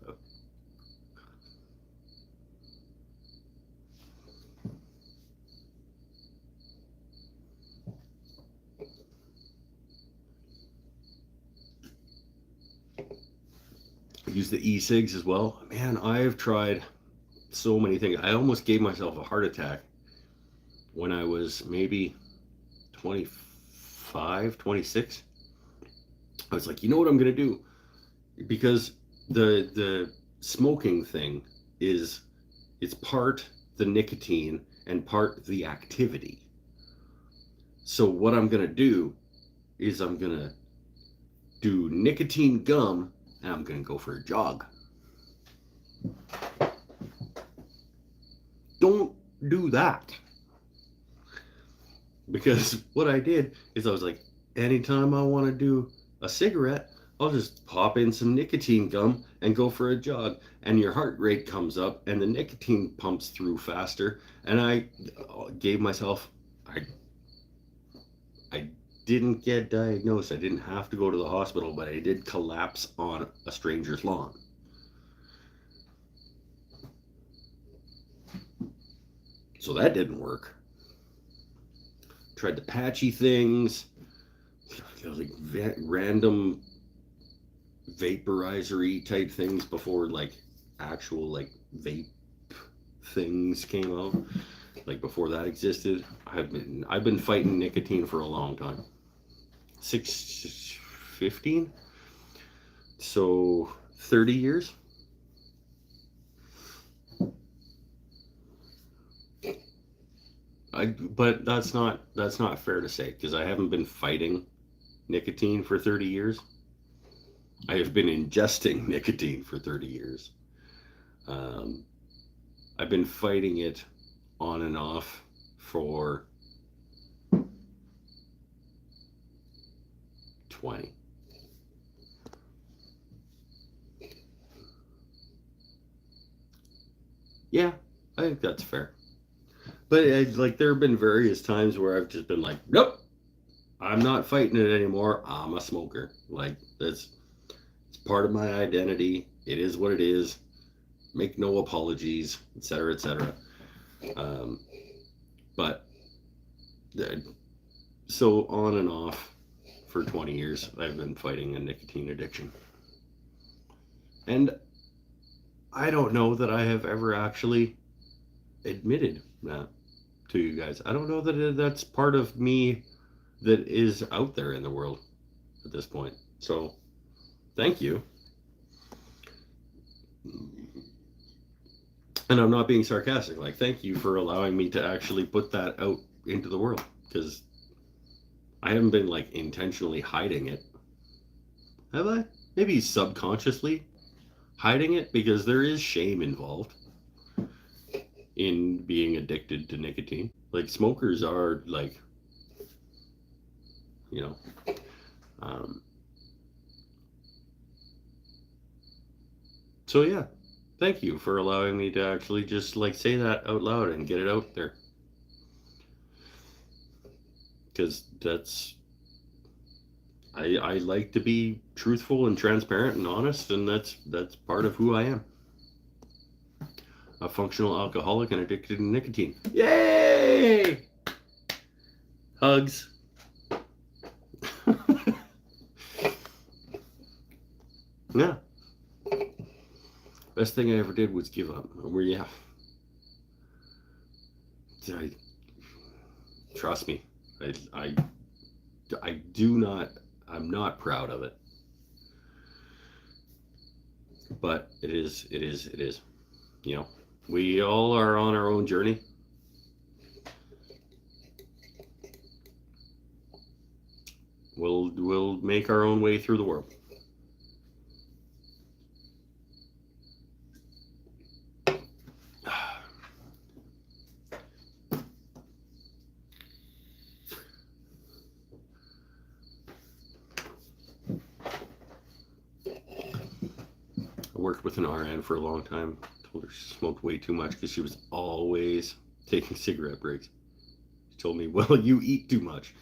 use the e-cigs as well. Man, I've tried so many things. I almost gave myself a heart attack when I was maybe 25, 26. I was like, you know what I'm going to do? Because the smoking thing it's part the nicotine and part the activity. So what I'm going to do is I'm going to do nicotine gum and I'm going to go for a jog. Don't do that. Because what I did is I was like, anytime I want to do a cigarette, I'll just pop in some nicotine gum and go for a jog. And your heart rate comes up and the nicotine pumps through faster. And I gave myself, I didn't get diagnosed. I didn't have to go to the hospital, but I did collapse on a stranger's lawn. So that didn't work. Tried the patchy things, like random vaporizery type things before like actual like vape things came out. Like before that existed, I've been fighting nicotine for a long time. 15, so 30 years. But that's not fair to say because I haven't been fighting nicotine for 30 years. I have been ingesting nicotine for 30 years. Um, I've been fighting it on and off for 20. Yeah, I think that's fair. But like there have been various times where I've just been like, nope, I'm not fighting it anymore. I'm a smoker. Like that's it's part of my identity. It is what it is. Make no apologies, etc., etc. Um, but so on and off for 20 years, I've been fighting a nicotine addiction, and I don't know that I have ever actually admitted that to you guys. I don't know that that's part of me that is out there in the world at this point. So, thank you. And I'm not being sarcastic. Like, thank you for allowing me to actually put that out into the world because I haven't been like intentionally hiding it. Have I? Maybe subconsciously hiding it because there is shame involved in being addicted to nicotine. Like, smokers are like, you know, um, so yeah, thank you for allowing me to actually just like say that out loud and get it out there. Because I like to be truthful and transparent and honest, and that's part of who I am. A functional alcoholic and addicted to nicotine. Yay! Hugs. Yeah. Best thing I ever did was give up. Yeah. Trust me. I do not. I'm not proud of it. But it is. It is. It is. You know, we all are on our own journey. We'll make our own way through the world. I worked with an RN for a long time. Told her she smoked way too much because she was always taking cigarette breaks. She told me, "Well, you eat too much."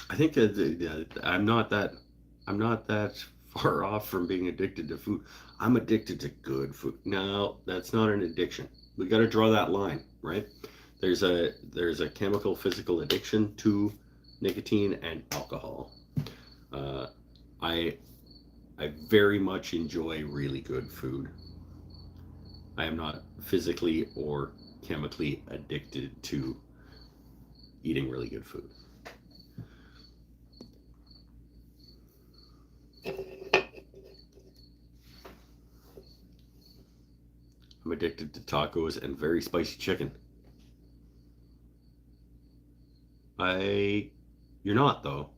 I think I'm not that far off from being addicted to food. I'm addicted to good food. No, that's not an addiction. We got to draw that line, right? There's a chemical physical addiction to nicotine and alcohol. Uh, I I very much enjoy really good food. I am not physically or chemically addicted to eating really good food. I'm addicted to tacos and very spicy chicken. I You're not though.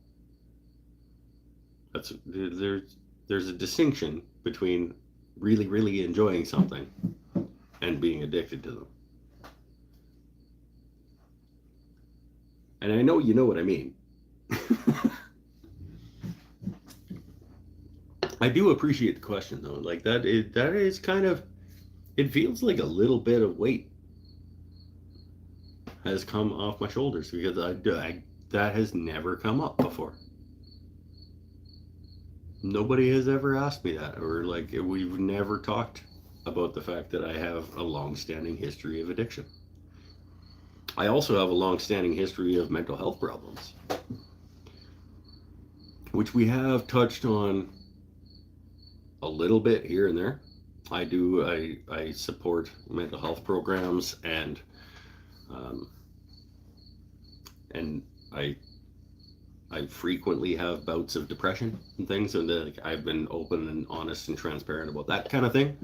There's a distinction between really enjoying something and being addicted to them. And I know you know what I mean. I do appreciate the question though. Like that is kind of, it feels like a little bit of weight has come off my shoulders because that has never come up before. Nobody has ever asked me that, or like we've never talked about the fact that I have a long-standing history of addiction. I also have a long-standing history of mental health problems, which we have touched on a little bit here and there. I support mental health programs, um, and I frequently have bouts of depression and things, and like, I've been open and honest and transparent about that kind of thing.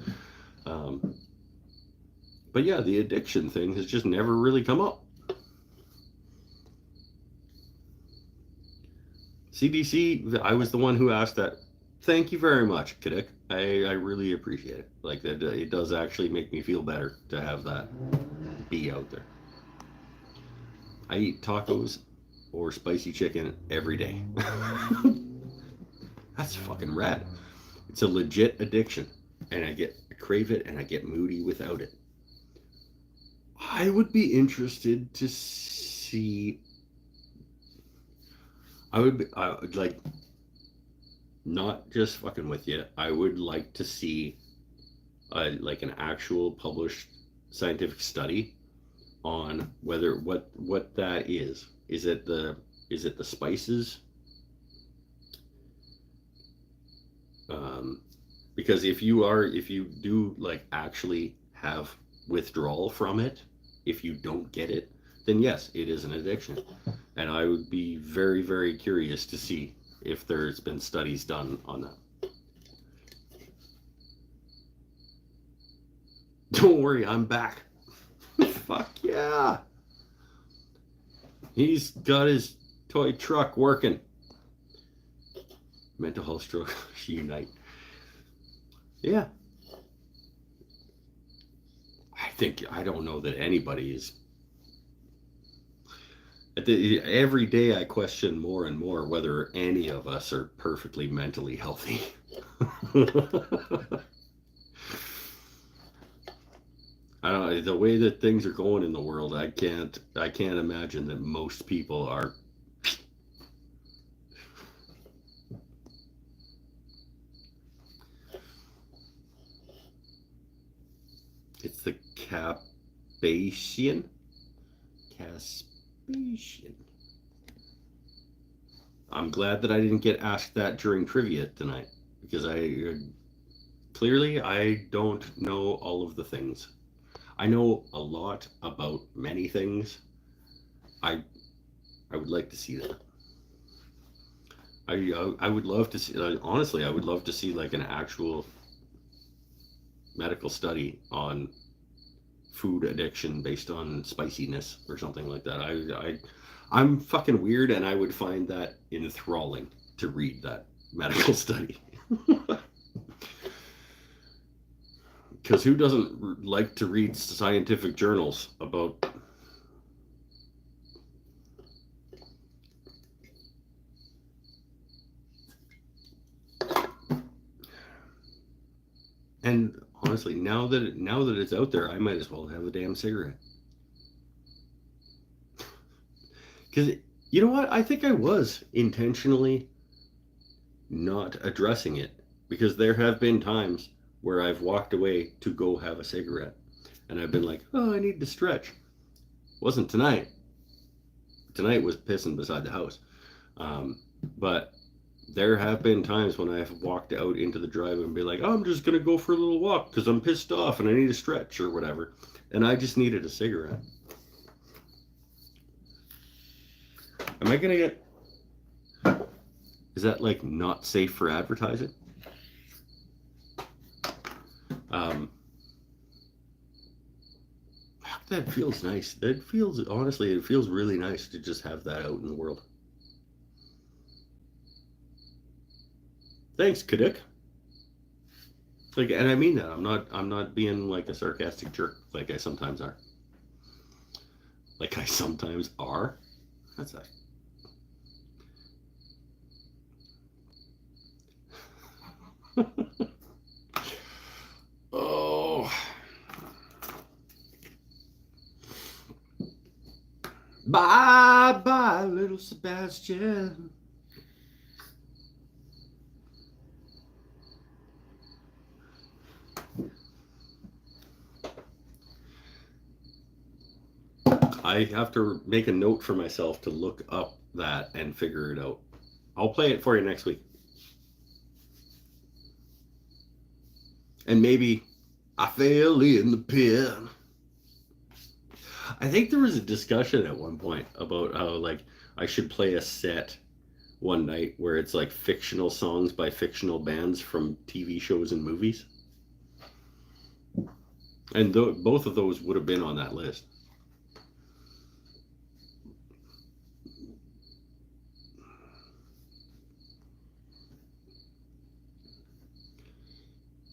But yeah, the addiction thing has just never really come up. CDC, I was the one who asked that. Thank you very much, Kadik. I really appreciate it. Like that, it does actually make me feel better to have that be out there. I eat tacos or spicy chicken every day. That's fucking rad. It's a legit addiction, and I crave it, and I get moody without it. I would be interested to see. I would like, not just fucking with you. I would like to see, like an actual published scientific study on whether what that is. Is it the spices? Because if you do like actually have withdrawal from it, if you don't get it, then yes, it is an addiction. And I would be very, very curious to see if there's been studies done on that. Don't worry, I'm back. Fuck yeah. He's got his toy truck working. Mental health stroke unite. Yeah. I don't know that anybody is. Every day I question more and more whether any of us are perfectly mentally healthy. I don't know, the way that things are going in the world, I can't imagine that most people are. It's the Caspasian. I'm glad that I didn't get asked that during trivia tonight, because I don't know all of the things. I know a lot about many things. I would like to see that. I would love to see, honestly, I would love to see like an actual medical study on food addiction based on spiciness or something like that. I'm fucking weird, and I would find that enthralling to read that medical study. Because who doesn't like to read scientific journals about and honestly, now that it's out there, I might as well have a damn cigarette. Because you know what? I think I was intentionally not addressing it, because there have been times where I've walked away to go have a cigarette, and I've been like, oh, I need to stretch. Wasn't tonight. Tonight was pissing beside the house. But there have been times when I've walked out into the driveway and be like, oh, I'm just going to go for a little walk because I'm pissed off and I need to stretch or whatever. And I just needed a cigarette. Am I going to get... Is that like not safe for advertising? That feels nice. Honestly, it feels really nice to just have that out in the world. Thanks, Kadik. Like, and I mean that. I'm not being like a sarcastic jerk like I sometimes are. Like I sometimes are? That's that. Oh. Bye bye, little Sebastian. I have to make a note for myself to look up that and figure it out. I'll play it for you next week. And maybe I fell in the pit. I think there was a discussion at one point about how like I should play a set one night where it's like fictional songs by fictional bands from TV shows and movies. And both of those would have been on that list.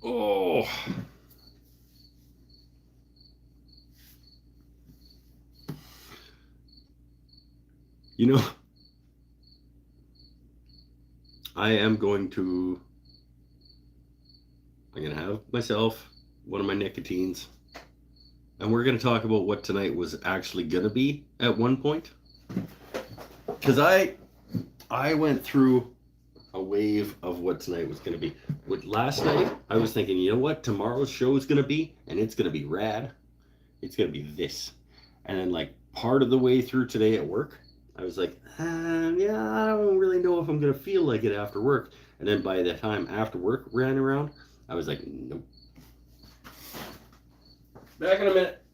Oh. You know, I'm going to have myself one of my nicotines, and we're going to talk about what tonight was actually going to be at one point. Because I went through a wave of what tonight was going to be. With last night, I was thinking, you know what tomorrow's show is going to be? And it's going to be rad. It's going to be this. And then like part of the way through today at work, I was like, yeah, I don't really know if I'm going to feel like it after work. And then by the time after work ran around, I was like, nope. Back in a minute.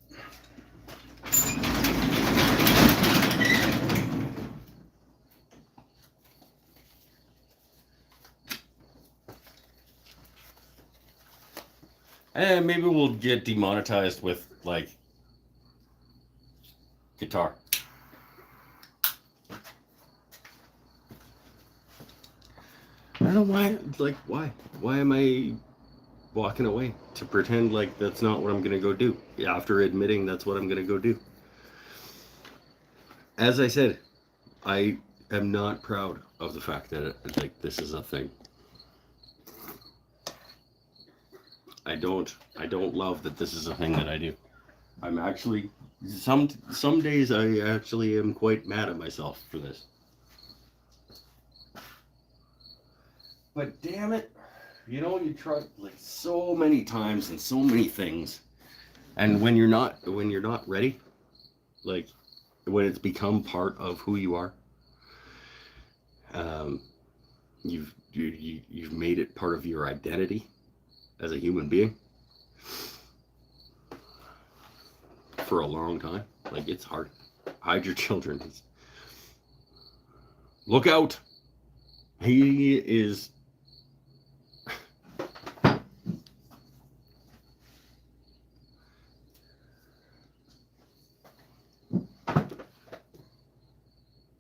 And maybe we'll get demonetized with like guitar. I don't know why. Like, why? Why am I walking away to pretend like that's not what I'm gonna go do after admitting that's what I'm gonna go do? As I said, I am not proud of the fact that like this is a thing. I don't love that this is a thing that I do. I'm actually some days I actually am quite mad at myself for this. But damn it, you know, you try like so many times and so many things, and when you're not ready, like when it's become part of who you are, you've made it part of your identity as a human being for a long time. Like, it's hard. Hide your children. Look out. He is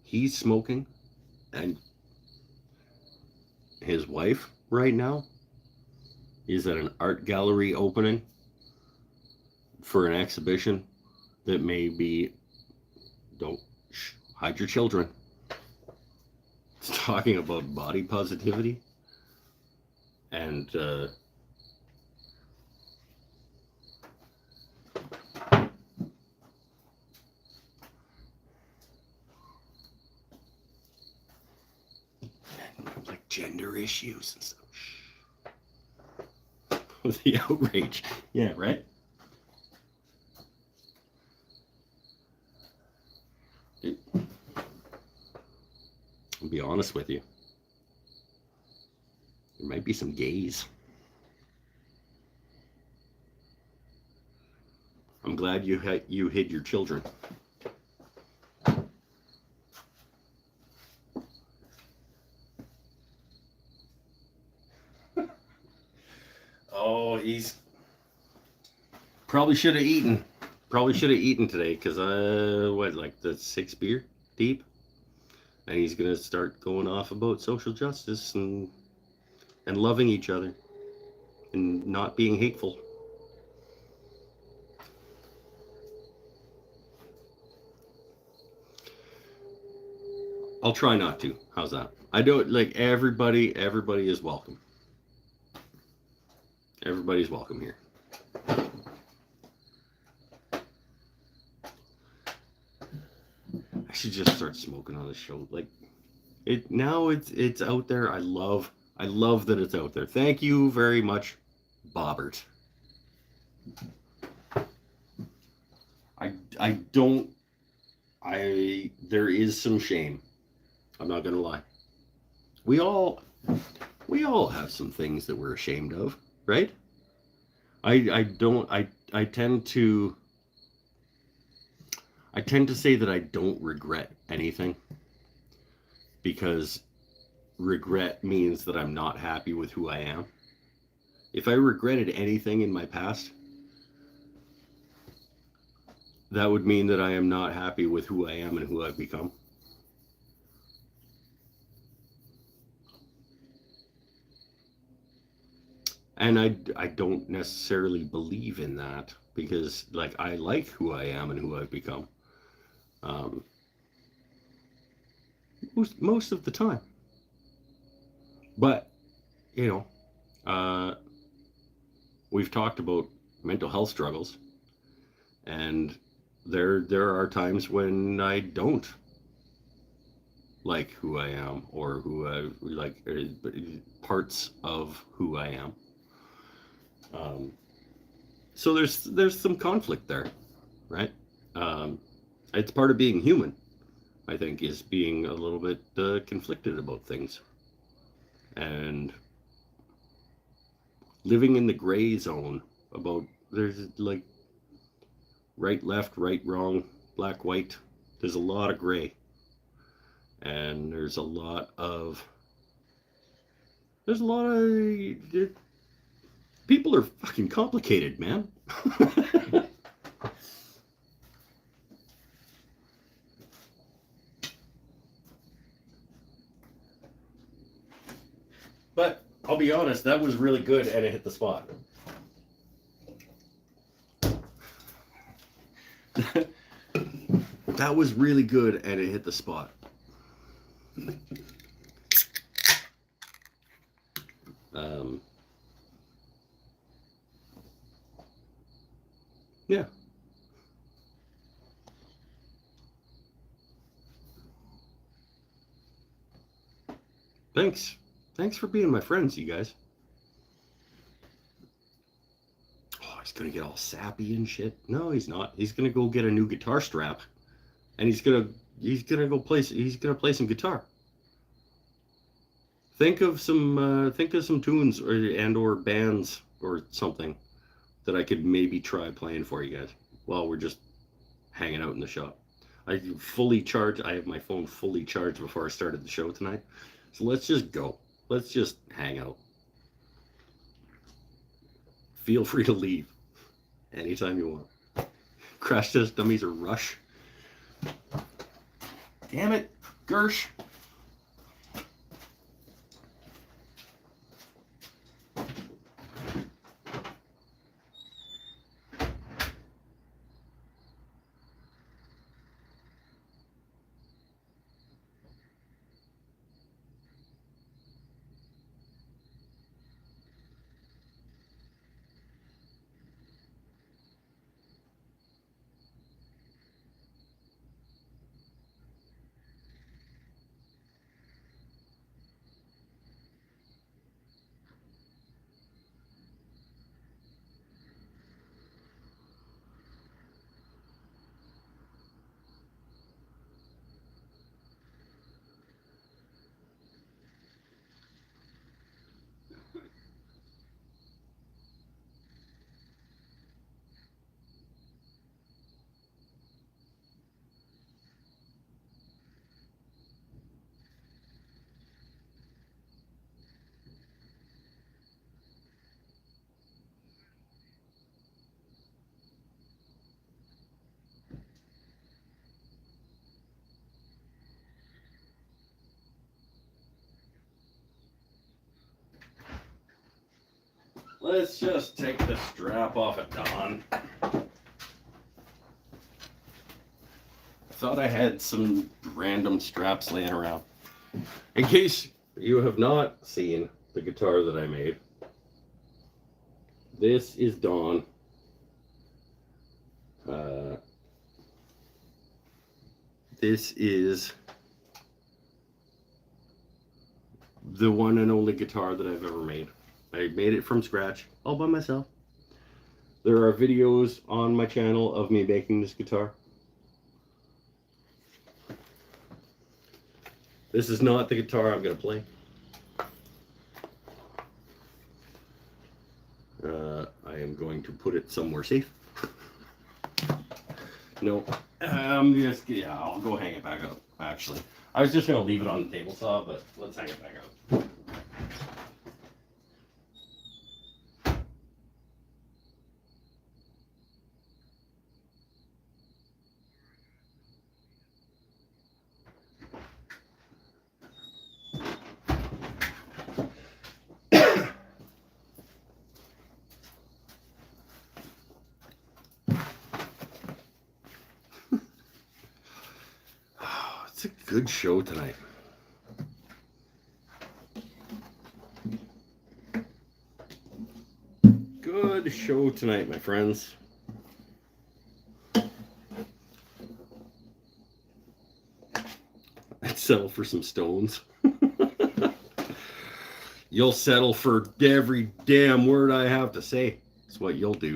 he's smoking, and his wife right now is at an art gallery opening for an exhibition that may be, don't hide your children. It's talking about body positivity and like gender issues and stuff. The outrage. Yeah, right? I'll be honest with you. There might be some gays. I'm glad you hid your children. Oh, he's probably should have eaten. Probably should have eaten today because like the 6th beer deep, and he's gonna start going off about social justice and loving each other and not being hateful. I'll try not to. How's that? I don't like everybody. Everybody is welcome. Everybody's welcome here. should just start smoking on the show. Like it's out there. I love that it's out there. Thank you very much, Bobbert. I don't there is some shame. I'm not gonna lie. We all have some things that we're ashamed of, right? I tend to say that I don't regret anything, because regret means that I'm not happy with who I am. If I regretted anything in my past, that would mean that I am not happy with who I am and who I've become. And I don't necessarily believe in that, because like I like who I am and who I've become. Most of the time. But, you know, we've talked about mental health struggles, and there are times when I don't like who I am, or who I like, parts of who I am. So there's some conflict there, right? It's part of being human, I think, is being a little bit conflicted about things, and living in the gray zone about, there's like right, left, right, wrong, black, white. There's a lot of gray, and there's a lot of people are fucking complicated, man. But I'll be honest, that was really good, and it hit the spot. That was really good, and it hit the spot. Yeah. Thanks for being my friends, you guys. Oh, he's gonna get all sappy and shit. No, he's not. He's gonna go get a new guitar strap, and he's gonna play some guitar. Think of some tunes or bands or something that I could maybe try playing for you guys while we're just hanging out in the shop. I have my phone fully charged before I started the show tonight. So let's just go. Let's just hang out. Feel free to leave anytime you want. Crash Test Dummies or Rush. Damn it, Gersh. Let's just take the strap off of Don. Thought I had some random straps laying around. In case you have not seen the guitar that I made, this is Don. This is the one and only guitar that I've ever made. I made it from scratch, all by myself. There are videos on my channel of me making this guitar. This is not the guitar I'm going to play. I am going to put it somewhere safe. No, I'll go hang it back up, actually. I was just going to leave it on the table saw, but let's hang it back up. It's a good show tonight. Good show tonight, my friends. I'd settle for some stones. You'll settle for every damn word I have to say. That's what you'll do.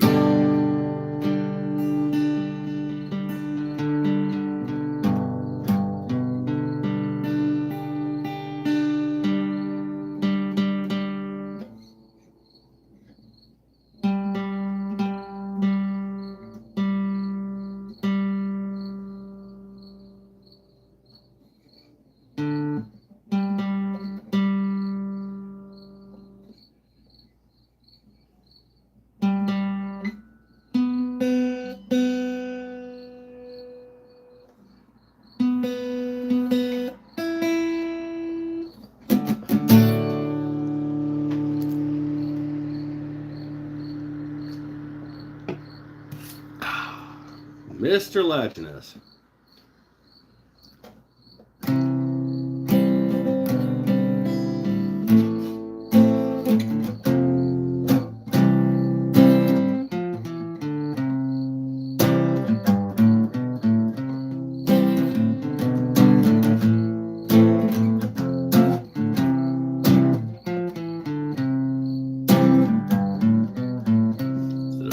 Mr. Latinus.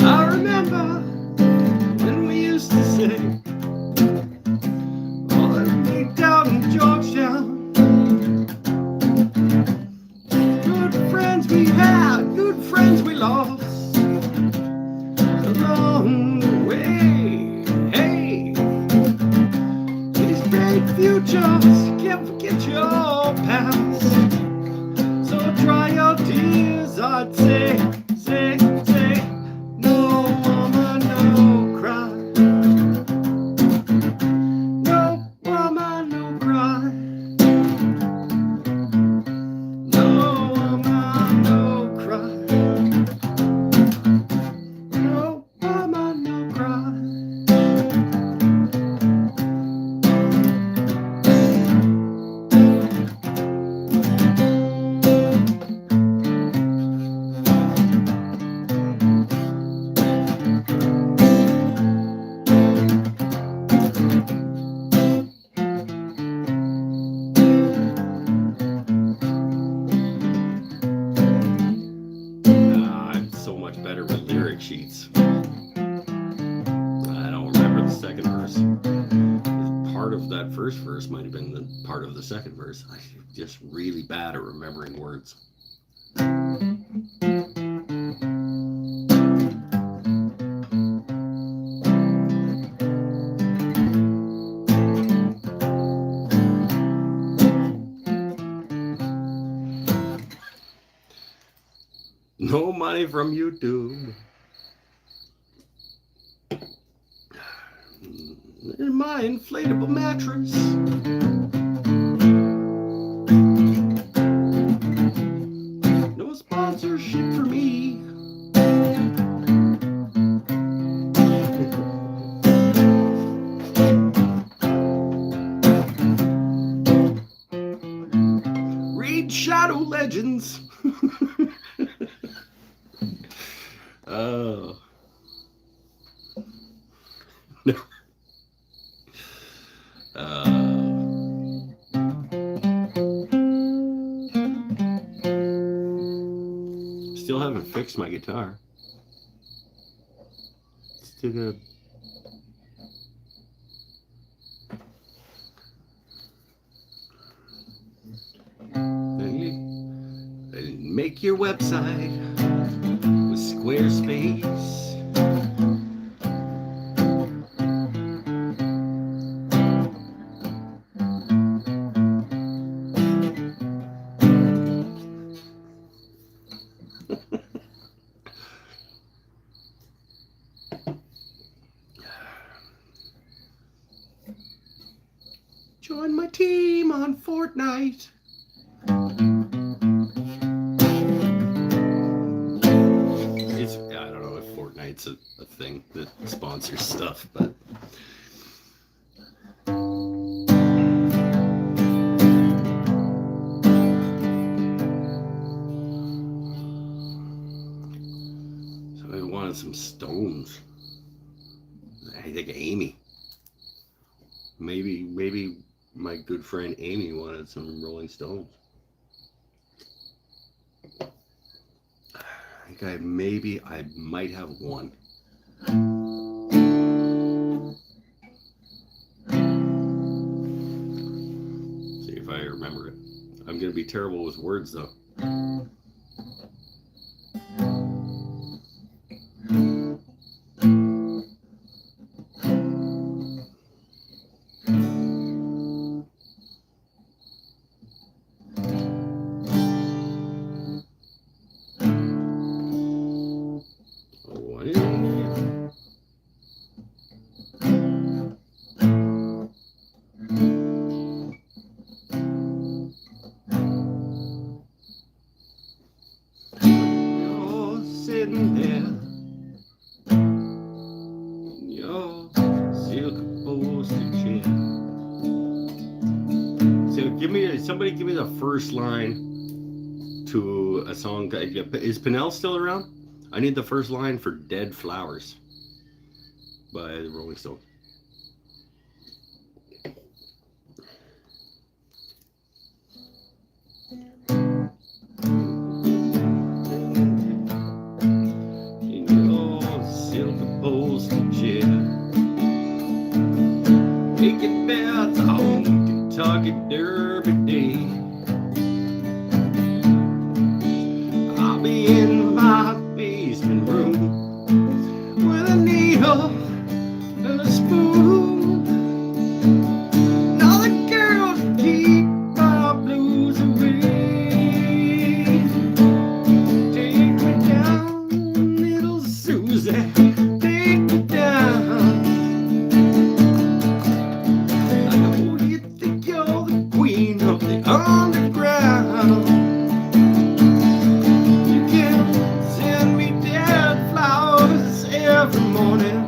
I remember when we used to sing. Down in Georgetown, good friends we had, good friends we lost along the way. Hey, these great futures, can't forget your past. So dry your tears, I'd say, no woman, no cry. Better with lyric sheets. I don't remember the second verse. Part of that first verse might have been the part of the second verse. I'm just really bad at remembering words. No money from YouTube. In my inflatable mattress. No sponsorship for me. Read Shadow Legends. Oh. No. fix my guitar. Still gotta... Make your website with Squarespace. Join my team on Fortnite. I don't know if Fortnite's a thing that sponsors stuff, but somebody wanted some stones. I think Amy. Maybe my good friend Amy wanted some Rolling Stones. I think I might have one. See if I remember it. I'm gonna be terrible with words though. Sitting there in your silk upholstered chair. So somebody give me the first line to a song. Is Pinnell still around? I need the first line for Dead Flowers by the Rolling Stones. Making bets on Kentucky Derby Day. I'll be in my basement room with a needle and a spoon. And all the girls keep my blues away. Take me down, little Susie. Take me down. Underground, you can send me dead flowers every morning.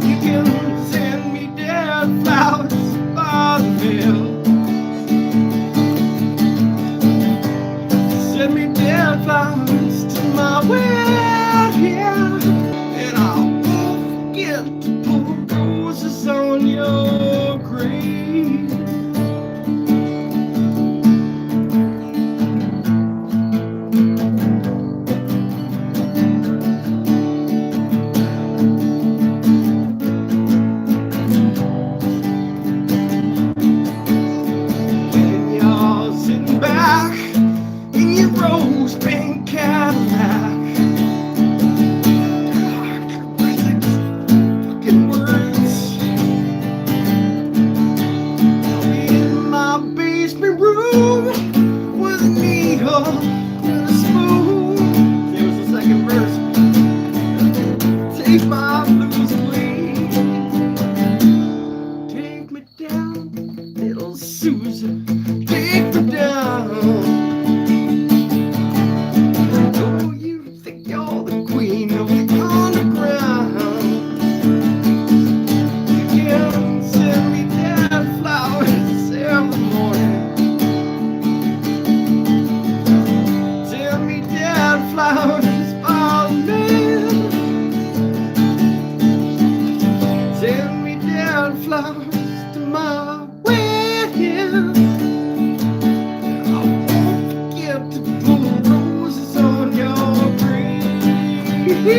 You can send me dead flowers by the mail. Send me dead flowers to my well, yeah. And I won't forget to put roses on your grave. That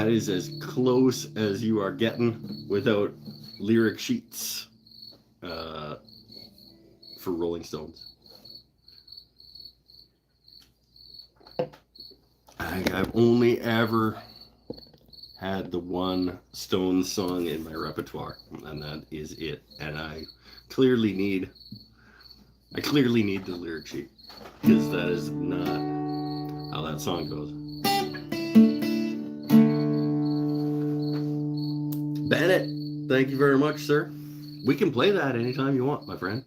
is as close as you are getting without lyric sheets for Rolling Stones. I've only ever had the one Stones song in my repertoire, and that is it. And I clearly need the lyric sheet, because that is not how that song goes. Bennett, thank you very much, sir. We can play that anytime you want, my friend.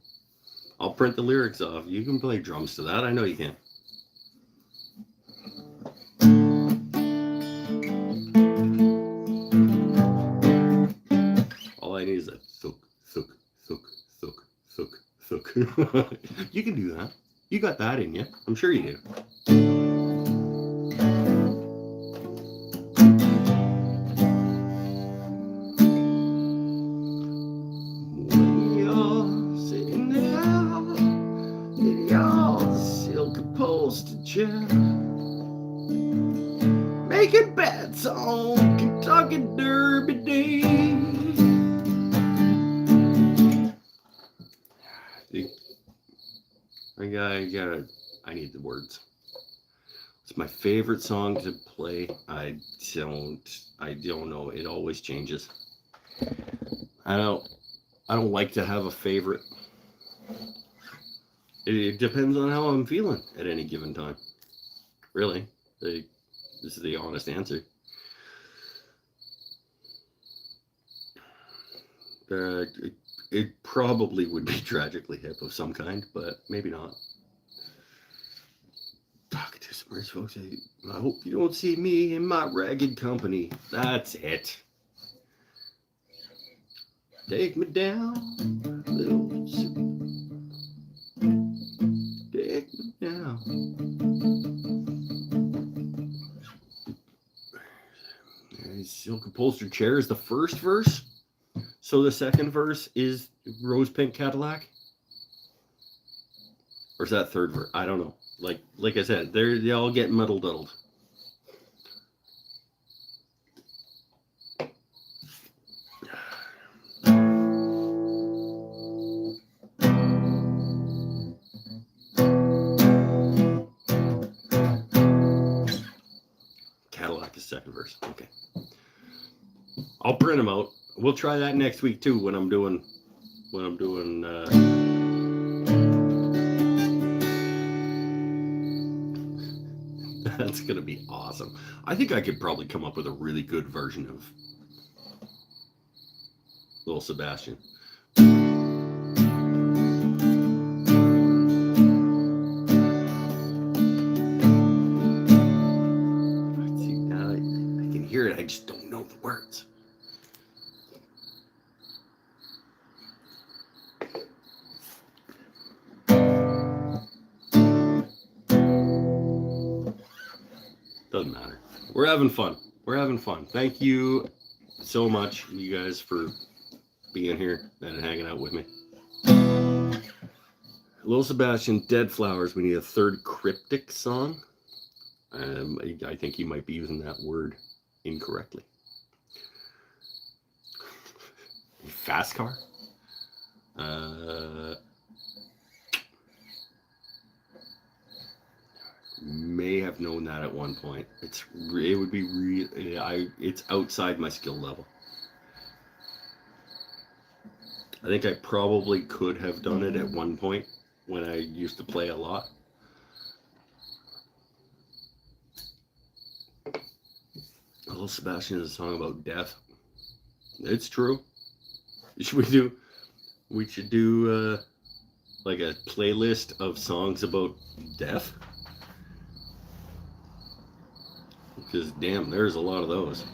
I'll print the lyrics off. You can play drums to that. I know you can. All I need is a thuk, thuk, thuk, thuk, thuk, thuk. You can do that. You got that in you. I'm sure you do. When you're sitting there in your silk upholstered chair, making bets on Kentucky Derby Day. I need the words. It's my favorite song to play. I don't know. It always changes. I don't like to have a favorite. It depends on how I'm feeling at any given time. Really. This is the honest answer. It probably would be Tragically Hip of some kind, but maybe not. Talking to some rich folks, I hope you don't see me in my ragged company. That's it. Take me down, little soup. Take me down. Silk upholstered chair is the first verse. So the second verse is Rose Pink Cadillac? Or is that third verse? I don't know. Like I said, they all get muddled. Cadillac is second verse. Okay. I'll print them out. We'll try that next week too when I'm doing that's gonna be awesome. I think I could probably come up with a really good version of Little Sebastian. See, now I can hear it, I just don't know the words. Doesn't matter. We're having fun. Thank you so much, you guys, for being here and hanging out with me. Little Sebastian, Dead Flowers. We need a third cryptic song. I think you might be using that word incorrectly. Fast car? May have known that at one point. It's outside my skill level. I think I probably could have done it at one point when I used to play a lot. Little Sebastian is a song about death. It's true. We should do like a playlist of songs about death. Because damn, there's a lot of those.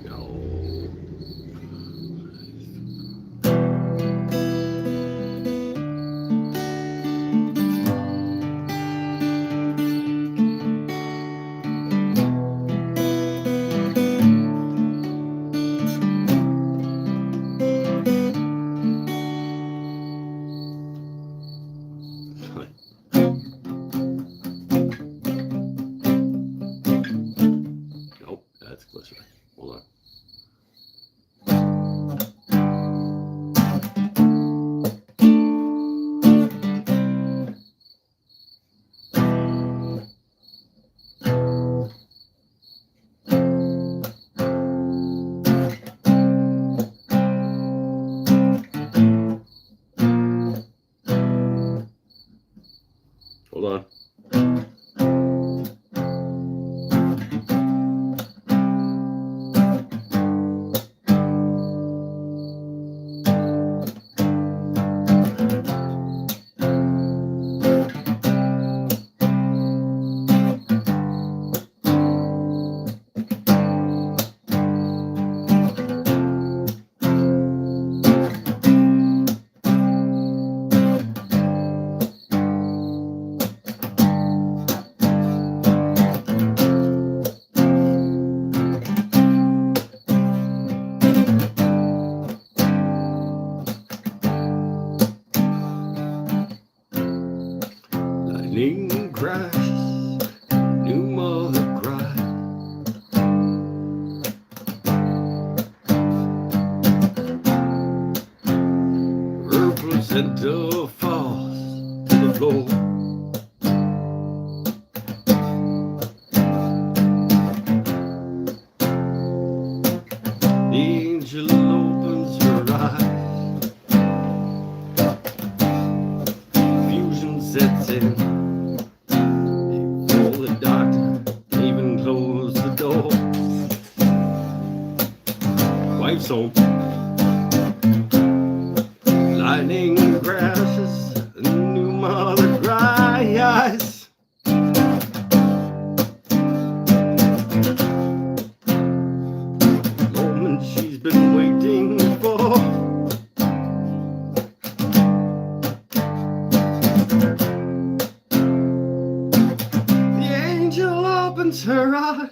No. that's closer. Hold on. Hold on. Lightning crashes, new mother cries. Her placenta falls to the floor. The angel opens her eyes. Fusion sets in. They call the doctor, even close the door. Wife's home. Lightning crashes, a new mother cries. Moment she's been waiting for. The angel opens her eyes.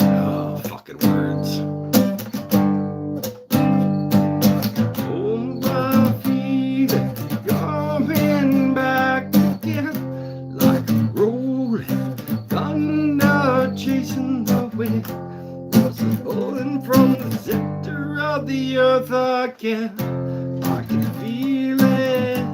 Oh, fucking words. Oh, my feet coming back again like a rolling thunder chasing the wind. Pulling from the center of the earth again. I can feel it.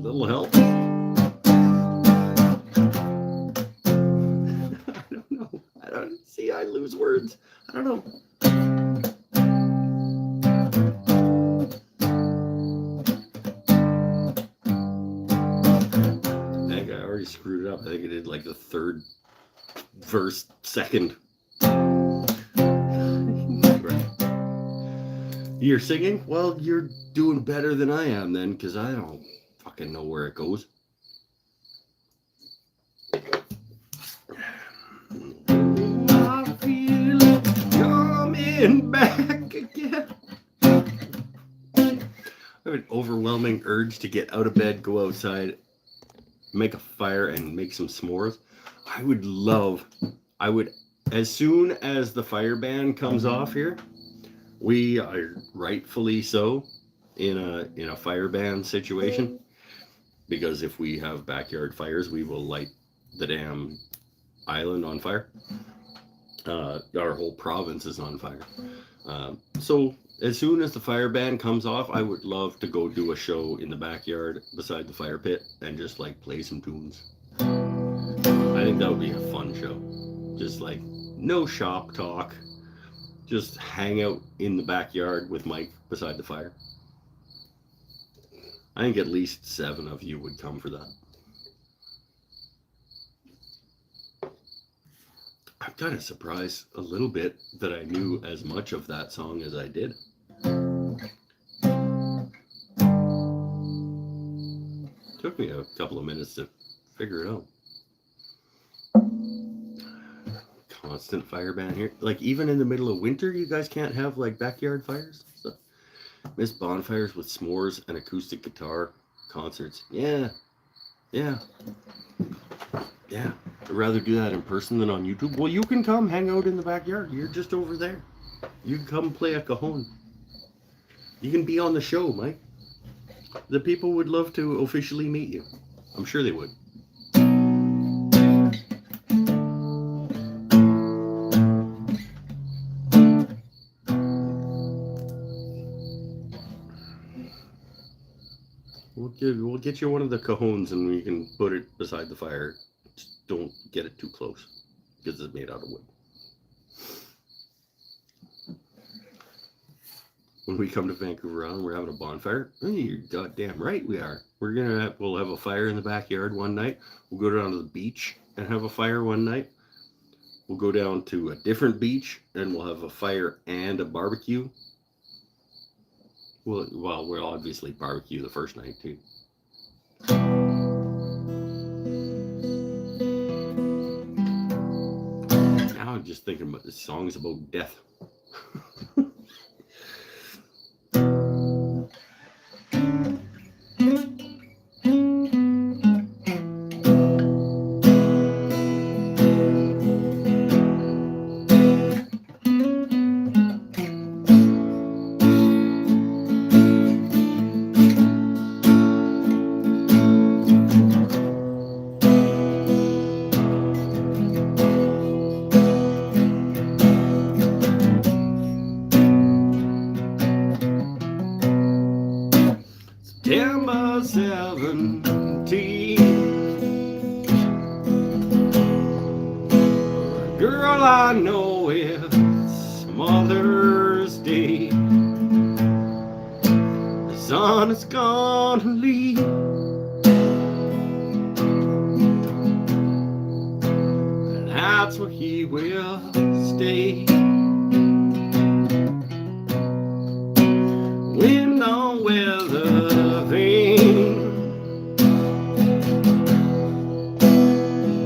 Little help. I don't see. I lose words. I don't know. I think I already screwed it up. I think I did like the third verse, second. You're singing? Well, you're doing better than I am then, because I don't fucking know where it goes. I feel it coming back again. I have an overwhelming urge to get out of bed, go outside, make a fire, and make some s'mores. I would, as soon as the fire ban comes off here, we are rightfully so in a fire ban situation, because if we have backyard fires, we will light the damn island on fire. Our whole province is on fire. So as soon as the fire ban comes off, I would love to go do a show in the backyard beside the fire pit and just like play some tunes. I think that would be a fun show. Just like no shop talk, just hang out in the backyard with Mike beside the fire. I think at least 7 of you would come for that. I'm kind of surprised a little bit that I knew as much of that song as I did. Took me a couple of minutes to figure it out. constant fire ban here. Like, even in the middle of winter, you guys can't have, like, backyard fires and stuff. Miss bonfires with s'mores and acoustic guitar concerts. Yeah. Yeah. Yeah. I'd rather do that in person than on YouTube. Well, you can come hang out in the backyard. You're just over there. You can come play a cajon. You can be on the show, Mike. The people would love to officially meet you. I'm sure they would. We'll get you one of the cajones and we can put it beside the fire. Just don't get it too close because it's made out of wood. When we come to Vancouver Island, we're having a bonfire. Oh, you're goddamn right we are. We'll have a fire in the backyard one night. We'll go down to the beach and have a fire one night. We'll go down to a different beach and we'll have a fire and a barbecue. Well, we'll obviously barbecue the first night too. Now I'm just thinking about this song is about death. September 17th. Girl, I know it's Mother's Day. The sun is gonna leave, and that's where he will stay. Wind on weather vane,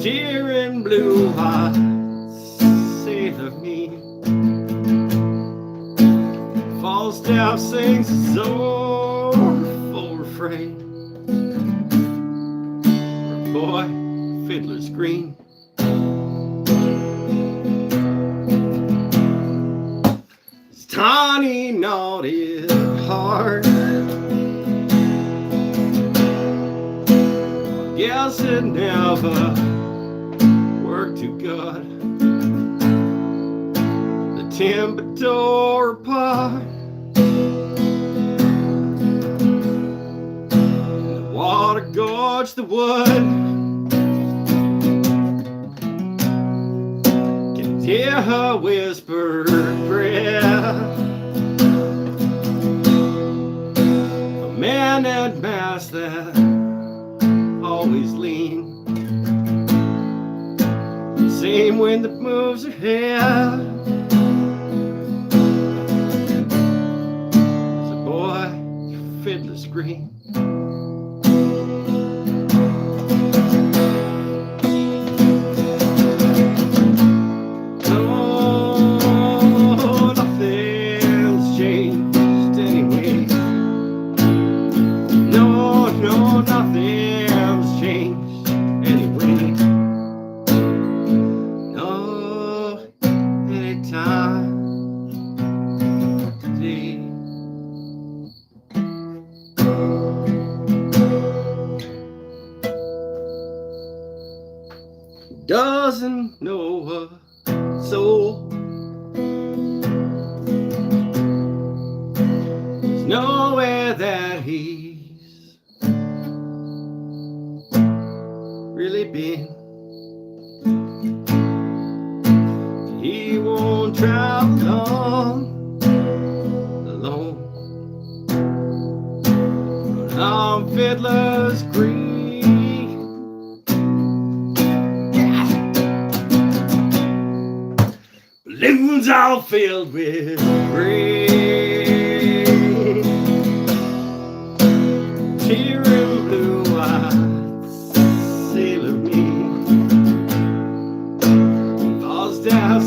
tear in blue eyes, sailor me. Falstaff sings his soulful refrain. Boy, fiddler's green. His tiny naughty heart, guess it never worked too good. The timber tore apart, and the water gorged the wood. Can hear her whispered prayer. Man at mass that always lean, same wind that moves her hair. So boy, your fiddler's green. No, nothing's changed anyway. No, nothing's changed anyway. No, anytime today. Doesn't know a soul. There's nowhere that he's really been. He won't travel on alone. But on Fiddler's Green, balloons all filled with rain, tear and blue eyes, sailor me. Falls down,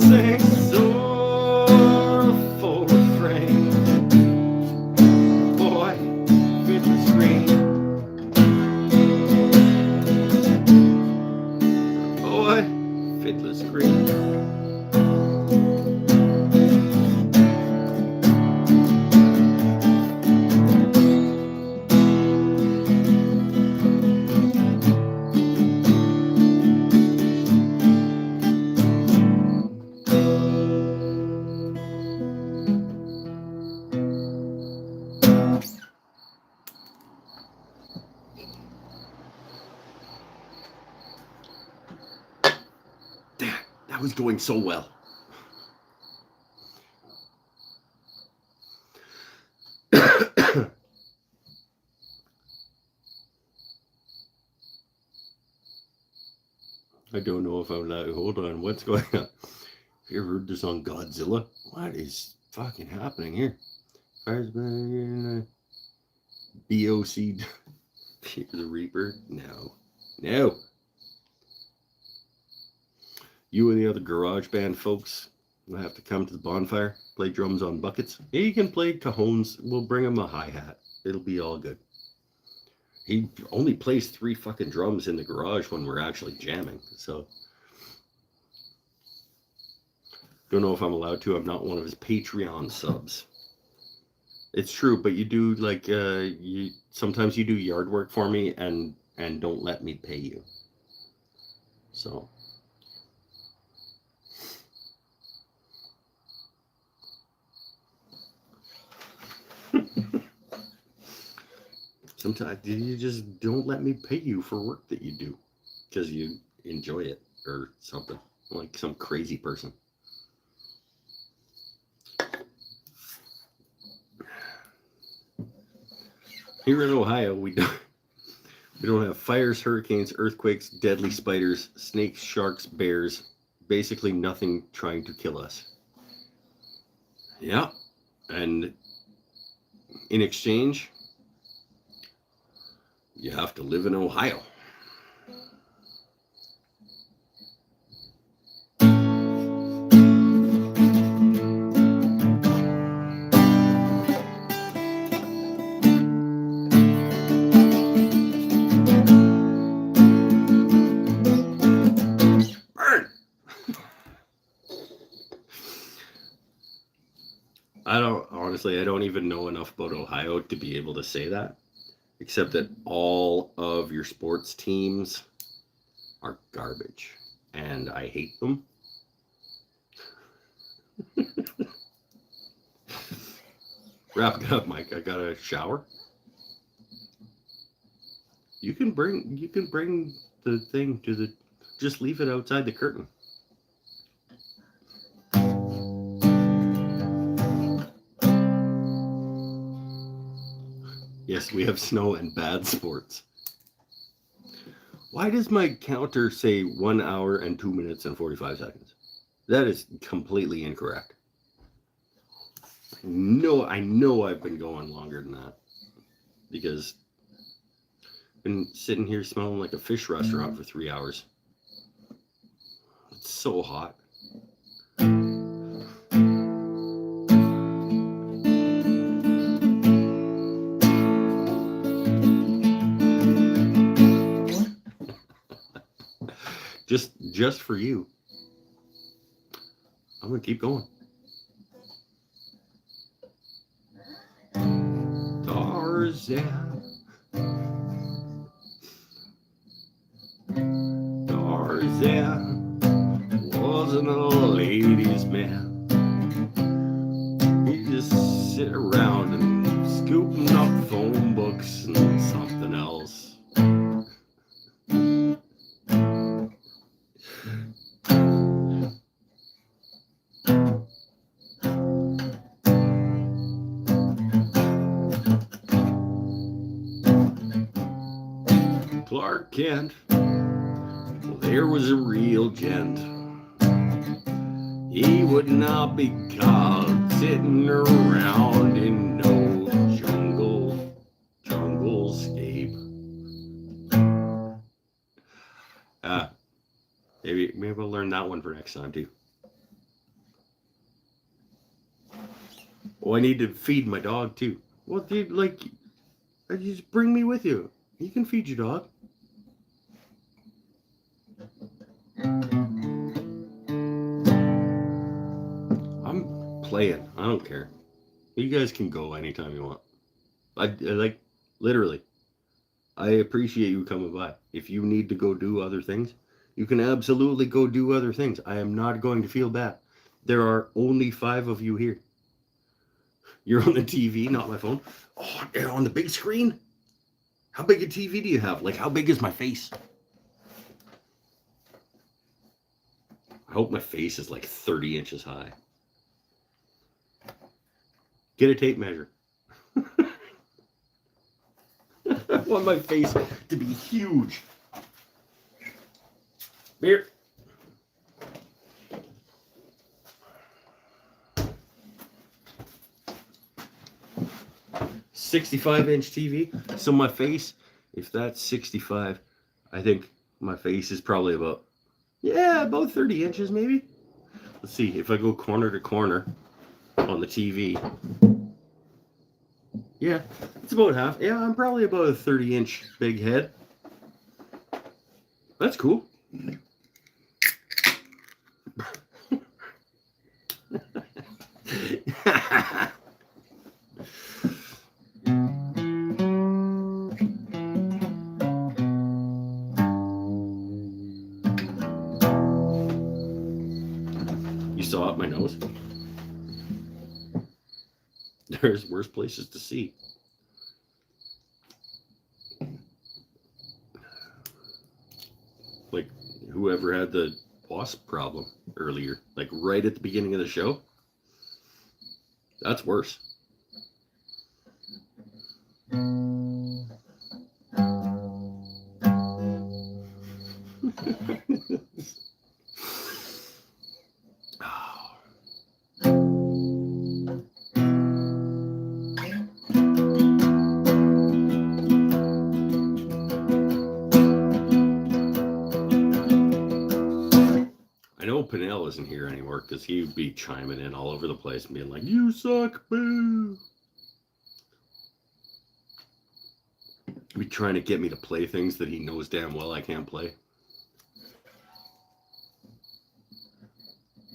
was going so well. I don't know if I'm allowed. Hold on, what's going on? Have you ever heard this on Godzilla? What is fucking happening here? Fires burning. BOC. Peter the Reaper? No. No. You and the other garage band folks will have to come to the bonfire, play drums on buckets. You can play cajones. We'll bring him a hi-hat. It'll be all good. He only plays 3 fucking drums in the garage when we're actually jamming, so don't know if I'm allowed to. I'm not one of his Patreon subs. It's true, but you do like you sometimes you do yard work for me and don't let me pay you. So sometimes you just don't let me pay you for work that you do because you enjoy it or something, like some crazy person. Here in Ohio, we don't have fires, hurricanes, earthquakes, deadly spiders, snakes, sharks, bears, basically nothing trying to kill us. Yeah, and in exchange, you have to live in Ohio. Burn! I don't even know enough about Ohio to be able to say that. Except that all of your sports teams are garbage. And I hate them. Wrap it up, Mike. I got a shower. You can bring the thing to the, just leave it outside the curtain. Yes, we have snow and bad sports. Why does my counter say 1 hour and 2 minutes and 45 seconds? That is completely incorrect. I know I've been going longer than that because I've been sitting here smelling like a fish restaurant for 3 hours. It's so hot. Just for you. I'm gonna keep going. Tarzan. Tarzan wasn't a ladies' man. He just sit around and scooping up phone books and something else. Clark Kent, well, there was a real gent. He would not be caught sitting around in no junglescape. Maybe I'll learn that one for next time too. Oh, I need to feed my dog too. Well, dude, like, just bring me with you. You can feed your dog. I'm playing. I don't care. You guys can go anytime you want. I like, literally. I appreciate you coming by. If you need to go do other things, you can absolutely go do other things. I am not going to feel bad. There are only 5 of you here. You're on the TV, not my phone. Oh, and on the big screen? How big a TV do you have? Like, how big is my face? hope my face is like 30 inches high. Get a tape measure. I want my face to be huge. Here. "65-inch TV. So my face, if that's 65, I think my face is probably about 30 inches maybe. Let's see, if I go corner to corner on the TV. Yeah, it's about half. Yeah, I'm probably about a 30-inch big head. That's cool. You saw up my nose? There's worse places to see. Like whoever had the Wasp problem earlier, like right at the beginning of the show. That's worse. I know Pinnell isn't here anymore because he would be chiming in all over the place and being like, "You suck, boo." He'd be trying to get me to play things that he knows damn well I can't play.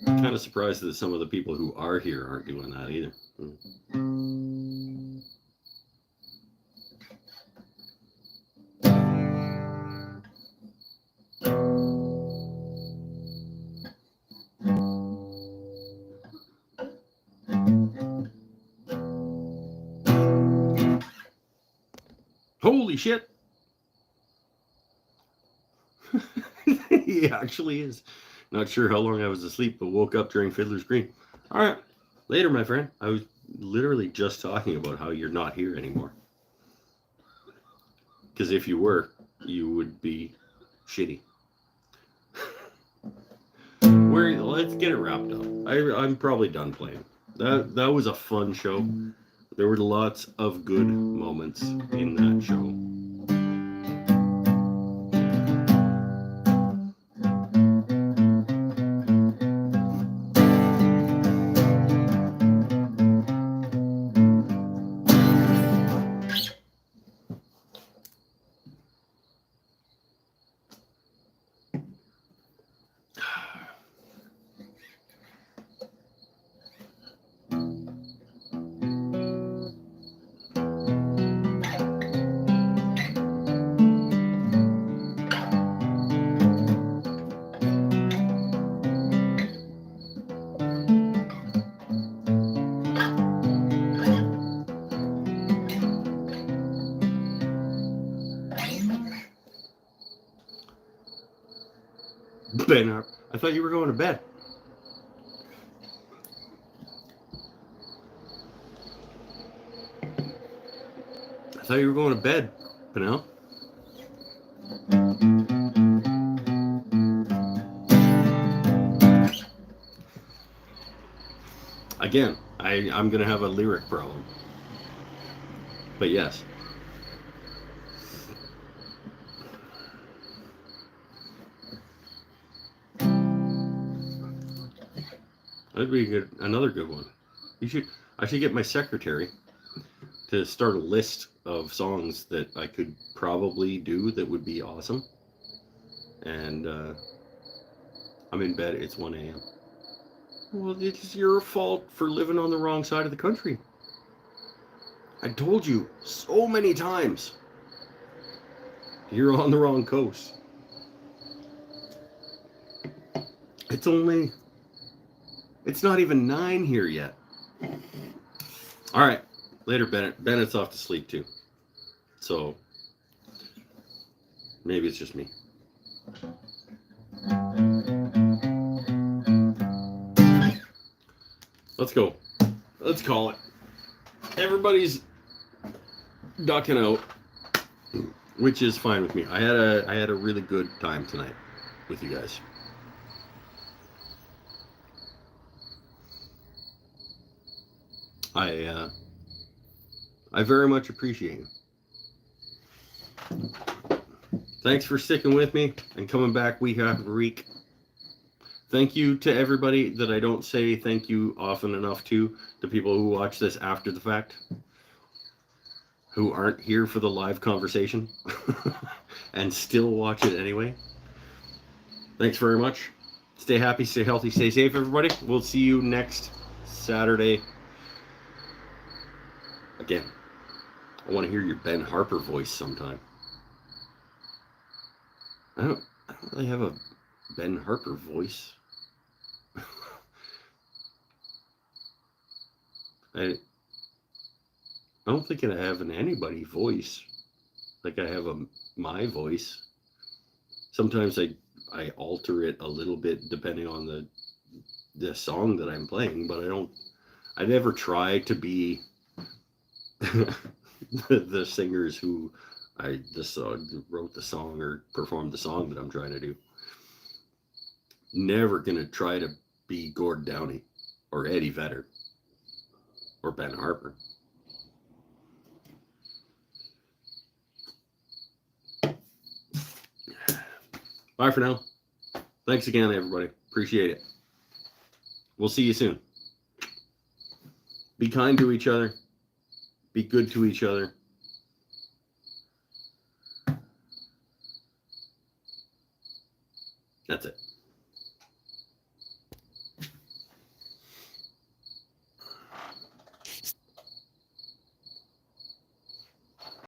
Kind of surprised that some of the people who are here aren't doing that either. Holy shit! He actually is. Not sure how long I was asleep, but woke up during Fiddler's Green. All right, later, my friend. I was literally just talking about how you're not here anymore. Because if you were, you would be shitty. Let's get it wrapped up. I'm probably done playing. That was a fun show. There were lots of good moments in that show. Ben, I thought you were going to bed. I thought you were going to bed, Pinnell. Again, I'm going to have a lyric problem. But yes. That'd be another good one. I should get my secretary to start a list of songs that I could probably do that would be awesome. And I'm in bed. It's 1 a.m. Well, it's your fault for living on the wrong side of the country. I told you so many times. You're on the wrong coast. It's not even 9 here yet. All right. Later, Bennett. Bennett's off to sleep too. So maybe it's just me. Let's go. Let's call it. Everybody's ducking out, which is fine with me. I had a really good time tonight with you guys. I very much appreciate you. Thanks for sticking with me and coming back week after week. Thank you to everybody that I don't say thank you often enough to, the people who watch this after the fact, who aren't here for the live conversation and still watch it anyway. Thanks very much. Stay happy, stay healthy, stay safe, everybody. We'll see you next Saturday. Again, I want to hear your Ben Harper voice sometime. I don't really have a Ben Harper voice. I don't think I have an anybody voice. Like I have my voice. Sometimes I alter it a little bit depending on the song that I'm playing, but I never try to be the singers who wrote the song or performed the song that I'm trying to do. Never gonna try to be Gord Downey or Eddie Vedder or Ben Harper. Bye for now. Thanks again, everybody. Appreciate it. We'll see you soon. Be kind to each other. Be good to each other.